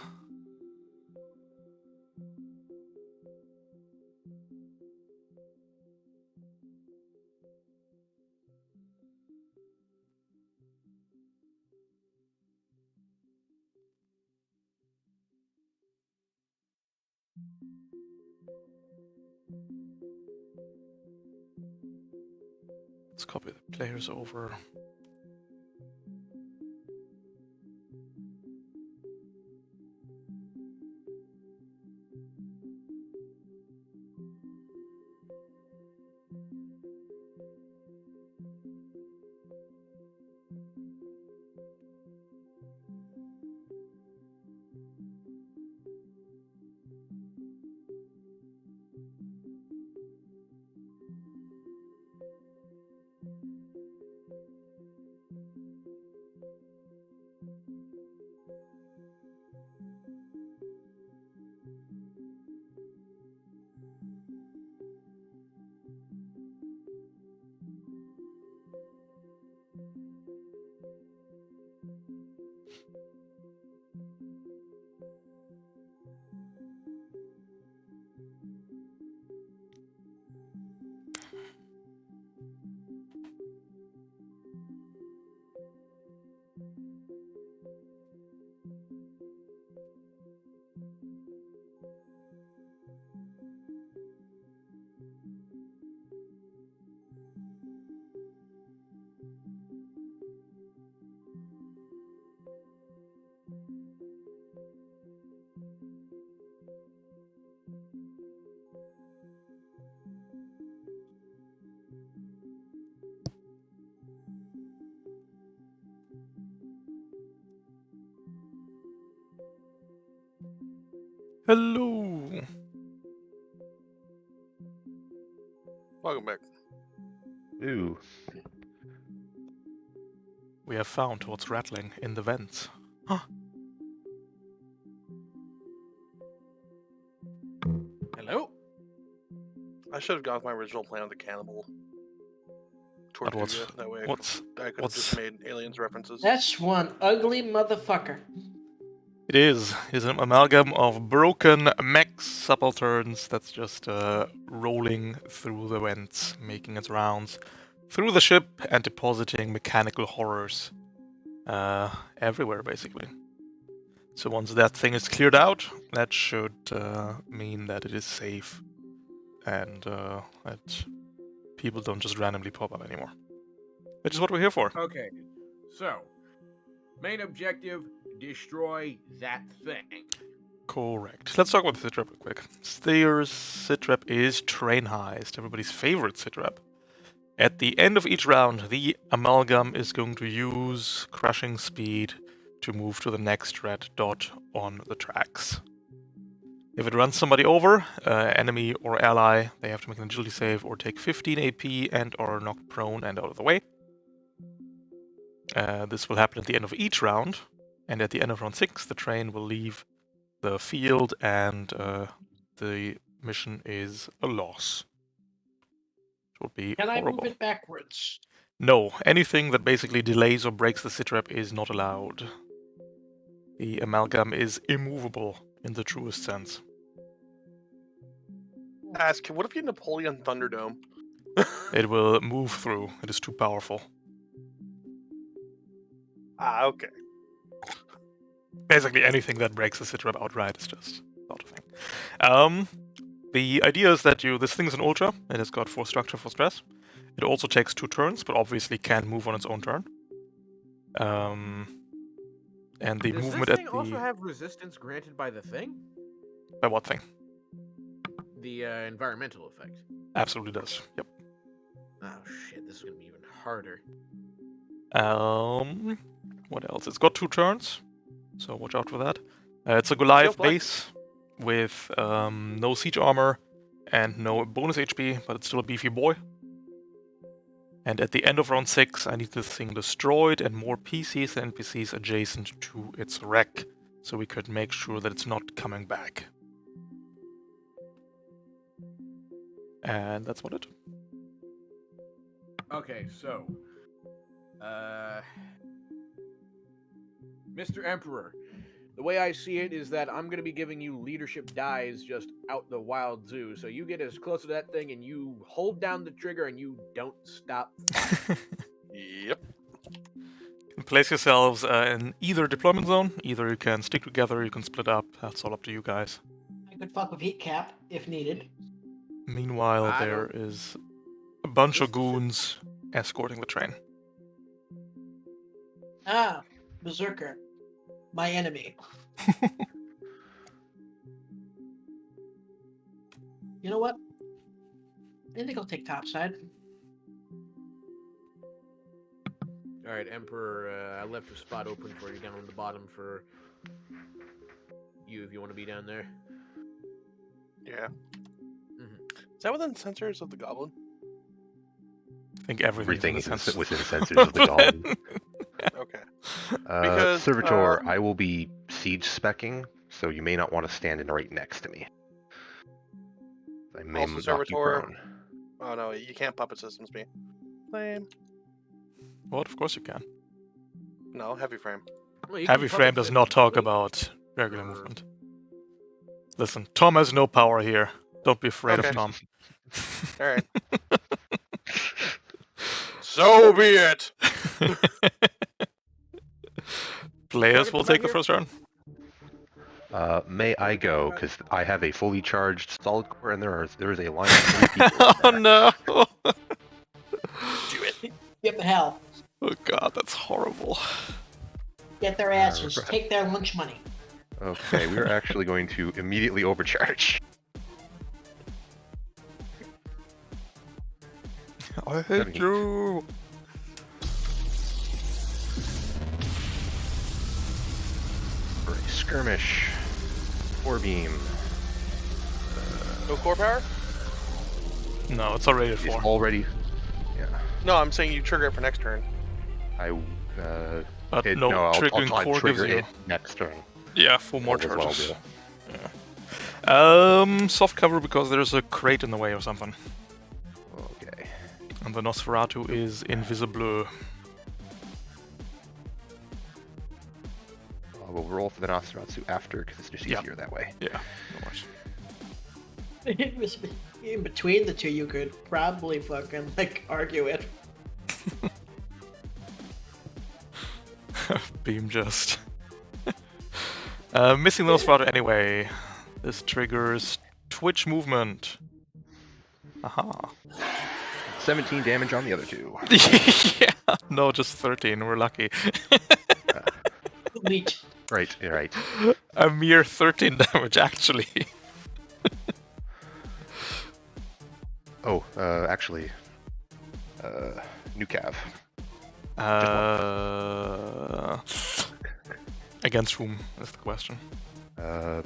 Let's copy the players over. Hello! Welcome back. Ooh. We have found what's rattling in the vents. Huh. Hello? I should have gone with my original plan of the cannibal But tortilla. That way I could have just made aliens references. That's one ugly motherfucker. It is. It's an amalgam of broken mech subalterns that's just rolling through the vents, making its rounds through the ship and depositing mechanical horrors everywhere, basically. So once that thing is cleared out, that should mean that it is safe and that people don't just randomly pop up anymore. Which is what we're here for. Okay, so main objective: destroy that thing. Correct. Let's talk about the sitrep real quick. Steyer's sitrep is train heist, everybody's favorite sitrep. At the end of each round, the amalgam is going to use crushing speed to move to the next red dot on the tracks. If it runs somebody over, enemy or ally, they have to make an agility save or take 15 AP and are knocked prone and out of the way. This will happen at the end of each round, and at the end of round 6, the train will leave the field and the mission is a loss. It would be Can I horrible. move it backwards? No, anything that basically delays or breaks the sitrep is not allowed. The amalgam is immovable in the truest sense. Ask, what if you Napoleon Thunderdome? It will move through. It is too powerful. Ah, okay. Basically, anything that breaks the sitrep outright is just not a thing. The idea is that this thing is an ultra, and it's got 4 structure for stress. It also takes 2 turns, but obviously can't move on its own turn. And the Does movement this at thing the... also have resistance granted by the thing? By what thing? The environmental effect. Absolutely does. Yep. Oh shit, this is gonna be even harder. What else? It's got 2 turns, so watch out for that. It's a Goliath Flex. base with no siege armor and no bonus HP, but it's still a beefy boy. And at the end of round 6, I need this thing destroyed and more PCs and NPCs adjacent to its wreck, so we could make sure that it's not coming back. And that's what it. Okay, so, Mr. Emperor, the way I see it is that I'm gonna be giving you leadership dies just out the wild zoo, so you get as close to that thing and you hold down the trigger and you don't stop firing. Yep. Place yourselves in either deployment zone. Either you can stick together, you can split up. That's all up to you guys. I could fuck with heat cap if needed. Meanwhile, I there don't- is a bunch of This shit- goons escorting the train. Ah, Berserker. My enemy. You know what? I think I'll take topside. All right, Emperor, I left a spot open for you down on the bottom for you if you want to be down there. Yeah. Mhm. Is that within sensors of the goblin? I think everything Everything is is within sensors of the goblin. Okay. Because, Servitor, I will be siege specking, so you may not want to stand in right next to me. I may Also, knock you Servitor- prone. Oh no, you can't puppet systems me. Lame. What? Of course you can. No, heavy frame. Well, you Heavy can frame puppet does system not talk Blade. about regular movement. Listen, Tom has no power here. Don't be afraid Okay. of Tom. Alright. So be it! Players Target will come take out the here. first turn. May I go? Because I have a fully charged solid core, and there is a line of 3 people. in Oh there. no! Do it. Give them hell. Oh god, that's horrible. Get their asses. Alright. Take their lunch money. Okay, we are actually going to immediately overcharge. I hate you! For a skirmish. 4 beam. No core power? No, it's already at It's 4. already. Yeah. No, I'm saying you trigger it for next turn. But It, no, no, I'll triggering try to core gives trigger you... it next turn. Yeah, 4 more That was what I'll charges. do. Yeah. Soft cover because there's a crate in the way or something. Okay. And the Nosferatu is invisible. We'll roll for the Nosferatu after, because it's just Yep. easier that way. Yeah, no worries. It was in between the two. You could probably fucking like argue it. Beam just. Missing Nosferatu anyway. This triggers Twitch movement. Aha. 17 damage on the other 2. Yeah, no, just 13. We're lucky. Meat. Right, you're right. A mere 13 damage, actually. Oh, actually, new cav. Against whom is the question.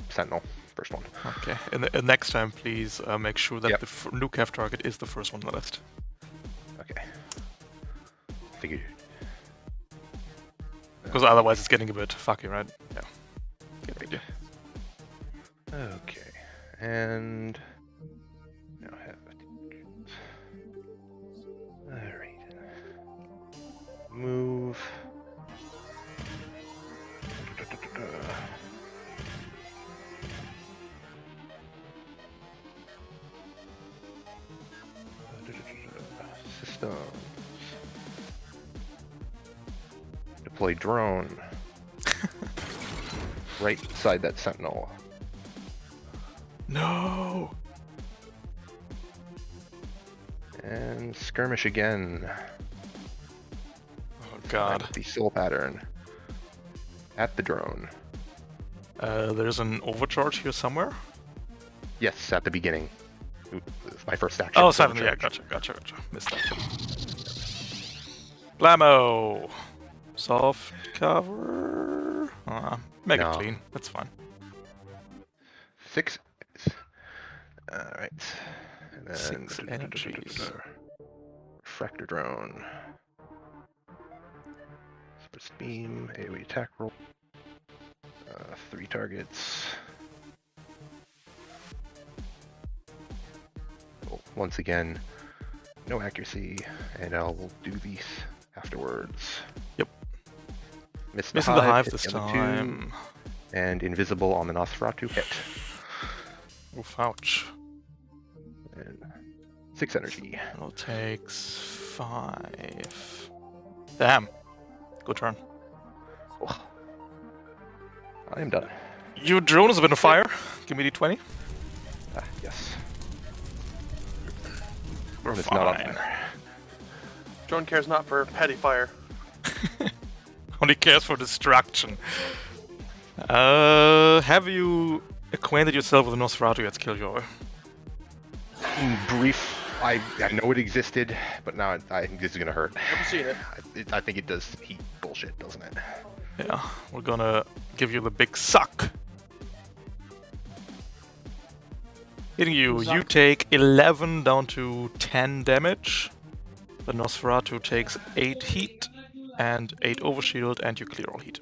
Sentinel, first one. Okay, and next time, please make sure that Yep. the new cav target is the first one on the list. Okay. Figured. Because otherwise it's getting a bit fucky, right? Yeah. Get the idea. Okay, and now have all right. Move. System. deploy drone. Right beside that sentinel. No. And skirmish again. Oh God. The soul pattern. At the drone. There's an overcharge here somewhere. Yes, at the beginning. It's my first action. Oh, 7. Yeah, gotcha. Missed that. Blammo. Soft cover. Make it clean. That's fine. 6. Alright. And then 6 energies. Refractor drone. Split beam, AoE attack roll. 3 targets. Oh, once again, no accuracy, and I'll do these afterwards. Yep. Missing the hive hit this the other time. 2, and invisible on the Nosferatu hit. Oof, ouch. And 6 energy. It takes 5. Damn. Good turn. Oh. I am done. Your drone is a bit on fire. Give me D20. Yes. We're It's not on fine. fire. Drone cares not for petty fire. Only cares for destruction. Have you acquainted yourself with the Nosferatu yet, Killjoy? Brief. I know it existed, but now I think this is gonna hurt. Haven't seen it. I think it does heat bullshit, doesn't it? Yeah, we're gonna give you the big suck. Hitting you, you take 11 down to 10 damage. The Nosferatu takes 8 heat and 8 overshield, and you clear all heat.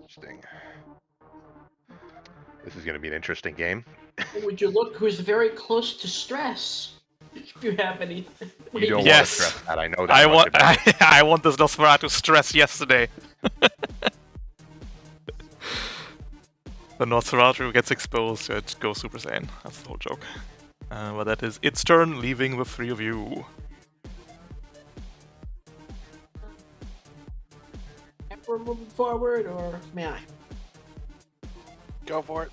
Interesting. This is gonna be an interesting game. Would you look who's very close to stress? If you have any. You don't Yes. want to stress that. I know that. I much want, about it. I want this Nosferatu stress yesterday. The Nosferatu gets exposed, so it goes Super Saiyan. That's the whole joke. But that is its turn, leaving the 3 of you. We're moving forward, or may I? Go for it.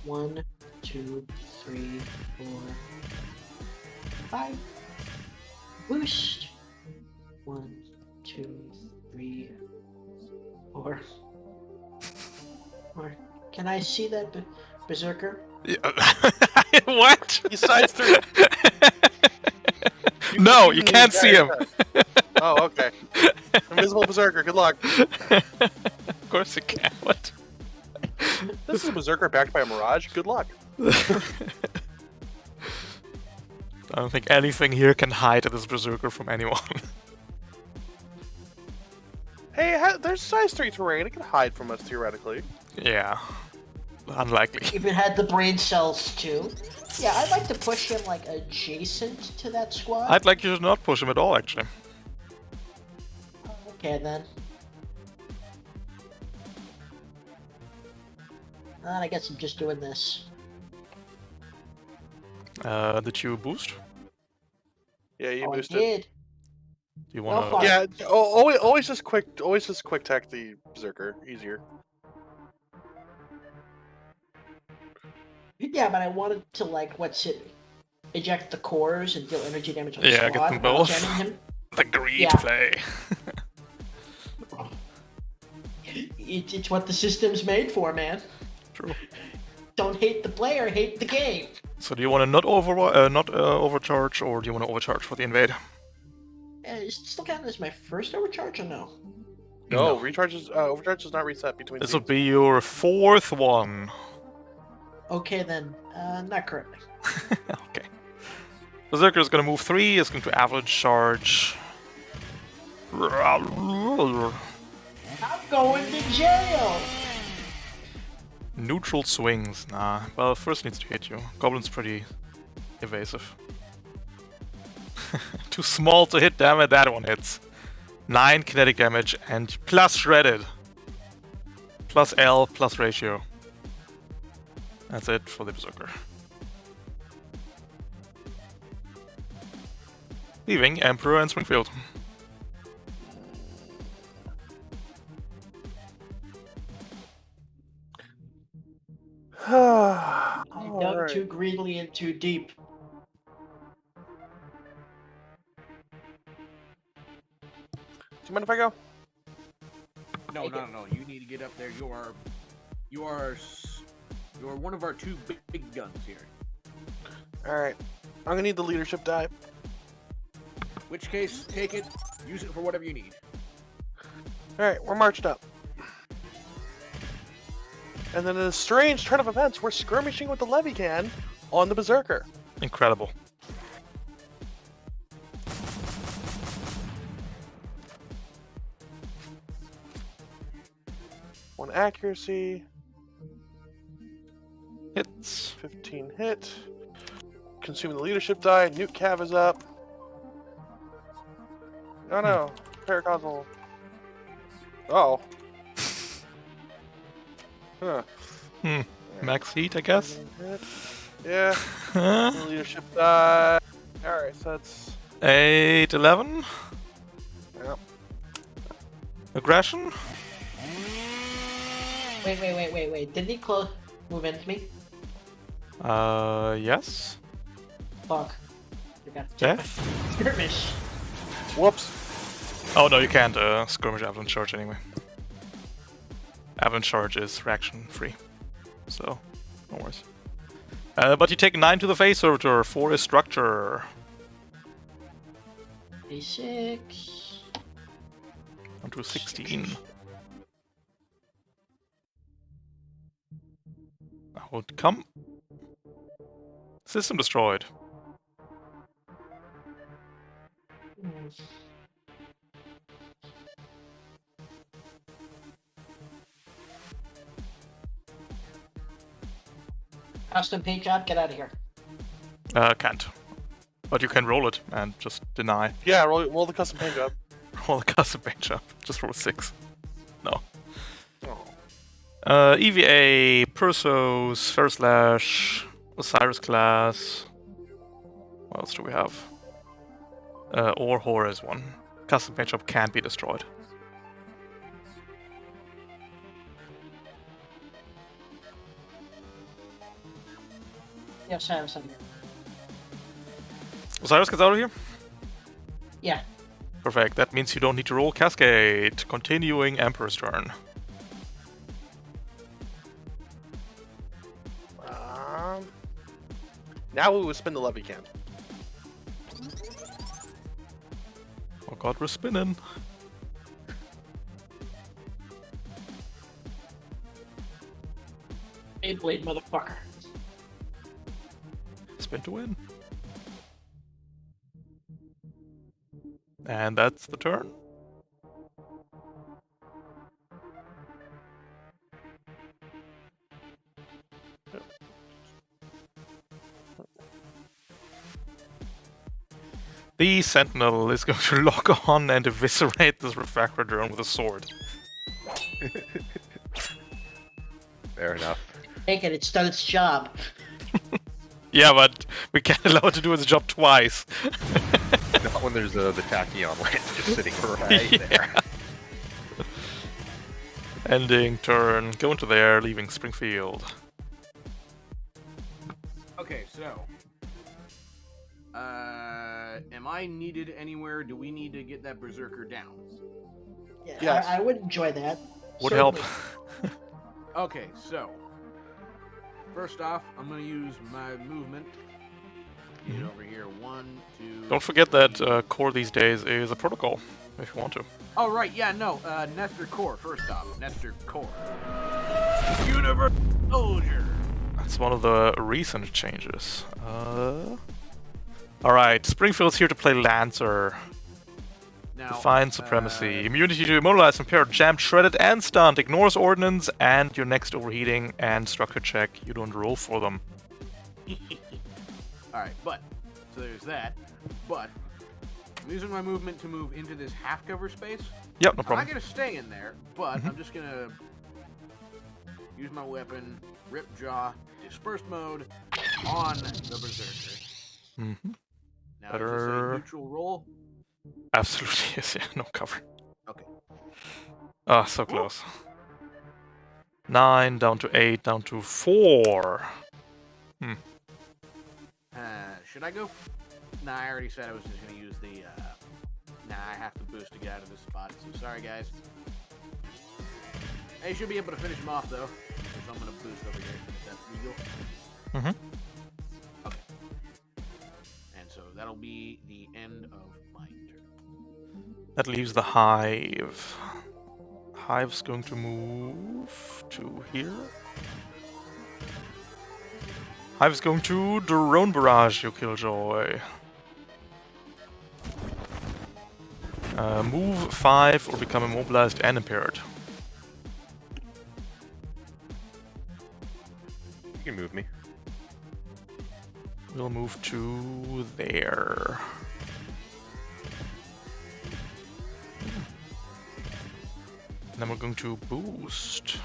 1, 2, 3, 4, 5. Boost. 1, 2, 3, 4. Or can I see that berserker? Yeah. What? He sides through. No, you can't see him. Oh, okay. Invisible Berserker, good luck. Of course you can. What? This is a Berserker backed by a Mirage, good luck. I don't think anything here can hide this berserker from anyone. Hey, there's size 3 terrain, it can hide from us theoretically. Yeah. Unlikely. If it had the brain cells too. Yeah, I'd like to push him like adjacent to that squad. I'd like you to not push him at all, actually. Okay then. And I guess I'm just doing this. Did you boost? Yeah, you Oh, I boosted. did. Do you Well, want fine. to? Yeah, always just quick tech the Berserker, easier. Yeah, but I wanted to like eject the cores and deal energy damage on the Yeah, squad. get them while both. jamming him. The greed Yeah. play. It's what the system's made for, man. True. Don't hate the player, hate the game. So do you want to not overcharge, or do you want to overcharge for the invade? Is it still counting as my first overcharge or no? No, No. overcharge does not reset between This will scenes. be your 4th one. Okay then, not currently. Okay. Berserker is going to move 3, is going to average charge. I'm going to jail! Neutral swings. Nah. Well, first needs to hit you. Goblin's pretty evasive. Too small to hit, damn it, that one hits. 9 kinetic damage and plus shredded. Plus L, plus ratio. That's it for the Berserker. Leaving Emperor and Springfield. too deep. Do you mind if I go? No, Take no, it. no, no. You need to get up there. You are one of our two big guns here. Alright. I'm gonna need the leadership die. Which case, take it. Use it for whatever you need. Alright, we're marched up. And then in a strange turn of events, we're skirmishing with the Levy Can on the Berserker. Incredible. One accuracy, Hits. 15 hit. Consuming the leadership die. Nuke Cav is up. Oh no, Paracausal. Oh. Huh. Max heat, I guess. Hit. Yeah. Huh? Leadership die. Alright, so that's 8, 11. yeah. Aggression. Wait. Didn't he move into me? Yes. Fuck. You got Death. skirmish. Whoops. Oh no, you can't skirmish Avalanche Charge anyway. Avalanche Charge is reaction free, so no worries. But you take 9 to the face order for a structure. D6. Onto a 16. Outcome. System destroyed. Custom paint job, get out of here. Can't. But you can roll it and just deny. Yeah, roll the custom paint job. Roll the custom paint job. Just roll 6. No. Oh. EVA, Persos, Ferroslash, Osiris class. What else do we have? Or Horror one. Custom paint job can't be destroyed. Yes, Cyrus, I'm here. Osiris gets out of here? Yeah. Perfect. That means you don't need to roll Cascade. Continuing Emperor's turn. Now we would spin the Levy Can. Oh god, we're spinning. Beyblade, motherfucker. Spin to win. And that's the turn. The Sentinel is going to lock on and eviscerate this refractor drone with a sword. Fair enough. Take it, it's done its job. Yeah, but we can't allow it to do its job twice. Not when there's the Tachyon lance just sitting right there. Ending turn. Go into there, leaving Springfield. Okay, so. Am I needed anywhere? Do we need to get that Berserker down? Yeah, Yes. I would enjoy that. Would help. Certainly. Okay, so. First off, I'm going to use my movement. Get over here. 1, 2. Don't forget that core these days is a protocol, if you want to. Oh, right, yeah, no. Nestor Core, first off. Nestor Core. Universe Soldier. That's one of the recent changes. Alright, Springfield's here to play Lancer. Now, Define Supremacy. Immunity to Immobilize, Impaired, Jammed, Shredded, and Stunned. Ignores Ordnance and your next overheating and structure check. You don't roll for them. Alright, but. So there's that. But. I'm using my movement to move into this half cover space. Yep, no I'm problem. not going to stay in there, but I'm just going to use my weapon, Rip Jaw, Dispersed Mode, on the Berserker. Mm-hmm. Now, Better- is this a neutral roll? Absolutely, yes, yeah, no cover. Okay. Ah, so close. 9, down to 8, down to 4. Should I go? Nah, I already said I was just going to use the... Nah, I have to boost to get out of this spot, so sorry, guys. I should be able to finish him off, though. So I'm going to boost over here. Is that legal? Mm-hmm. Okay. And so that'll be the end of my turn. That leaves the hive. Hive's going to move to here. Hive's going to drone barrage you, Killjoy. Move 5 or become immobilized and impaired. You can move me. We'll move to there. And then we're going to boost.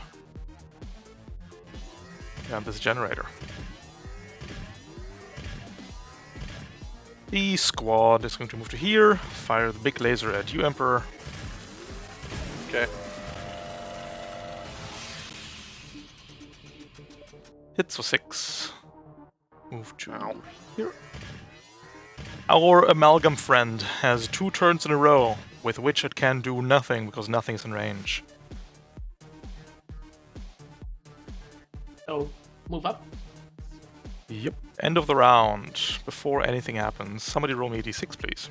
Yeah, this generator. The squad is going to move to here, fire the big laser at you, Emperor. Okay. Hits for 6. Move to Ow. here. Our amalgam friend has 2 turns in a row, with which it can do nothing because nothing is in range. So, move up. Yep. End of the round. Before anything happens, somebody roll me a d6, please.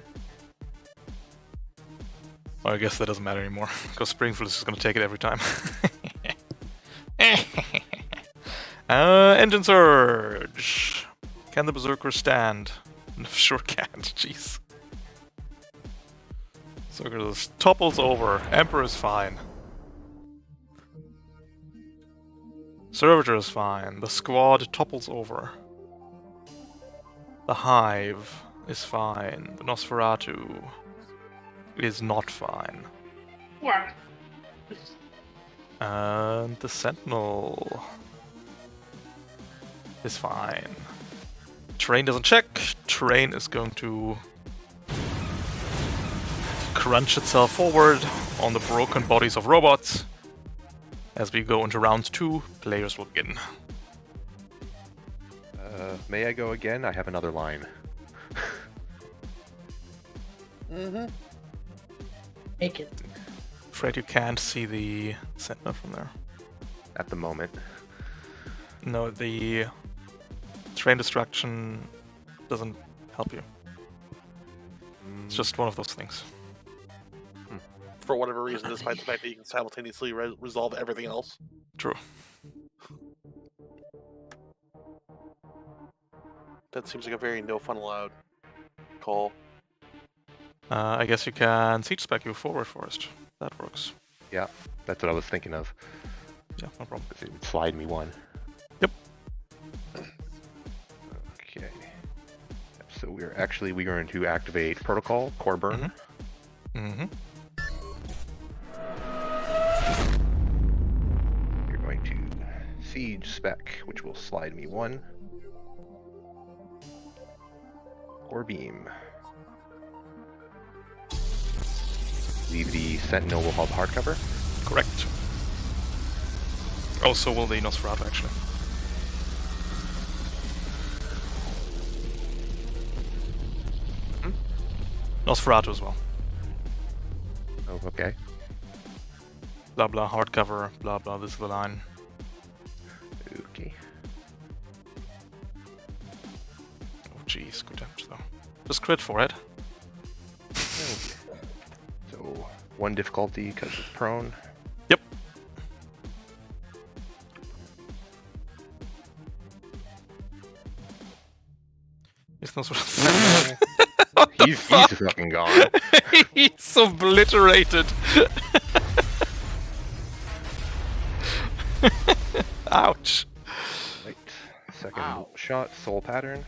Well, I guess that doesn't matter anymore, because Springfield is just going to take it every time. Engine surge. Can the Berserker stand? Sure can't, jeez. Berserker just topples over. Emperor is fine. Servitor is fine. The squad topples over. The Hive is fine. The Nosferatu is not fine. What? And the Sentinel is fine. Terrain doesn't check. Terrain is going to crunch itself forward on the broken bodies of robots. As we go into round 2, players will begin. May I go again? I have another line. Mm-hmm. Make it. Afraid you can't see the Sentinel from there. At the moment. No, the terrain destruction doesn't help you. It's just one of those things. For whatever reason, despite the fact that you can simultaneously resolve everything else. True. That seems like a very no fun allowed call. I guess you can siege spec you forward first. That works. Yeah, that's what I was thinking of. Yeah, no problem. It would slide me 1. Yep. Okay. So we are going to activate protocol core burn. Mm-hmm. You're going to siege spec, which will slide me 1. Core beam. Leave the Sentinel will have hardcover. Correct. Also will the Nosferatu, actually. Nosferatu as well. Oh, okay. Blah blah, hardcover, blah blah, this is the line. Okay. Oh jeez, good damage though. Just crit for it. So 1 difficulty because it's prone. Yep. It's Nosferatu. He's fucking gone. He's obliterated. Ouch. Right. Second Ow. shot, soul pattern.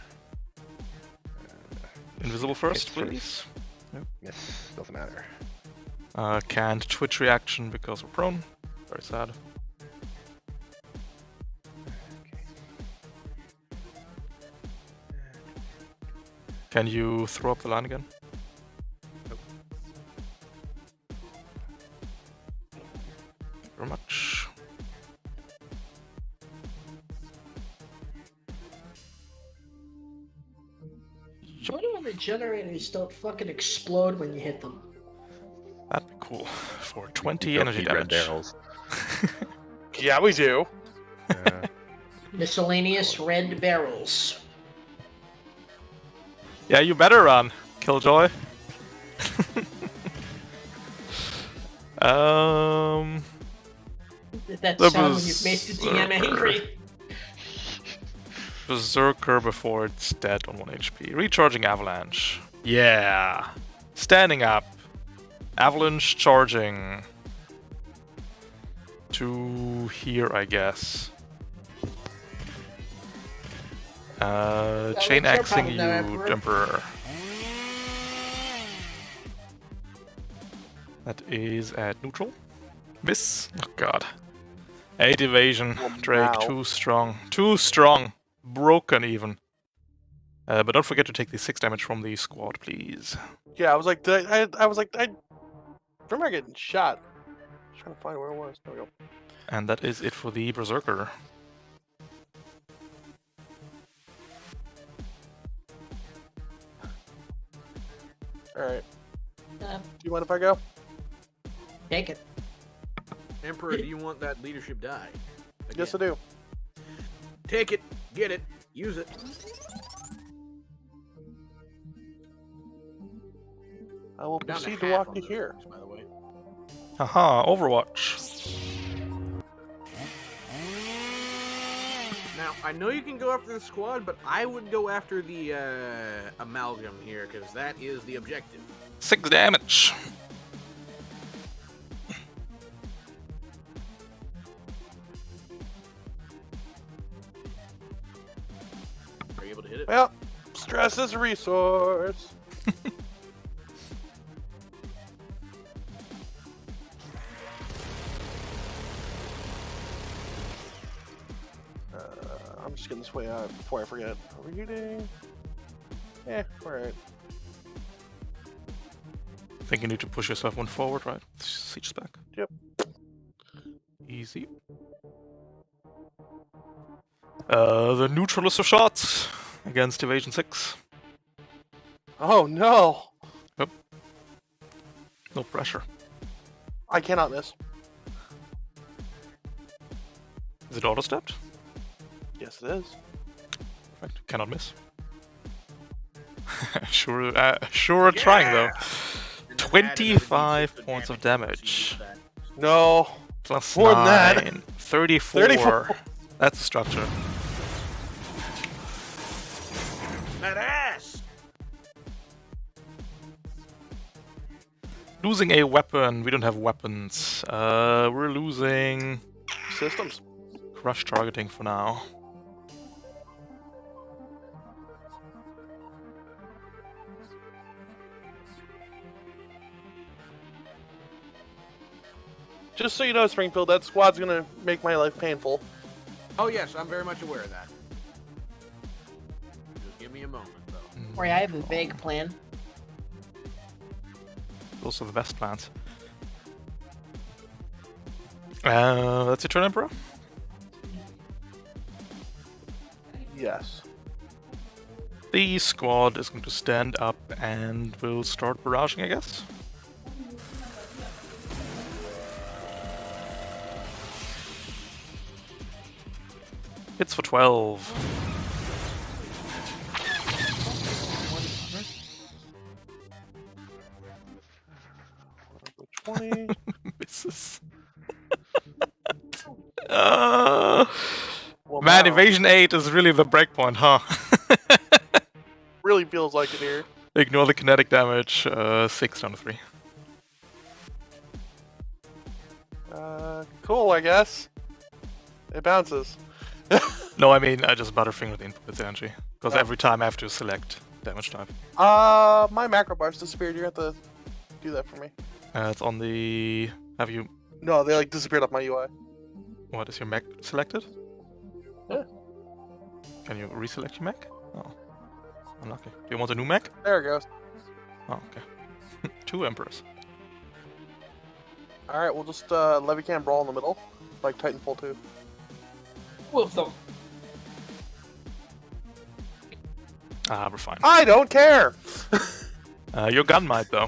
Invisible first, Hit first. please. Miss, doesn't matter. Can't twitch reaction because we're prone. Very sad. Can you throw up the line again? Nope. Thank you very much. wonder when the generators don't fucking explode when you hit them. That'd be cool. For 20 Don't energy need red damage. barrels. Yeah, we do. Miscellaneous red barrels. Yeah, you better run, Killjoy. That The sound when you've made the DM angry. Berserker before it's dead on 1 HP. Recharging Avalanche. Yeah. Standing up. Avalanche charging. To here, I guess. Chain what's your axing problem you, now, Emperor? Emperor. That is at neutral. Miss. Oh god. 8 evasion. Well, Drake, now. too strong. Too strong. Broken even. But don't forget to take the 6 damage from the squad, please. Yeah, I was like, I remember getting shot. Trying to find where it was. There we go. And that is it for the Berserker. Alright. Uh, Do you mind if I go? take it. Emperor, do you want that leadership die? Yes, I do. Take it, get it, use it. I will Down proceed to to half walk on you those, here. by the way. Haha, Overwatch. Now, I know you can go after the squad, but I would go after the amalgam here, because that is the objective. 6 damage. Are you able to hit it? Well, stress is a resource. I'm just getting this way out before I forget. Reading. Alright. I think you need to push yourself one forward, right? Siege back. Yep. Easy. The neutralist of shots against evasion 6. Oh no! No pressure. I cannot miss. Is it auto-stepped? Yes, it is. Perfect. Cannot miss. Sure trying though. And then add another 25 D6 points of once you damage. use that. No. Plus More than 9. that. 34. 34. That's the structure. That ass! Losing a weapon. We don't have weapons. We're losing Systems. crush targeting for now. Just so you know, Springfield, that squad's gonna make my life painful. Oh yes, I'm very much aware of that. Just give me a moment, though. Or I have a vague plan. Those are the best plans. That's your turn, Emperor? Yes. The squad is going to stand up and will start barraging, I guess. Hits for 12. 20. Misses. Well, Man, now, evasion 8 is really the breakpoint, huh? really feels like it here. Ignore the kinetic damage. 6 down to 3. Cool, I guess. It bounces. No, I mean, I just butterfinger the input with energy. Because Oh. every time I have to select damage type. My macro bars disappeared. You have to do that for me. It's on the... Have you... No, they like disappeared off my UI. What, is your mech selected? Yeah. Can you reselect your mech? Oh. Unlucky. Do you want a new mech? There it goes. Oh, okay. 2 Emperors. Alright, we'll just Levican Brawl in the middle. Like Titanfall 2. Wolf them. Ah, we're fine. I don't care. Your gun might, though.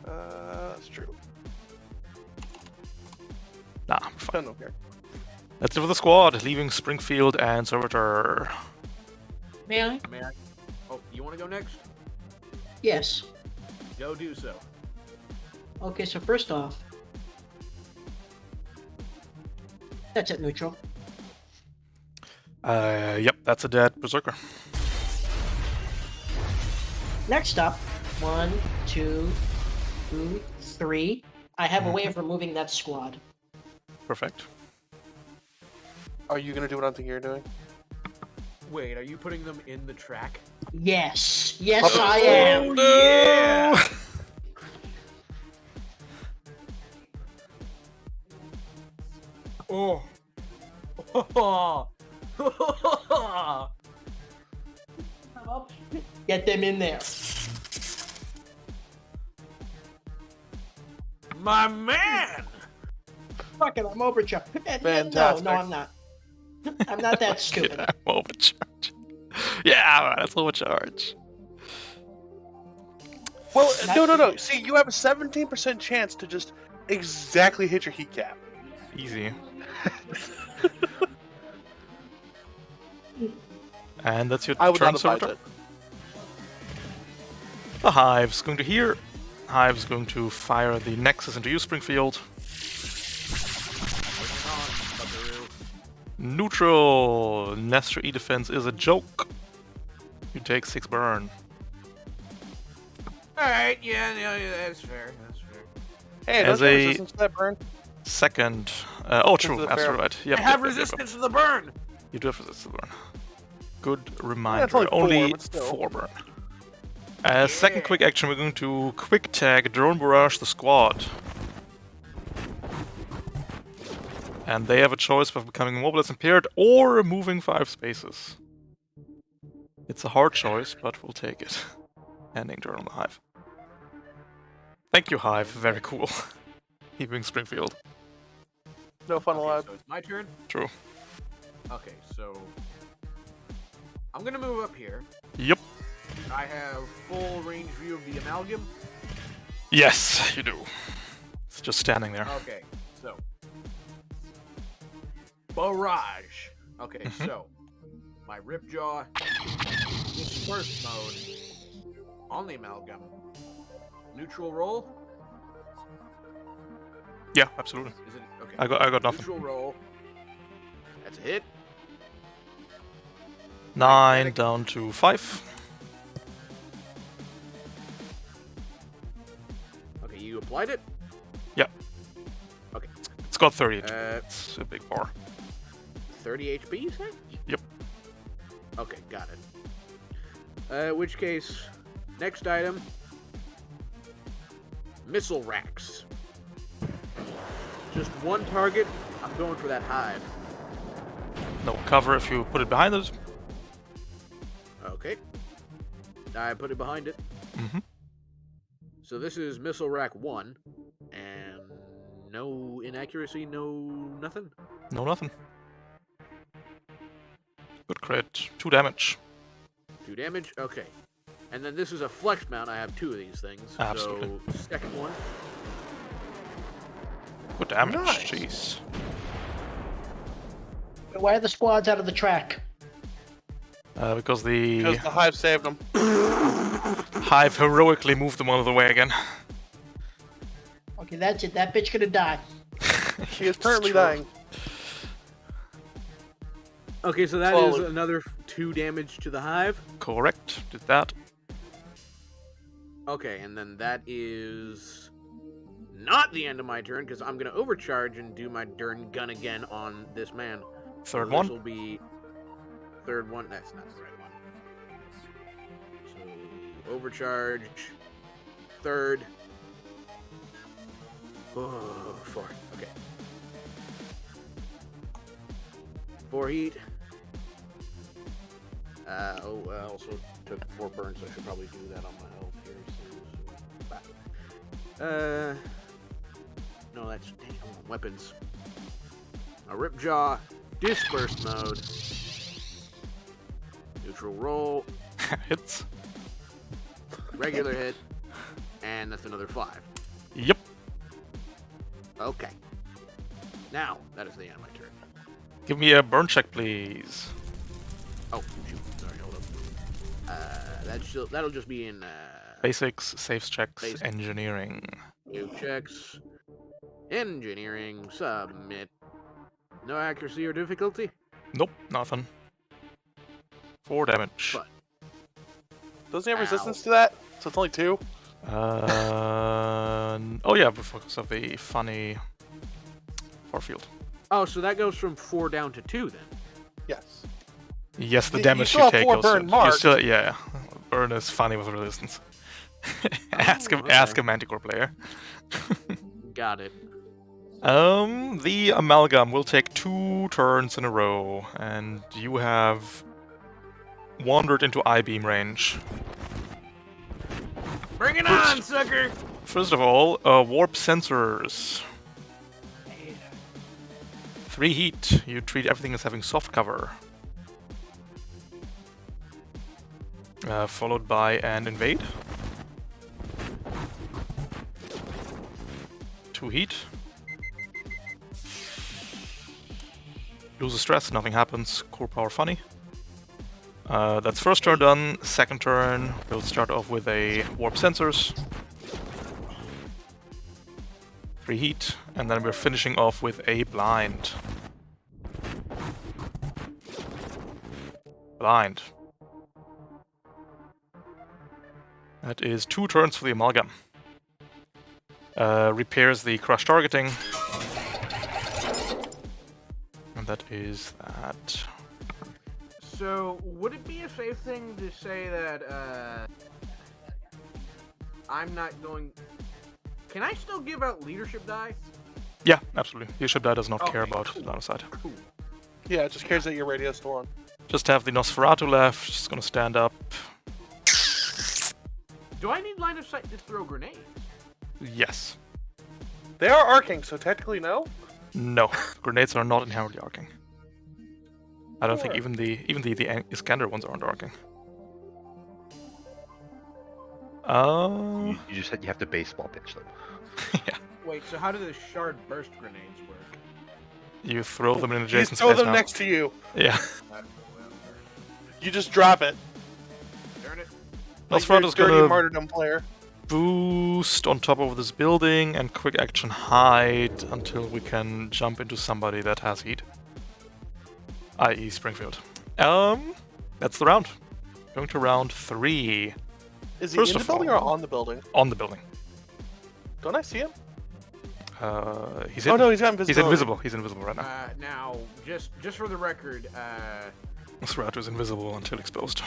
That's true. Nah, we're fine. I don't care. Let's do for the squad, leaving Springfield and Servitor. May I? May I? Oh, you want to go next? Yes. Go do so. Okay, so first off, that's at neutral. Yep, that's a dead Berserker. Next up, 1, 2, 3. I have a way of removing that squad. Perfect. Are you gonna do what I'm thinking you're doing? Wait, are you putting them in the track? Yes. Yes, I am. Yeah! Oh. Get them in there. My man! Fuck it, I'm overcharged. Fantastic. No, I'm not. I'm not that stupid. Yeah, I'm overcharged. Yeah, that's overcharge. Well, Not no. too- See, you have a 17% chance to just exactly hit your heat cap. Easy. And that's your I would turn, not advise Servitor. it. The Hive's going to here. Hive's going to fire the Nexus into you, Springfield. Bring it on, buckaroo. Neutral. Nestor E defense is a joke. You take 6 burn. Alright, yeah, that's fair. That's fair. Hey, As don't you have a- resistance to that burn? Second. Oh, true. the Absolutely fair- right. Yep, I have yep, yep, yep. resistance to the burn! You do have resistance to burn. Good reminder. it's only four, only but still. 4 burn. Second Yeah. quick action, we're going to quick tag Drone Barrage the squad. And they have a choice of becoming immobile as impaired or moving 5 spaces. It's a hard choice, but we'll take it. Ending turn on the Hive. Thank you, Hive. Very cool. Keeping Springfield. No fun Okay, allowed. so it's my turn? True. Okay, so... I'm gonna move up here. Yep. I have full range view of the amalgam. Yes, you do. It's just standing there. Okay, so... Barrage. Okay, so... My Ripjaw... Disperse mode. On the amalgam. Neutral roll? Yeah, absolutely. Is it... Okay. I got nothing. Neutral roll. That's a hit. 9 Magnetic. down to 5. Okay, you applied it? It's got 30 HP. Uh, It's a big bar. 30 HP, you say? Yep. Okay, got it. In which case, next item. Missile racks. Just one target. I'm going for that hive. No cover if you put it behind it. Okay. I put it behind it. Mm-hmm. So this is missile rack 1. And no inaccuracy, no nothing. No, nothing. Good crit. 2 damage. 2 damage? Okay. And then this is a flex mount. I have 2 of these things. Absolutely. So, second one. Good damage. Nice. Jeez. Why are the squads out of the track? Because the Because the hive saved him. Hive heroically moved them out of the way again. Okay, that's it. That bitch gonna die. He is currently dying. Okay, so that is Slowly. another 2 damage to the hive. Correct. Did that. Okay, and then that is not the end of my turn because I'm gonna overcharge and do my darn gun again on this man. Third This one. will be third one. That's not the right one. So overcharge. Third. Oh, 4. Okay. 4 heat. I also took 4 burns, so I should probably do that on my health here. No, that's damn weapons. A Ripjaw, disperse mode. Neutral roll, Hits. regular hit, and that's another 5. Yep. Okay. Now, that is the end of my turn. Give me a burn check, please. Oh, shoot. Sorry, hold up. That'll just be in Basics, saves checks, Basic. engineering. new checks. Engineering, submit. No accuracy or difficulty? Nope, nothing. 4 damage. But- Doesn't he have Ow. resistance to that? So it's only 2? Oh yeah, because of the funny far field. Oh, so that goes from 4 down to 2 then. Yes. Yes, the You damage still you have take 4 goes. burn You marked. still, yeah. Burn is funny with resistance. Ask okay. a Manticore player. Got it. The amalgam will take 2 turns in a row, and you have wandered into I-beam range. Bring it on, sucker! First of all, warp sensors. 3 heat. You treat everything as having soft cover. Followed by an invade. 2 heat. Lose a stress, nothing happens. Core power funny. That's first turn done. Second turn, we'll start off with a warp sensors. 3 heat, and then we're finishing off with a blind. Blind. That is 2 turns for the amalgam. Repairs the crush targeting. And that is that. So, would it be a safe thing to say that, I'm not going... Can I still give out leadership die? Yeah, absolutely. Leadership die does not care Okay, about cool. the other side. Cool. Yeah, it just cares that your radio's still on. Just have the Nosferatu left. Just gonna stand up. Do I need line of sight to throw grenades? Yes. They are arcing, so technically no. No. Grenades are not inherently arcing. I don't think Sure. even the Iskander ones aren't arcing. You just said you have to baseball pitch them. Yeah. Wait, so how do the shard burst grenades work? You throw them in an You adjacent throw space them now. next to you. Yeah. You just drop it. Darn it. Like you're a Nosferatu's dirty gonna martyrdom player. boost on top of this building and quick action hide until we can jump into somebody that has heat. I.e. Springfield. That's the round. Going to round 3. Is he First in the of building all- or on the building? On the building. Don't I see him? He's Oh no, he's got invisibility. He's invisible. He's invisible right now. Now, just for the record, Nosferatu is invisible until exposed.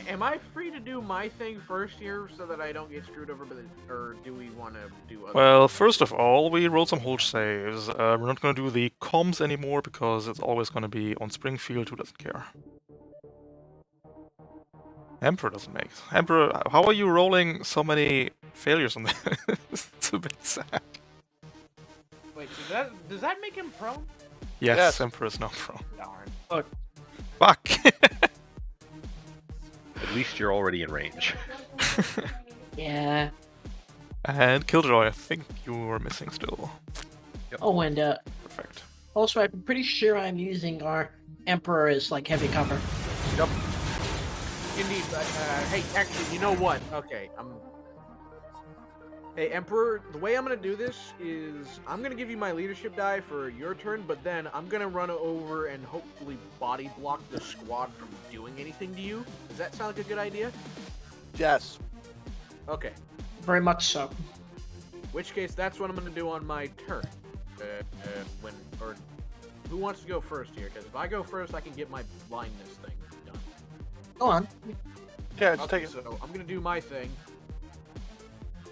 am I free to do my thing first here so that I don't get screwed over by the, or do we want to do other Well, first of all, we rolled some hold saves. We're not going to do the comms anymore because it's always going to be on Springfield, who doesn't care. Emperor doesn't make it. Emperor, how are you rolling so many failures on this? It's a bit sad. Wait, does that make him prone? Yes, Yes. Emperor is not pro. Darn. Fuck! At least you're already in range. Yeah. And Killjoy, I think you're missing still. Oh, and Perfect. also, I'm pretty sure I'm using our Emperor as like heavy cover. Indeed, but hey, actually, you know what? Okay, Hey, Emperor, the way I'm gonna do this is I'm gonna give you my leadership die for your turn, but then I'm gonna run over and hopefully body block the squad from doing anything to you. Does that sound like a good idea? Yes. Okay. Very much so. Which case, that's what I'm gonna do on my turn. Who wants to go first here? Because if I go first, I can get my blindness thing done. Go on. Yeah, just Okay, take it. so I'm gonna do my thing.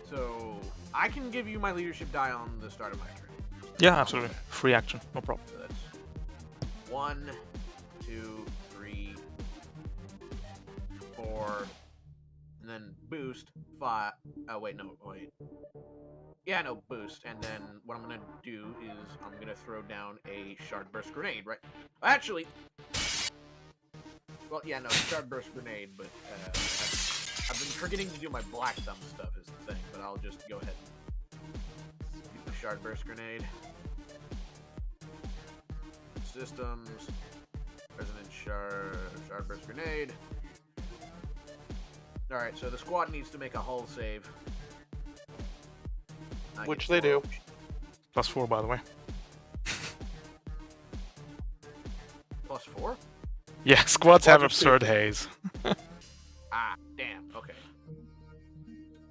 So I can give you my leadership die on the start of my turn. Yeah, absolutely. Free action, no problem. So that's 1, 2, 3, 4, and then boost 5. Oh wait, no, wait. Yeah, no, boost, and then what I'm gonna do is I'm gonna throw down a shard burst grenade, right? Actually, Well, yeah, no, shard burst grenade, but I've been forgetting to do my black thumb stuff is the thing, but I'll just go ahead and do the shard burst grenade. Systems, resonant shard burst grenade. Alright, so the squad needs to make a hull save. Which they do. +4, by the way. +4? Yeah, squads have Squads are absurd stupid. haze. Ah, damn, okay.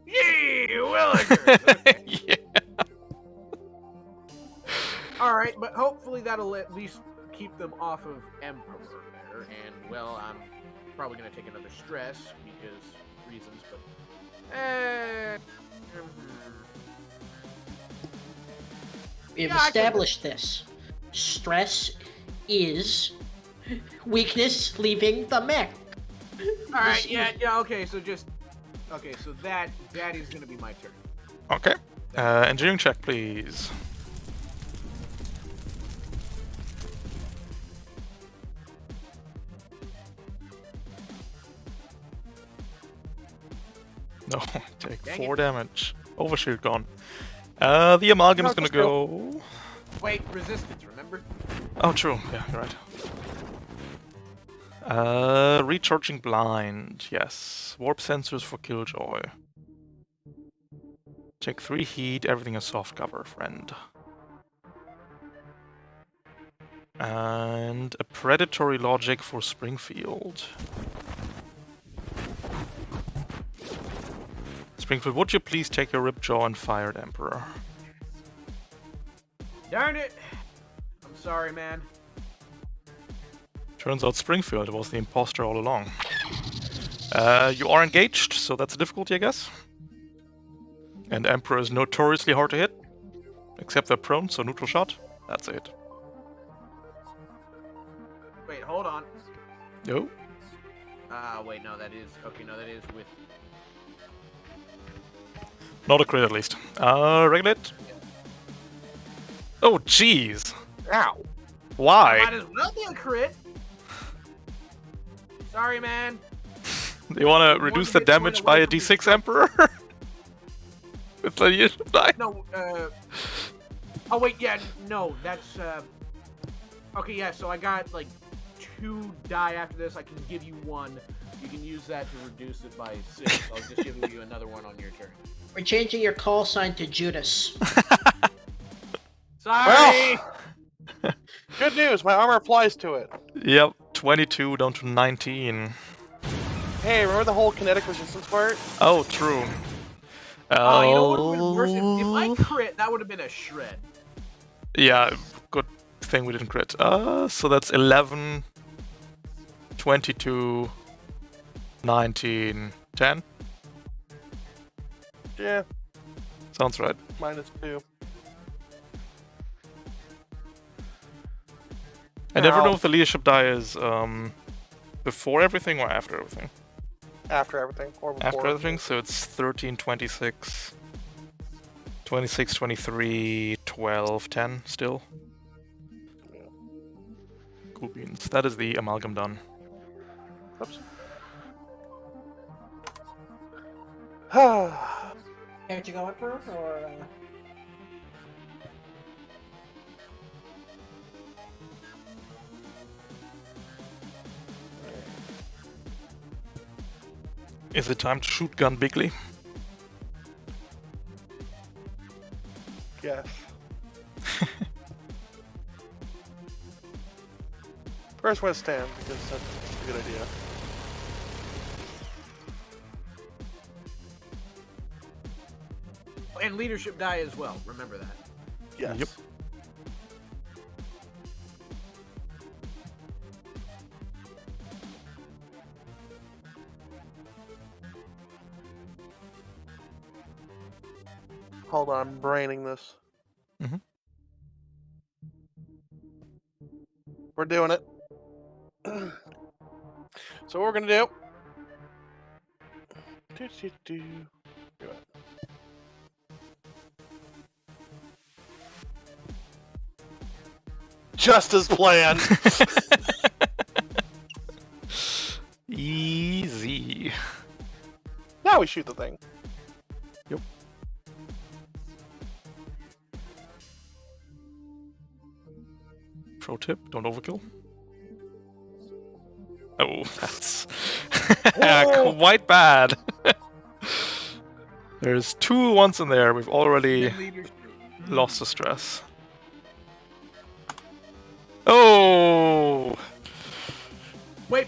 Yee, Willikers! Okay. Yeah. Alright, but hopefully that'll at least keep them off of Emperor there, and, well, I'm probably going to take another stress, because reasons, but... We've Yeah, I can- established this. Stress is weakness leaving the mech. Alright, yeah, okay, so just... Okay, so that is going to be my turn. Okay. Engineering check, please. No, take Dang 4 damage. Overshield gone. The amalgam is No, gonna go. Wait, resistance, remember? Oh, true. Yeah, you're right. Recharging blind. Yes. Warp sensors for Killjoy. Take 3 heat. Everything is soft cover, friend. And a predatory logic for Springfield. Springfield, would you please take your ripjaw and fire at Emperor? Darn it! I'm sorry, man. Turns out Springfield was the imposter all along. You are engaged, so that's a difficulty, I guess. And Emperor is notoriously hard to hit. Except they're prone, so neutral shot. That's it. Wait, hold on. Yo. Wait, no, that is... Okay, no, that is with... Not a crit, at least. Regulate. Oh, jeez. Ow! Why? Might as well be a crit! Sorry, man. Do you want to One reduce the hit point damage away by a from d6 Emperor? With the leadership die? No, Oh, wait, yeah, no, that's, Okay, yeah, so I got, like, 2 die after this. I can give you 1. You can use that to reduce it by 6. I'll just give you another one on your turn. We're changing your call sign to Judas. Sorry! Good news, my armor applies to it. Yep, 22 down to 19. Hey, remember the whole kinetic resistance part? Oh, true. Oh, you know what would have been worse? If I crit, that would have been a shred. Yeah, good thing we didn't crit. So that's 11, 22, 19, 10. Yeah, Sounds right. -2. I never Ow. know if the leadership die is before everything or after everything. After everything, or before. After everything, so it's 13, 26, 26, 23, 12, 10 still. Yeah. Cool beans. That is the amalgam done. Oops. Care to go, Emperor, or... Is it time to shoot gun bigly? Yes. First one stand, because that's a good idea. And leadership die as well. Remember that. Yes. Yep. Hold on, I'm braining this. Mhm. We're doing it. So what we're gonna do. Do it. Just as planned. Now we shoot the thing. Yep. Pro tip, don't overkill. Oh, that's quite bad. There's 2 1s in there. We've already lost the stress. Oh! Wait,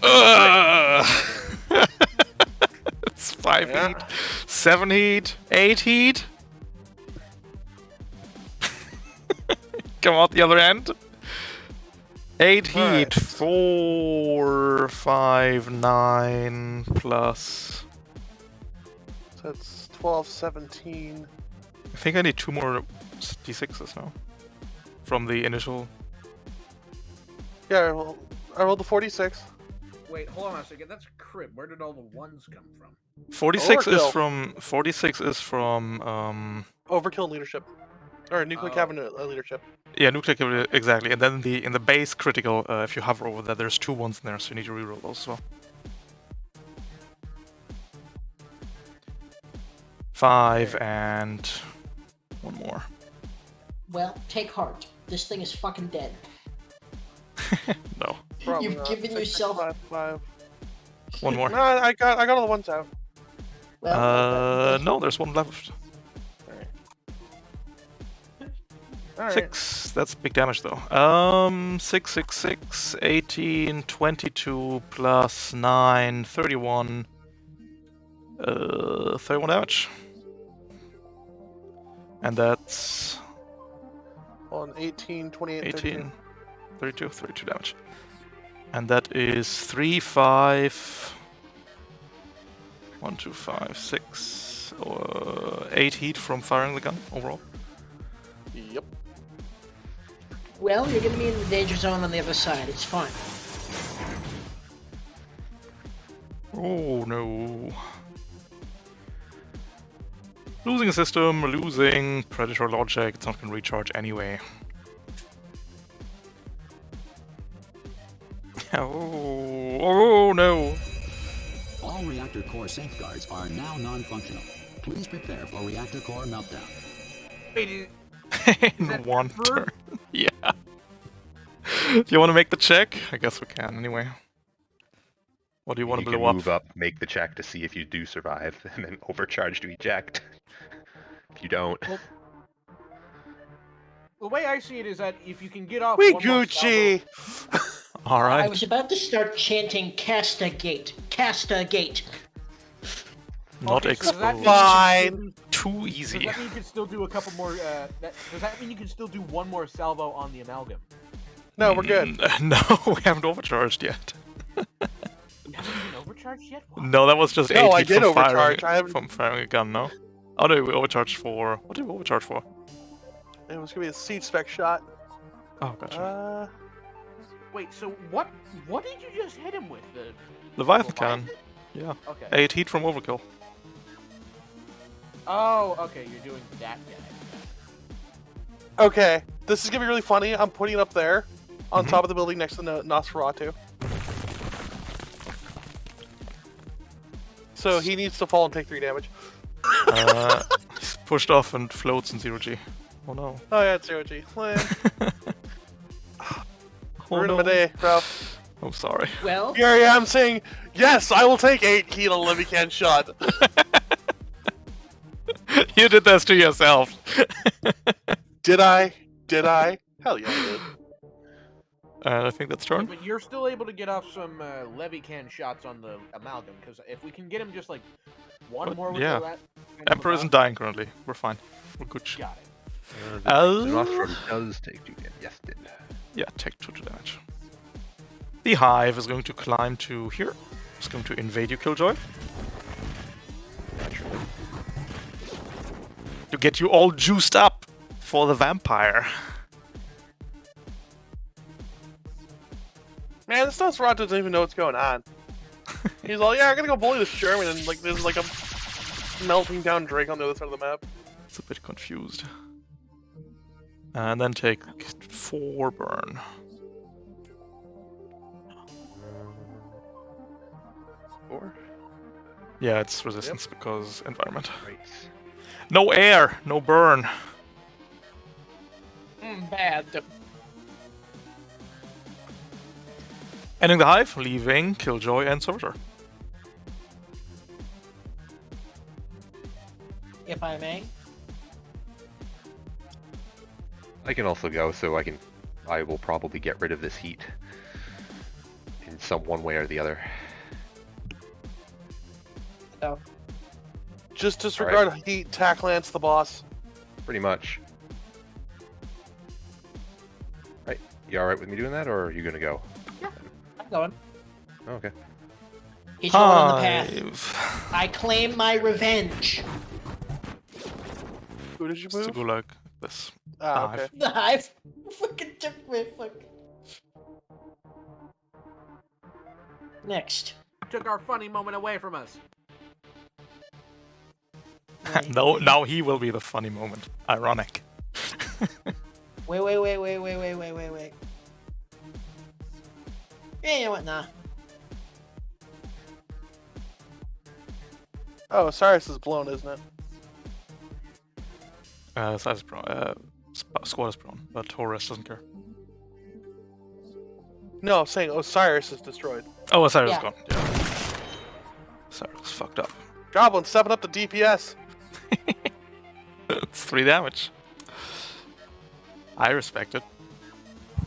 It's 5 Yeah. heat, 7 heat, 8 heat. Come out the other end. 8 heat, Alright. 4, 5, 9 plus. So that's 12, 17. I think I need 2 more d6s now. From the initial. Yeah, well, I rolled the 46. wait, hold on a second. That's crib. Where did all the ones come from? 46 is Overkill. from. 46 is from. Overkill leadership. Or nuclear Oh. cabinet leadership. Yeah, nuclear cavalry, exactly. And then in the base critical, if you hover over that, there's 2 1s in there, so you need to reroll those as well. 5 and 1 more. Well, take heart. This thing is fucking dead. No. Probably You've not. given 6, yourself- 5. 1 more. No, I got all the ones out. Well, No, there's 1 left. Alright. 6. That's big damage though. 6, 6, 6, 18, 22 plus 9, 31. 31 damage. And that's On 18, 28, 18, 32 damage. And that is 3, 5, 1, 2, 5, 6, 8 heat from firing the gun overall. 32. Yep. well, you're gonna be in the danger zone on the other side. It's fine. Oh no. Losing a system, losing Predator logic, it's not gonna recharge anyway. Oh no. All reactor core safeguards are now non-functional. Please prepare for reactor core meltdown. Wait, In that 1 confirmed? turn. Yeah. Do you want to make the check? I guess we can anyway. What do you want to You can blow move up, make the check to see if you do survive, and then overcharge to eject. If you don't. the way I see it is that if you can get off We one more Gucci! All right. I was about to start chanting Casta Gate. Casta Gate. Not Okay, so does that exposed. mean Fine. Too Does easy. that mean you can still do a couple more? Does that mean you can still do one more salvo on the amalgam? No, we're good. No, we haven't overcharged yet. You haven't even overcharged yet? What? No, that was just 8 No, I heat did from firing, overcharge. I haven't- from firing a gun, no? Oh no, we overcharged for... What did we overcharge for? It was gonna be a siege spec shot. Oh, gotcha. Wait, so what did you just hit him with? The Leviathan cannon. Yeah. Okay. 8 heat from overkill. Oh, okay, you're doing that guy. Okay, this is gonna be really funny. I'm putting it up there, on Mhm. top of the building next to Nosferatu. So he needs to fall and take 3 damage. He's pushed off and floats in 0G. Oh no. Oh yeah, it's 0G. Oh Ruined no. my day, Ralph. Oh, sorry. Well, Here I am saying, yes, I will take 8 heat on a Levican shot. You did this to yourself. Did I? Did I? Hell yeah, I did. And I think that's turn. But you're still able to get off some Levican shots on the amalgam, because if we can get him just like one But, more with yeah. the rat. Emperor isn't dying currently. We're fine. We're good. Got it. The Nosferatu does take 2 damage. Yes, it did. Yeah, take 2 damage. The hive is going to climb to here. It's going to invade you, Killjoy. Naturally. To get you all juiced up for the vampire. Man, this Nosferatu doesn't even know what's going on. He's all, yeah, I'm gonna go bully this German, and like there's like a melting down Drake on the other side of the map. It's a bit confused. And then take 4 burn. Yeah, it's resistance because environment. Right. No air, no burn. Bad. Ending the hive, leaving Killjoy and Servitor. If I may. I can also go, so I will probably get rid of this heat in some one way or the other. So, Just disregard heat, tack lance the boss. Pretty much. Right. You alright with me doing that, or are you gonna go? I'm going. Oh, okay. He's going on the path. Hive. I claim my revenge. Who did you Just to move? go like this. Ah, Hive. okay. The hive fucking took me. Next. Took our funny moment away from us. No, now he will be the funny moment. Ironic. Wait. Yeah, you know what? Nah. Oh, Cyrus is blown, isn't it? Size is prone. Squad is prone, but Horus doesn't care. No, I'm saying Osiris is destroyed. Oh, Osiris Yeah. is gone. Yeah. Osiris is fucked up. Goblin, stepping up the DPS. It's 3 damage. I respect it.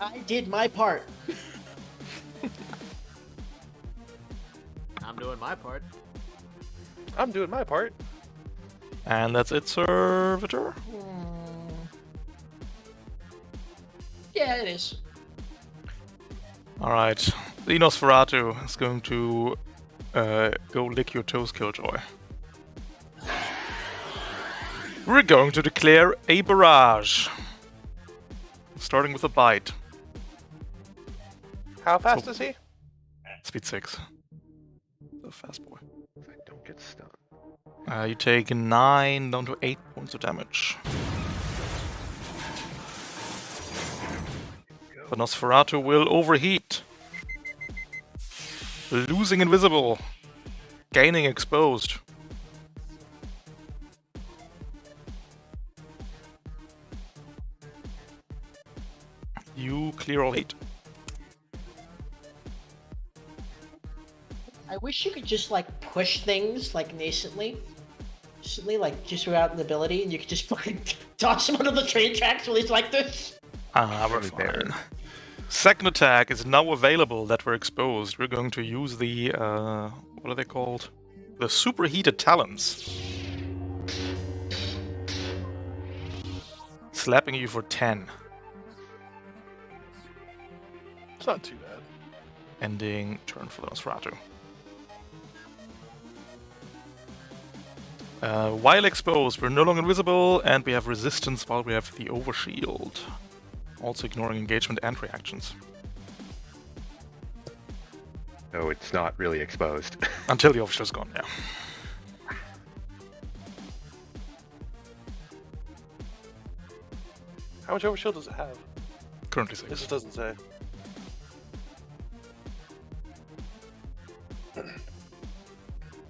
I did my part. I'm doing my part. I'm doing my part. And that's it, Servitor. Yeah, it is. Alright. The Nosferatu is going to go lick your toes, Killjoy. We're going to declare a barrage. Starting with a bite. How fast is he? Speed 6. The fast boy. If I don't get stunned. You take 9 down to 8 points of damage. The Nosferatu will overheat. Losing invisible. Gaining exposed. You clear all 8. I wish you could just like push things like nascently, like just without an ability, and you could just fucking toss him under the train tracks while he's like this. We're Right there. fine. Second attack is now available that we're exposed. We're going to use the, what are they called? The superheated talons. Slapping you for 10. It's not too bad. Ending turn for the Nosferatu. While exposed, we're no longer invisible, and we have resistance while we have the overshield. Also ignoring engagement and reactions. No, it's not really exposed. Until the overshield's gone, yeah. How much overshield does it have? Currently It 6. just doesn't say.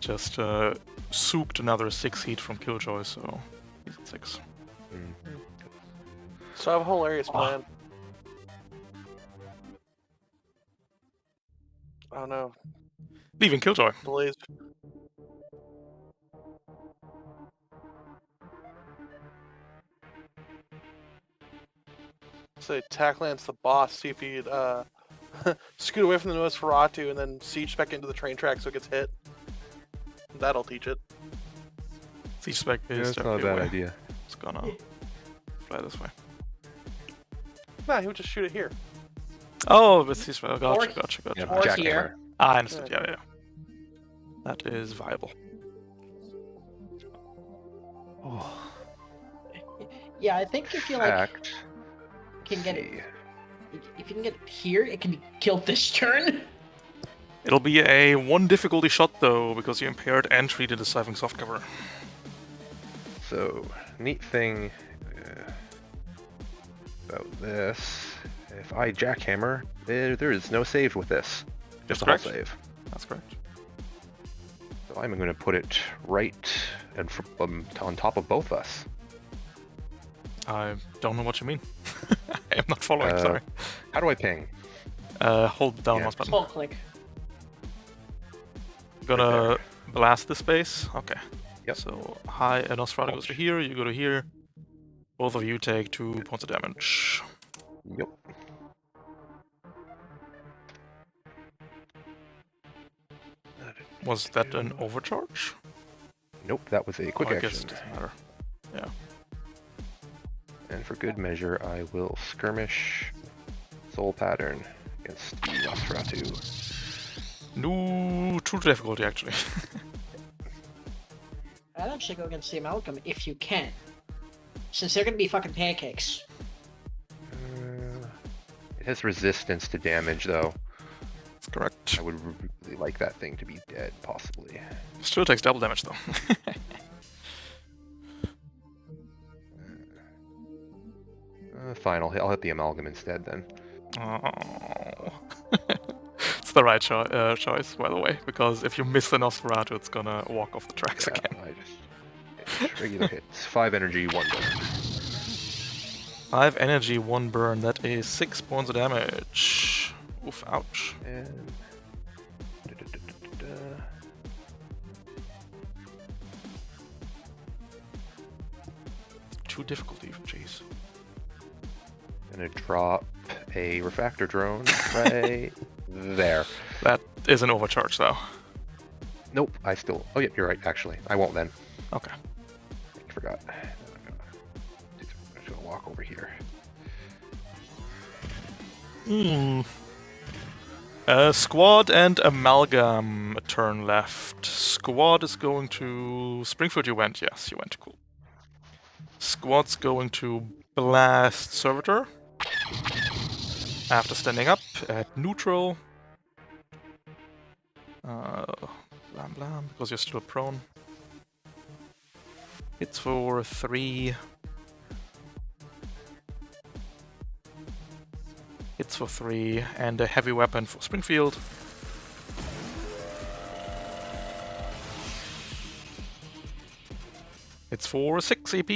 Just souped another 6 heat from Killjoy, so he's at 6. Mm. So I have a hilarious plan. Oh no, Leaving Killjoy. Blaze. Say tack lance the boss, see if he'd scoot away from the Nosferatu and then siege back into the train track so it gets hit. That'll teach it. Siege spec Yeah, is that's not a directly bad away. idea. It's gonna fly this way. Nah, he would just shoot it here. Oh, with siege spec. Or- Gotcha. Yeah, Or jackhammer. here. I understood. Yeah. That is viable. Oh, Yeah, I think if you like act. can get it, See. if you can get it here, it can be killed this turn. It'll be a 1 difficulty shot though, because you impaired entry to the Siphoning softcover. So, neat thing about this, if I jackhammer, there is no save with this. Just a hull correct. save. That's correct. So I'm going to put it right on top of both us. I don't know what you mean. I am not following, sorry. How do I ping? Hold down Yeah. mouse button. Alt click. Gonna blast the space. Okay. Yep. So, hi, Nosferatu goes to here, you go to here. Both of you take 2 points of damage. Yep. Was that an overcharge? Nope, that was a quick I guess action. it doesn't matter. Yeah. And for good measure, I will skirmish Soul Pattern against the Nosferatu. No, true difficulty actually. I'd actually go against the Amalgam if you can. Since they're gonna be fucking pancakes. It has resistance to damage, though. That's correct. I would really like that thing to be dead, possibly. Still takes double damage though. Fine, I'll hit the Amalgam instead, then. Oh. It's the right choice, by the way, because if you miss the Nosferatu, it's gonna walk off the tracks Yeah, again. I just regular hits. 5 energy, 1 burn. 5 energy, 1 burn. That is 6 points of damage. Oof, ouch. And... 2 difficulty, jeez. Gonna drop a refractor drone right there. That is an overcharge, though. Nope, I still... Oh, yeah, you're right, actually. I won't then. Okay. I forgot. I'm just gonna walk over here. Squad and Amalgam, a turn left. Squad is going to... Springfield you went? Yes, you went. Cool. Squad's going to blast Servitor. After standing up at neutral. Blam blam, because you're still prone. Hits for 3. Hits for 3, and a heavy weapon for Springfield. It's for 6 AP.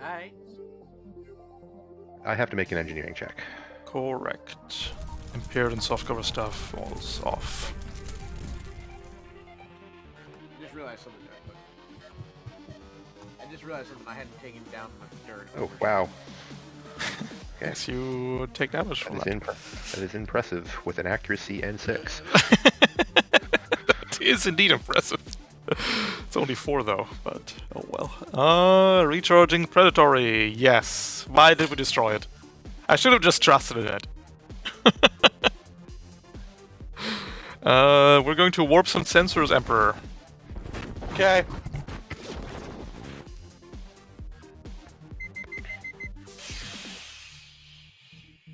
Alright. I have to make an engineering check. Correct. Impaired and softcover stuff falls off. Just realized something there, but I just realized something I hadn't taken down the dirt. Oh, wow. Yes, you take damage from that. That is impressive, with an accuracy N6. It is indeed impressive. It's only 4 though, but oh well. Recharging Predatory, yes. Why did we destroy it? I should have just trusted it. We're going to warp some sensors, Emperor. Okay.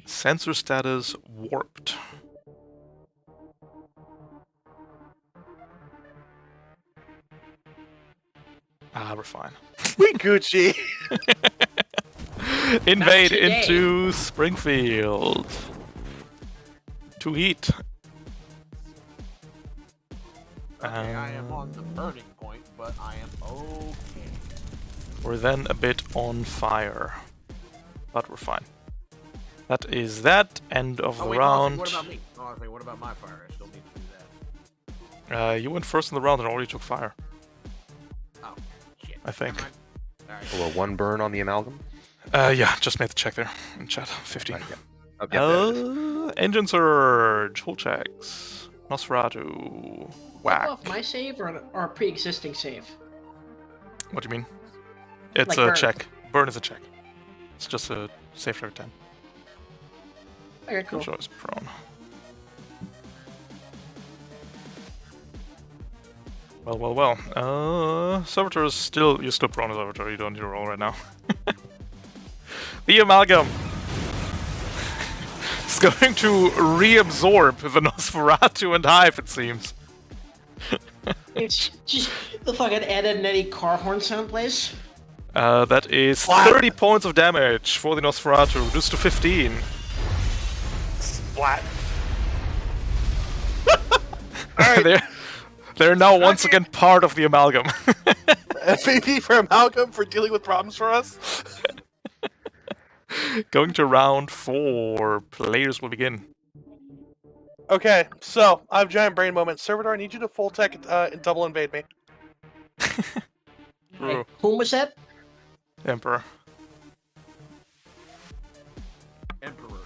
Sensor status warped. Ah, we're fine. We Gucci. Invade today. into Springfield. To heat. Okay, I am on the burning point, but I am okay. We're then a bit on fire. But we're fine. That is that. End of the wait, round. What about me? What about my fire? I still need to do that. You went first in the round and already took fire. Oh, shit. I think. Never mind. Alright. Or 1 burn on the Amalgam. Yeah, just made the check there in chat. 15. Right, yeah. Oh, yeah, there it is. Engine surge. Hull checks. Nosferatu. Whack. Off my save or a pre-existing save? What do you mean? It's Like a burn. check. Burn is a check. It's just a save for 10. Okay, cool. Choice prone. Well. Servitor is still... You're still prone as Servitor. You don't need to roll right now. The Amalgam is going to reabsorb the Nosferatu and Hive, it seems. It's just the fucking Ed and Eddie car horn sound plays. That is 30 points of damage for the Nosferatu, reduced to 15. Splat. All right. they're now once again part of the amalgam. MVP for Amalgam for dealing with problems for us. Going to round 4. Players will begin. Okay, so I have giant brain moment. Servitor, I need you to full tech double invade me. True. Whom was that? Emperor. Emperor.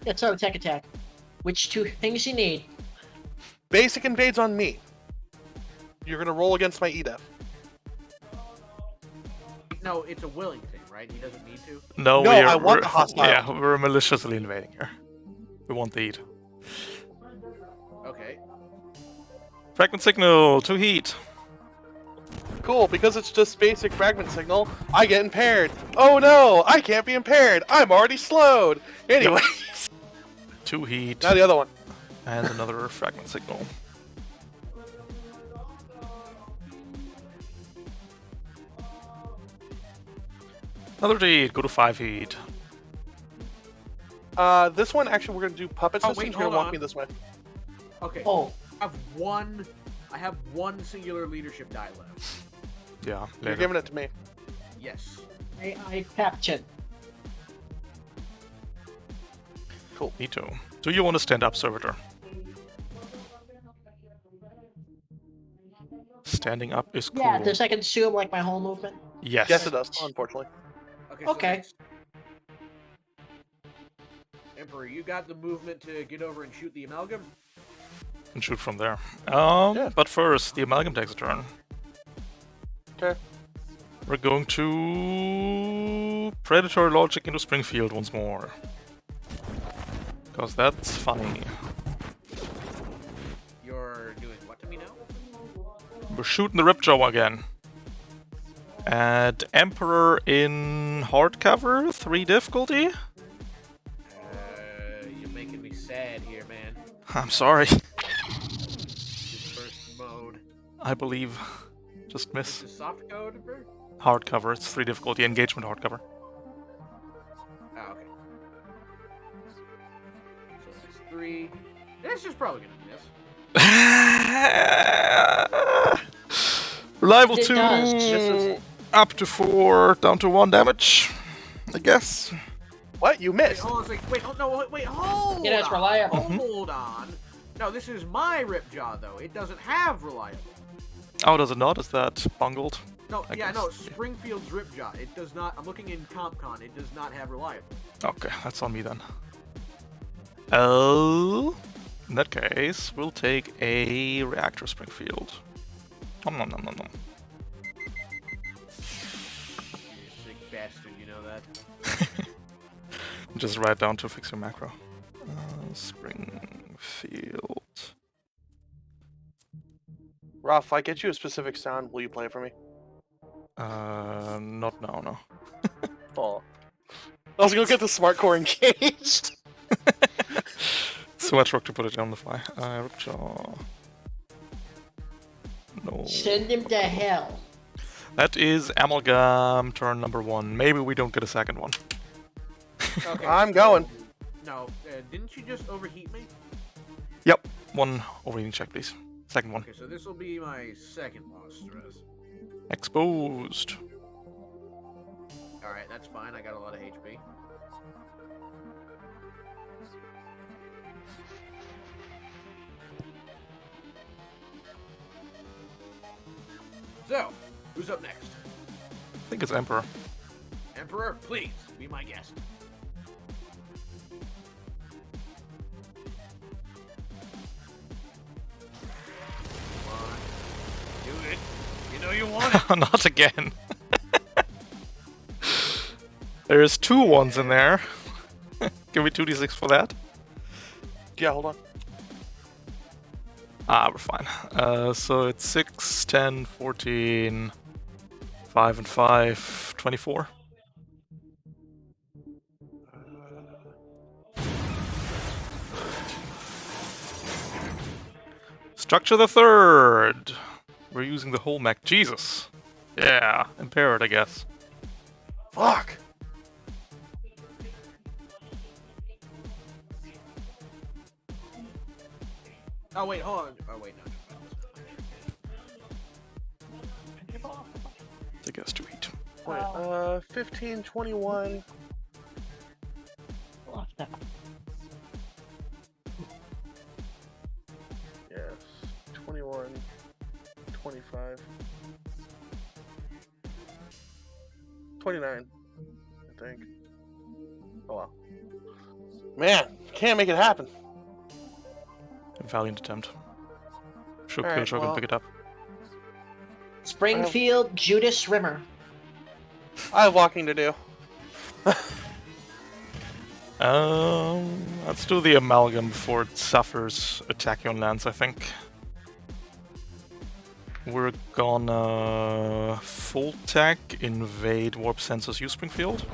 That's our attack. Which 2 things you need? Basic invades on me. You're gonna roll against my EDF. No, it's a willing thing, right? He doesn't need to. No, I want the hostile. Yeah, we're maliciously invading here. We want the heat. Okay. Fragment signal to heat. Cool, because it's just basic fragment signal, I get impaired. Oh no, I can't be impaired. I'm already slowed. Anyway, 2 heat. now the other one. And another fragment signal. Another heat. Go to 5 heat. This one actually we're gonna do puppet Oh, systems. wait, You're gonna hold walk on. me this way. Okay. Oh, I have one singular leadership die left. Yeah, You're later. giving it to me. Yes. I captured. Me too. Do you want to stand up, Servitor? Standing up is cool. Yeah, does that consume like my whole movement? Yes. Yes, it does. Unfortunately. Okay. Okay. next. Emperor, you got the movement to get over and shoot the amalgam? And shoot from there. Yeah. But first, the amalgam takes a turn. Okay. We're going to predatory logic into Springfield once more. Because that's funny. You're doing what to me now? We're shooting the Ripjaw again. And Emperor in hardcover, 3 difficulty. You're making me sad here, man. I'm sorry. Dispersed mode. I believe. Just This miss. is soft code, Emperor? Hardcover, it's 3 difficulty, engagement hardcover. Oh, okay. So that's 3. This is probably gonna miss. Reliable It does. 2, up to 4, down to 1 damage, I guess. What? You Wait, missed. hold on a second. Wait, hold It is on. reliable. Hold on. No, this is my Ripjaw, though. It doesn't have reliable. Oh, does it not? Is that bungled? No, I yeah, guess, no, yeah. Springfield's Ripjaw. It does not. I'm looking in CompCon. It does not have reliable. Okay, that's on me then. Oh, in that case, we'll take a reactor Springfield. Nom nom nom nom nom. You sick bastard, you know that? Just write down to fix your macro. Springfield. Ralph, if I get you a specific sound, will you play it for me? Not now, no. Oh. I was gonna get the smart core engaged. So much work to put it on the fly. Ripjaw. No. Send him to hell. That is Amalgam, turn number 1. Maybe we don't get a second one. Okay. I'm going. No, didn't you just overheat me? Yep, 1 overheating check, please. Second one. Okay, so this will be my second loss stress. Exposed. Alright, that's fine. I got a lot of HP. So, who's up next? I think it's Emperor. Emperor, please, be my guest. Come on. Do it. You know you want it. Not again. There's 2 1s in there. Give me 2d6 for that. Yeah, hold on. Ah, we're fine. So it's 6, 10, 14, 5 and 5, 24. Structure the 3rd. We're using the whole mech. Jesus. Yeah, impaired, I guess. Fuck. Oh wait, hold on. Oh wait, no. Take us to eat. Wait, 15, 21. Yes, 21, 25, 29, I think. Oh well. Man, can't make it happen. A valiant attempt. Sure, Alright, Killjoy can well- pick it up. Springfield Judas Rimmer. I have walking to do. Let's do the amalgam before it suffers attack on lands, I think. We're gonna full tech, invade Warp Sensors U Springfield.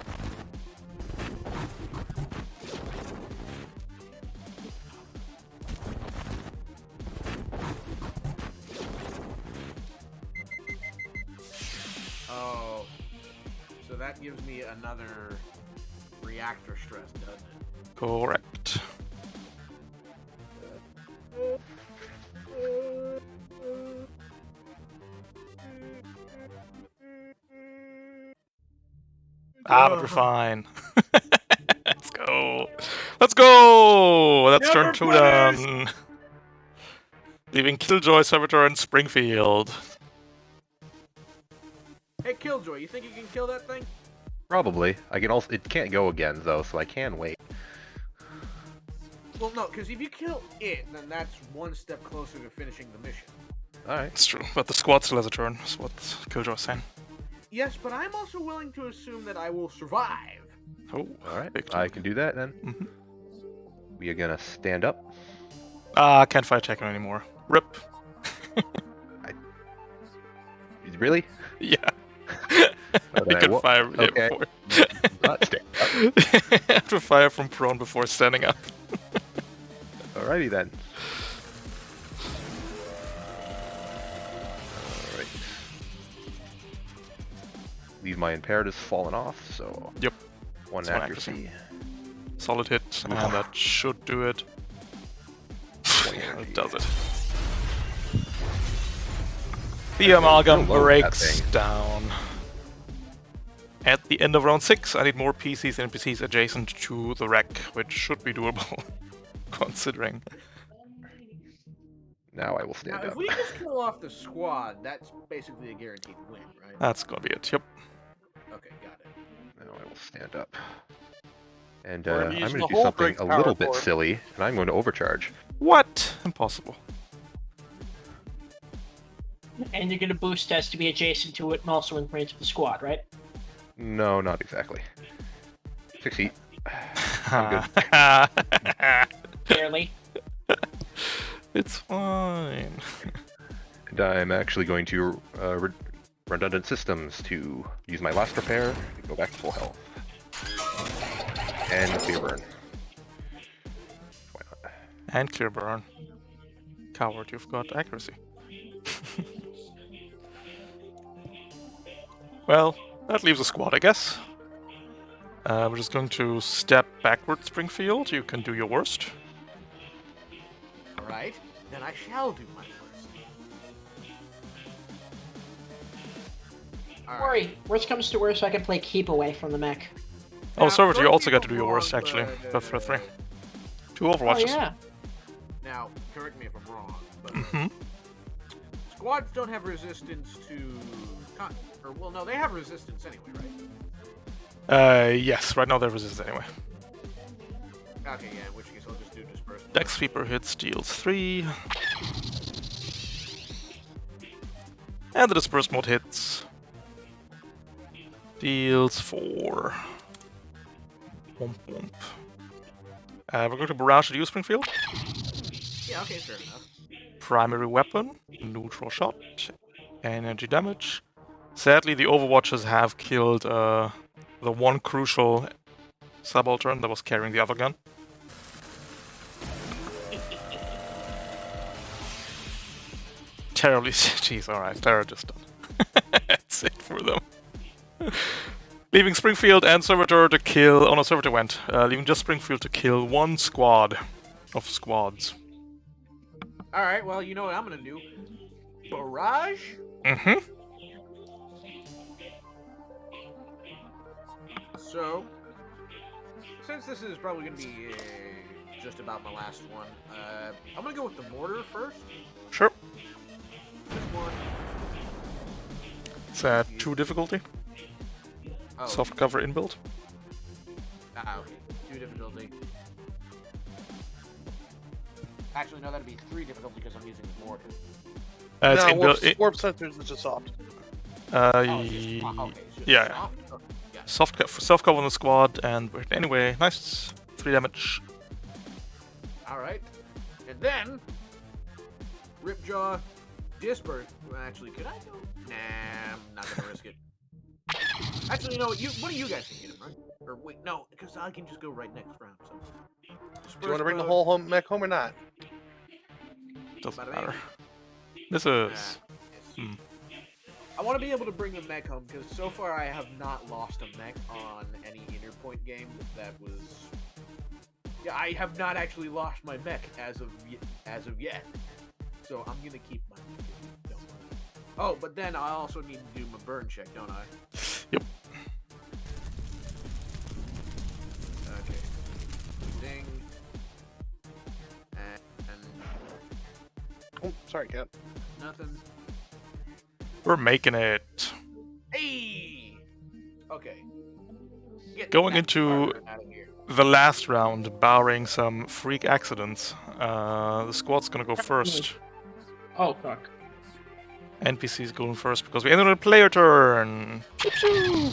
Oh, so that gives me another reactor stress, doesn't it? Correct. But we're fine. Let's go. Let's go! That's turn 2 done. Leaving Killjoy, Servitor, and Springfield. Hey, Killjoy, you think you can kill that thing? Probably. I can also. It can't go again though, so I can wait. Well, no, because if you kill it, then that's one step closer to finishing the mission. All right. It's true, but the squad still has a turn, is what Killjoy was saying. Yes, but I'm also willing to assume that I will survive. Oh, All right. big I time. can do that then. Mhm. We are gonna stand up. Can't fight Tekken anymore. Rip. Really? Yeah. Oh, I then I could wa- fire okay. before. Not stand up. I have to fire from prone before standing up. Alrighty then. Alright. Leave my imperatives fallen off, so. Yep. One That's one accuracy. Solid hit, and that should do it. It does it. The amalgam Don't load that breaks thing. down. At the end of round 6, I need more PCs and NPCs adjacent to the wreck, which should be doable, considering. Now I will Now, stand if up. we just kill off the squad, that's basically a guaranteed win, right? That's gonna be it, yep. Okay, got it. Now I will stand up. And We're gonna I'm use going the to do whole something Briggs a power little bit cord. silly, and I'm going to overcharge. What? Impossible. And you're going to boost us to be adjacent to it and also in range of the squad, right? No, not exactly. 6 feet. Barely. It's fine. And I'm actually going to redundant systems to use my last repair and go back to full health. And clear burn. Why not? And clear burn. Coward, you've got accuracy. Well, that leaves a squad, I guess. We're just going to step backward, Springfield. You can do your worst. Alright, then I shall do my worst. Don't worry, worst comes to worst, I can play keep away from the mech. Oh, Now, Servant, you correct also me got if to do I'm your worst, wrong, actually. but, Go for 3. 2 Oh Overwatches. yeah. Now, correct me if I'm wrong, but Mhm. squads don't have resistance to... Or, well, no, they have resistance anyway, right? Yes, right now they resist anyway. Okay, yeah, in which case I'll just do dispersal. Dex Sweeper hits, deals 3. And the Disperse mode hits. Deals 4. Womp womp. We're going to barrage at you, Springfield. Yeah, okay, fair enough. Primary weapon, neutral shot, energy damage. Sadly, the Overwatchers have killed the one crucial subaltern that was carrying the other gun. Terribly, jeez, alright, they're just done. That's it for them. Leaving Springfield and Servitor to kill. Oh no, Servitor went. Leaving just Springfield to kill one squad of squads. All right. Well, you know what I'm gonna do? Barrage. Mm-hmm. So, since this is probably gonna be just about my last one, I'm gonna go with the mortar first. Sure. Just one. It's at 2 difficulty. Oh. Soft cover inbuilt. Okay. 2 difficulty. Actually, no, that'd be 3 difficulty because I'm using mortar. It's no, inbuilt. warp sensors is just soft. Oh, it's just, okay, it's just yeah. soft? Okay, yeah. Soft cover on the squad, and anyway, nice 3 damage. Alright. And then, Ripjaw, Disperse. Well, actually, could I go? Nah, I'm not gonna risk it. Actually, you know what? What do you guys think of him, right? Or wait, no, because I can just go right next round. So. Do you want to bring the whole mech home or not? Doesn't Bada matter. bing. This is. Nah, I want to be able to bring a mech home because so far I have not lost a mech on any Interpoint game that was. Yeah, I have not actually lost my mech as of yet. So I'm gonna keep my. Don't worry. Oh, but then I also need to do my burn check, don't I? Yep. Okay. Ding. And Oh, sorry, Cat. nothing. We're making it. Hey. Okay. Get Going that into Carter out of here. the last round, barring some freak accidents, the squad's gonna go first. Oh, fuck. NPC's going first because we ended on a player turn. Pew pew.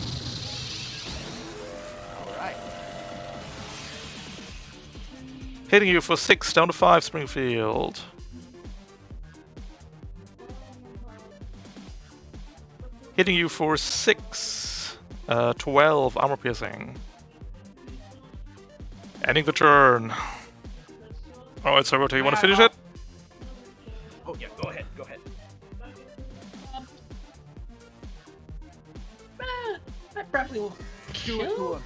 Alright. Hitting you for 6, down to 5, Springfield. Hitting you for 6, 12 armor piercing. Ending the turn. Oh, it's Roberto. You want to finish it? Oh yeah, go ahead. Go ahead. I probably will Do it. kill.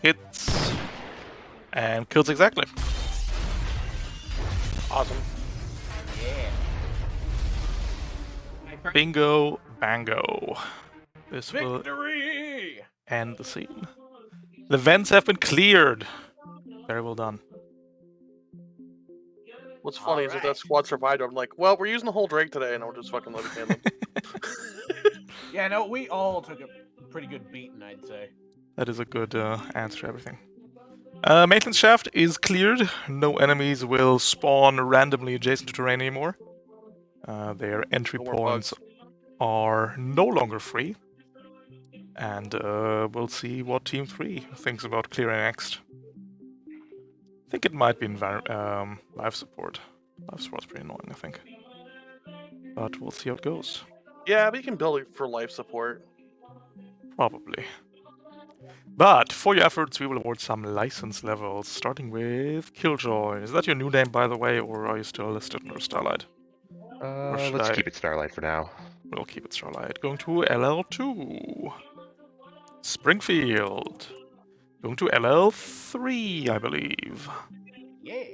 Hits. And kills exactly. Awesome. Yeah. Bingo, bango. This will Victory! end the scene. The vents have been cleared. Very well done. What's funny is that Alright. squad survived. I'm like, well, we're using the whole Drake today, and I'll just fucking let it handle. Yeah, no, we all took a pretty good beating, I'd say. That is a good answer to everything. Maintenance shaft is cleared. No enemies will spawn randomly adjacent to terrain anymore. Their entry No more points bugs. are no longer free. And we'll see what Team 3 thinks about clearing next. I think it might be in life support. Life support's pretty annoying, I think. But we'll see how it goes. Yeah, but you can build it for life support. Probably. But for your efforts, we will award some license levels, starting with Killjoy. Is that your new name, by the way, or are you still listed under Starlight? should Let's I- keep it Starlight for now. We'll keep it Starlight. Going to LL2. Springfield. Going to LL3, I believe. Yeah.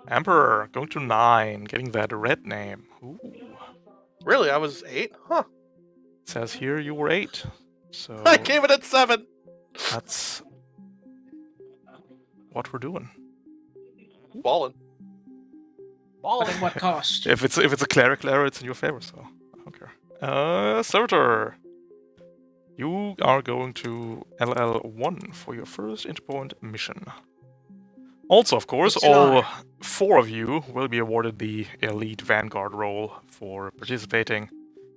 Emperor. Going to 9. Getting that red name. Ooh. Really, I was 8? Huh. It says here you were 8. So I gave it at 7! that's what we're doing. Ballin'. But at what cost? If it's a clerical error, it's in your favor, so I don't care. Servitor. You are going to LL1 for your first Interpoint mission. Also, of course, It's an all honor. 4 of you will be awarded the Elite Vanguard role for participating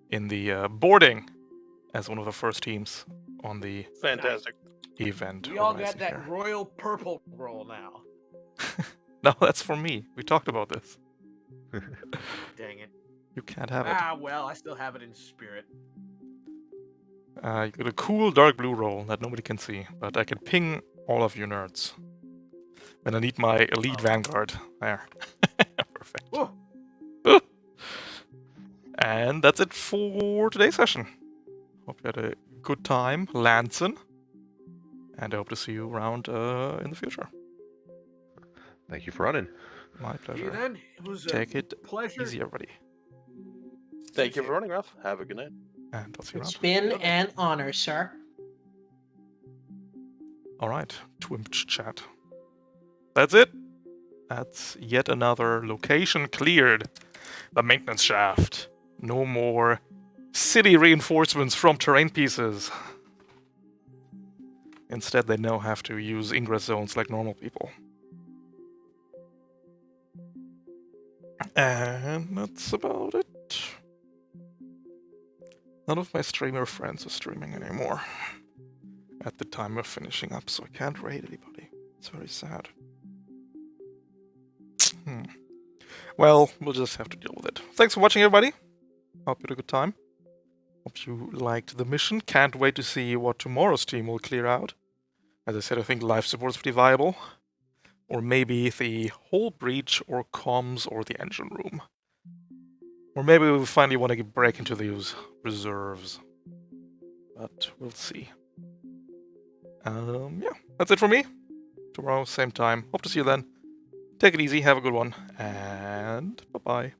in the boarding as one of the first teams on the Fantastic. event. We all got horizon that here. royal purple roll now. No, that's for me. We talked about this. Dang it. You can't have it. Ah, well, I still have it in spirit. You got a cool dark blue roll that nobody can see, but I can ping all of you nerds when I need my Elite Vanguard. There. Perfect. Whoa. And that's it for today's session. Hope you had a good time lancing. And I hope to see you around in the future. Thank you for running. My See you pleasure. then. It was a Take it pleasure. easy, everybody. Thank you for running, Ralph. Have a good night. And I'll see you It's around. been Good night. an honor, sir. Alright, Twimch chat. That's it. That's yet another location cleared. The maintenance shaft. No more city reinforcements from terrain pieces. Instead, they now have to use ingress zones like normal people. And that's about it. None of my streamer friends are streaming anymore at the time of finishing up, so I can't raid anybody. It's very sad. Well, we'll just have to deal with it. Thanks for watching, everybody. Hope you had a good time. Hope you liked the mission. Can't wait to see what tomorrow's team will clear out. As I said, I think life support is pretty viable. Or maybe the whole breach, or comms, or the engine room. Or maybe we finally want to break into those reserves. But we'll see. Yeah, that's it for me. Tomorrow, same time. Hope to see you then. Take it easy, have a good one, and bye-bye.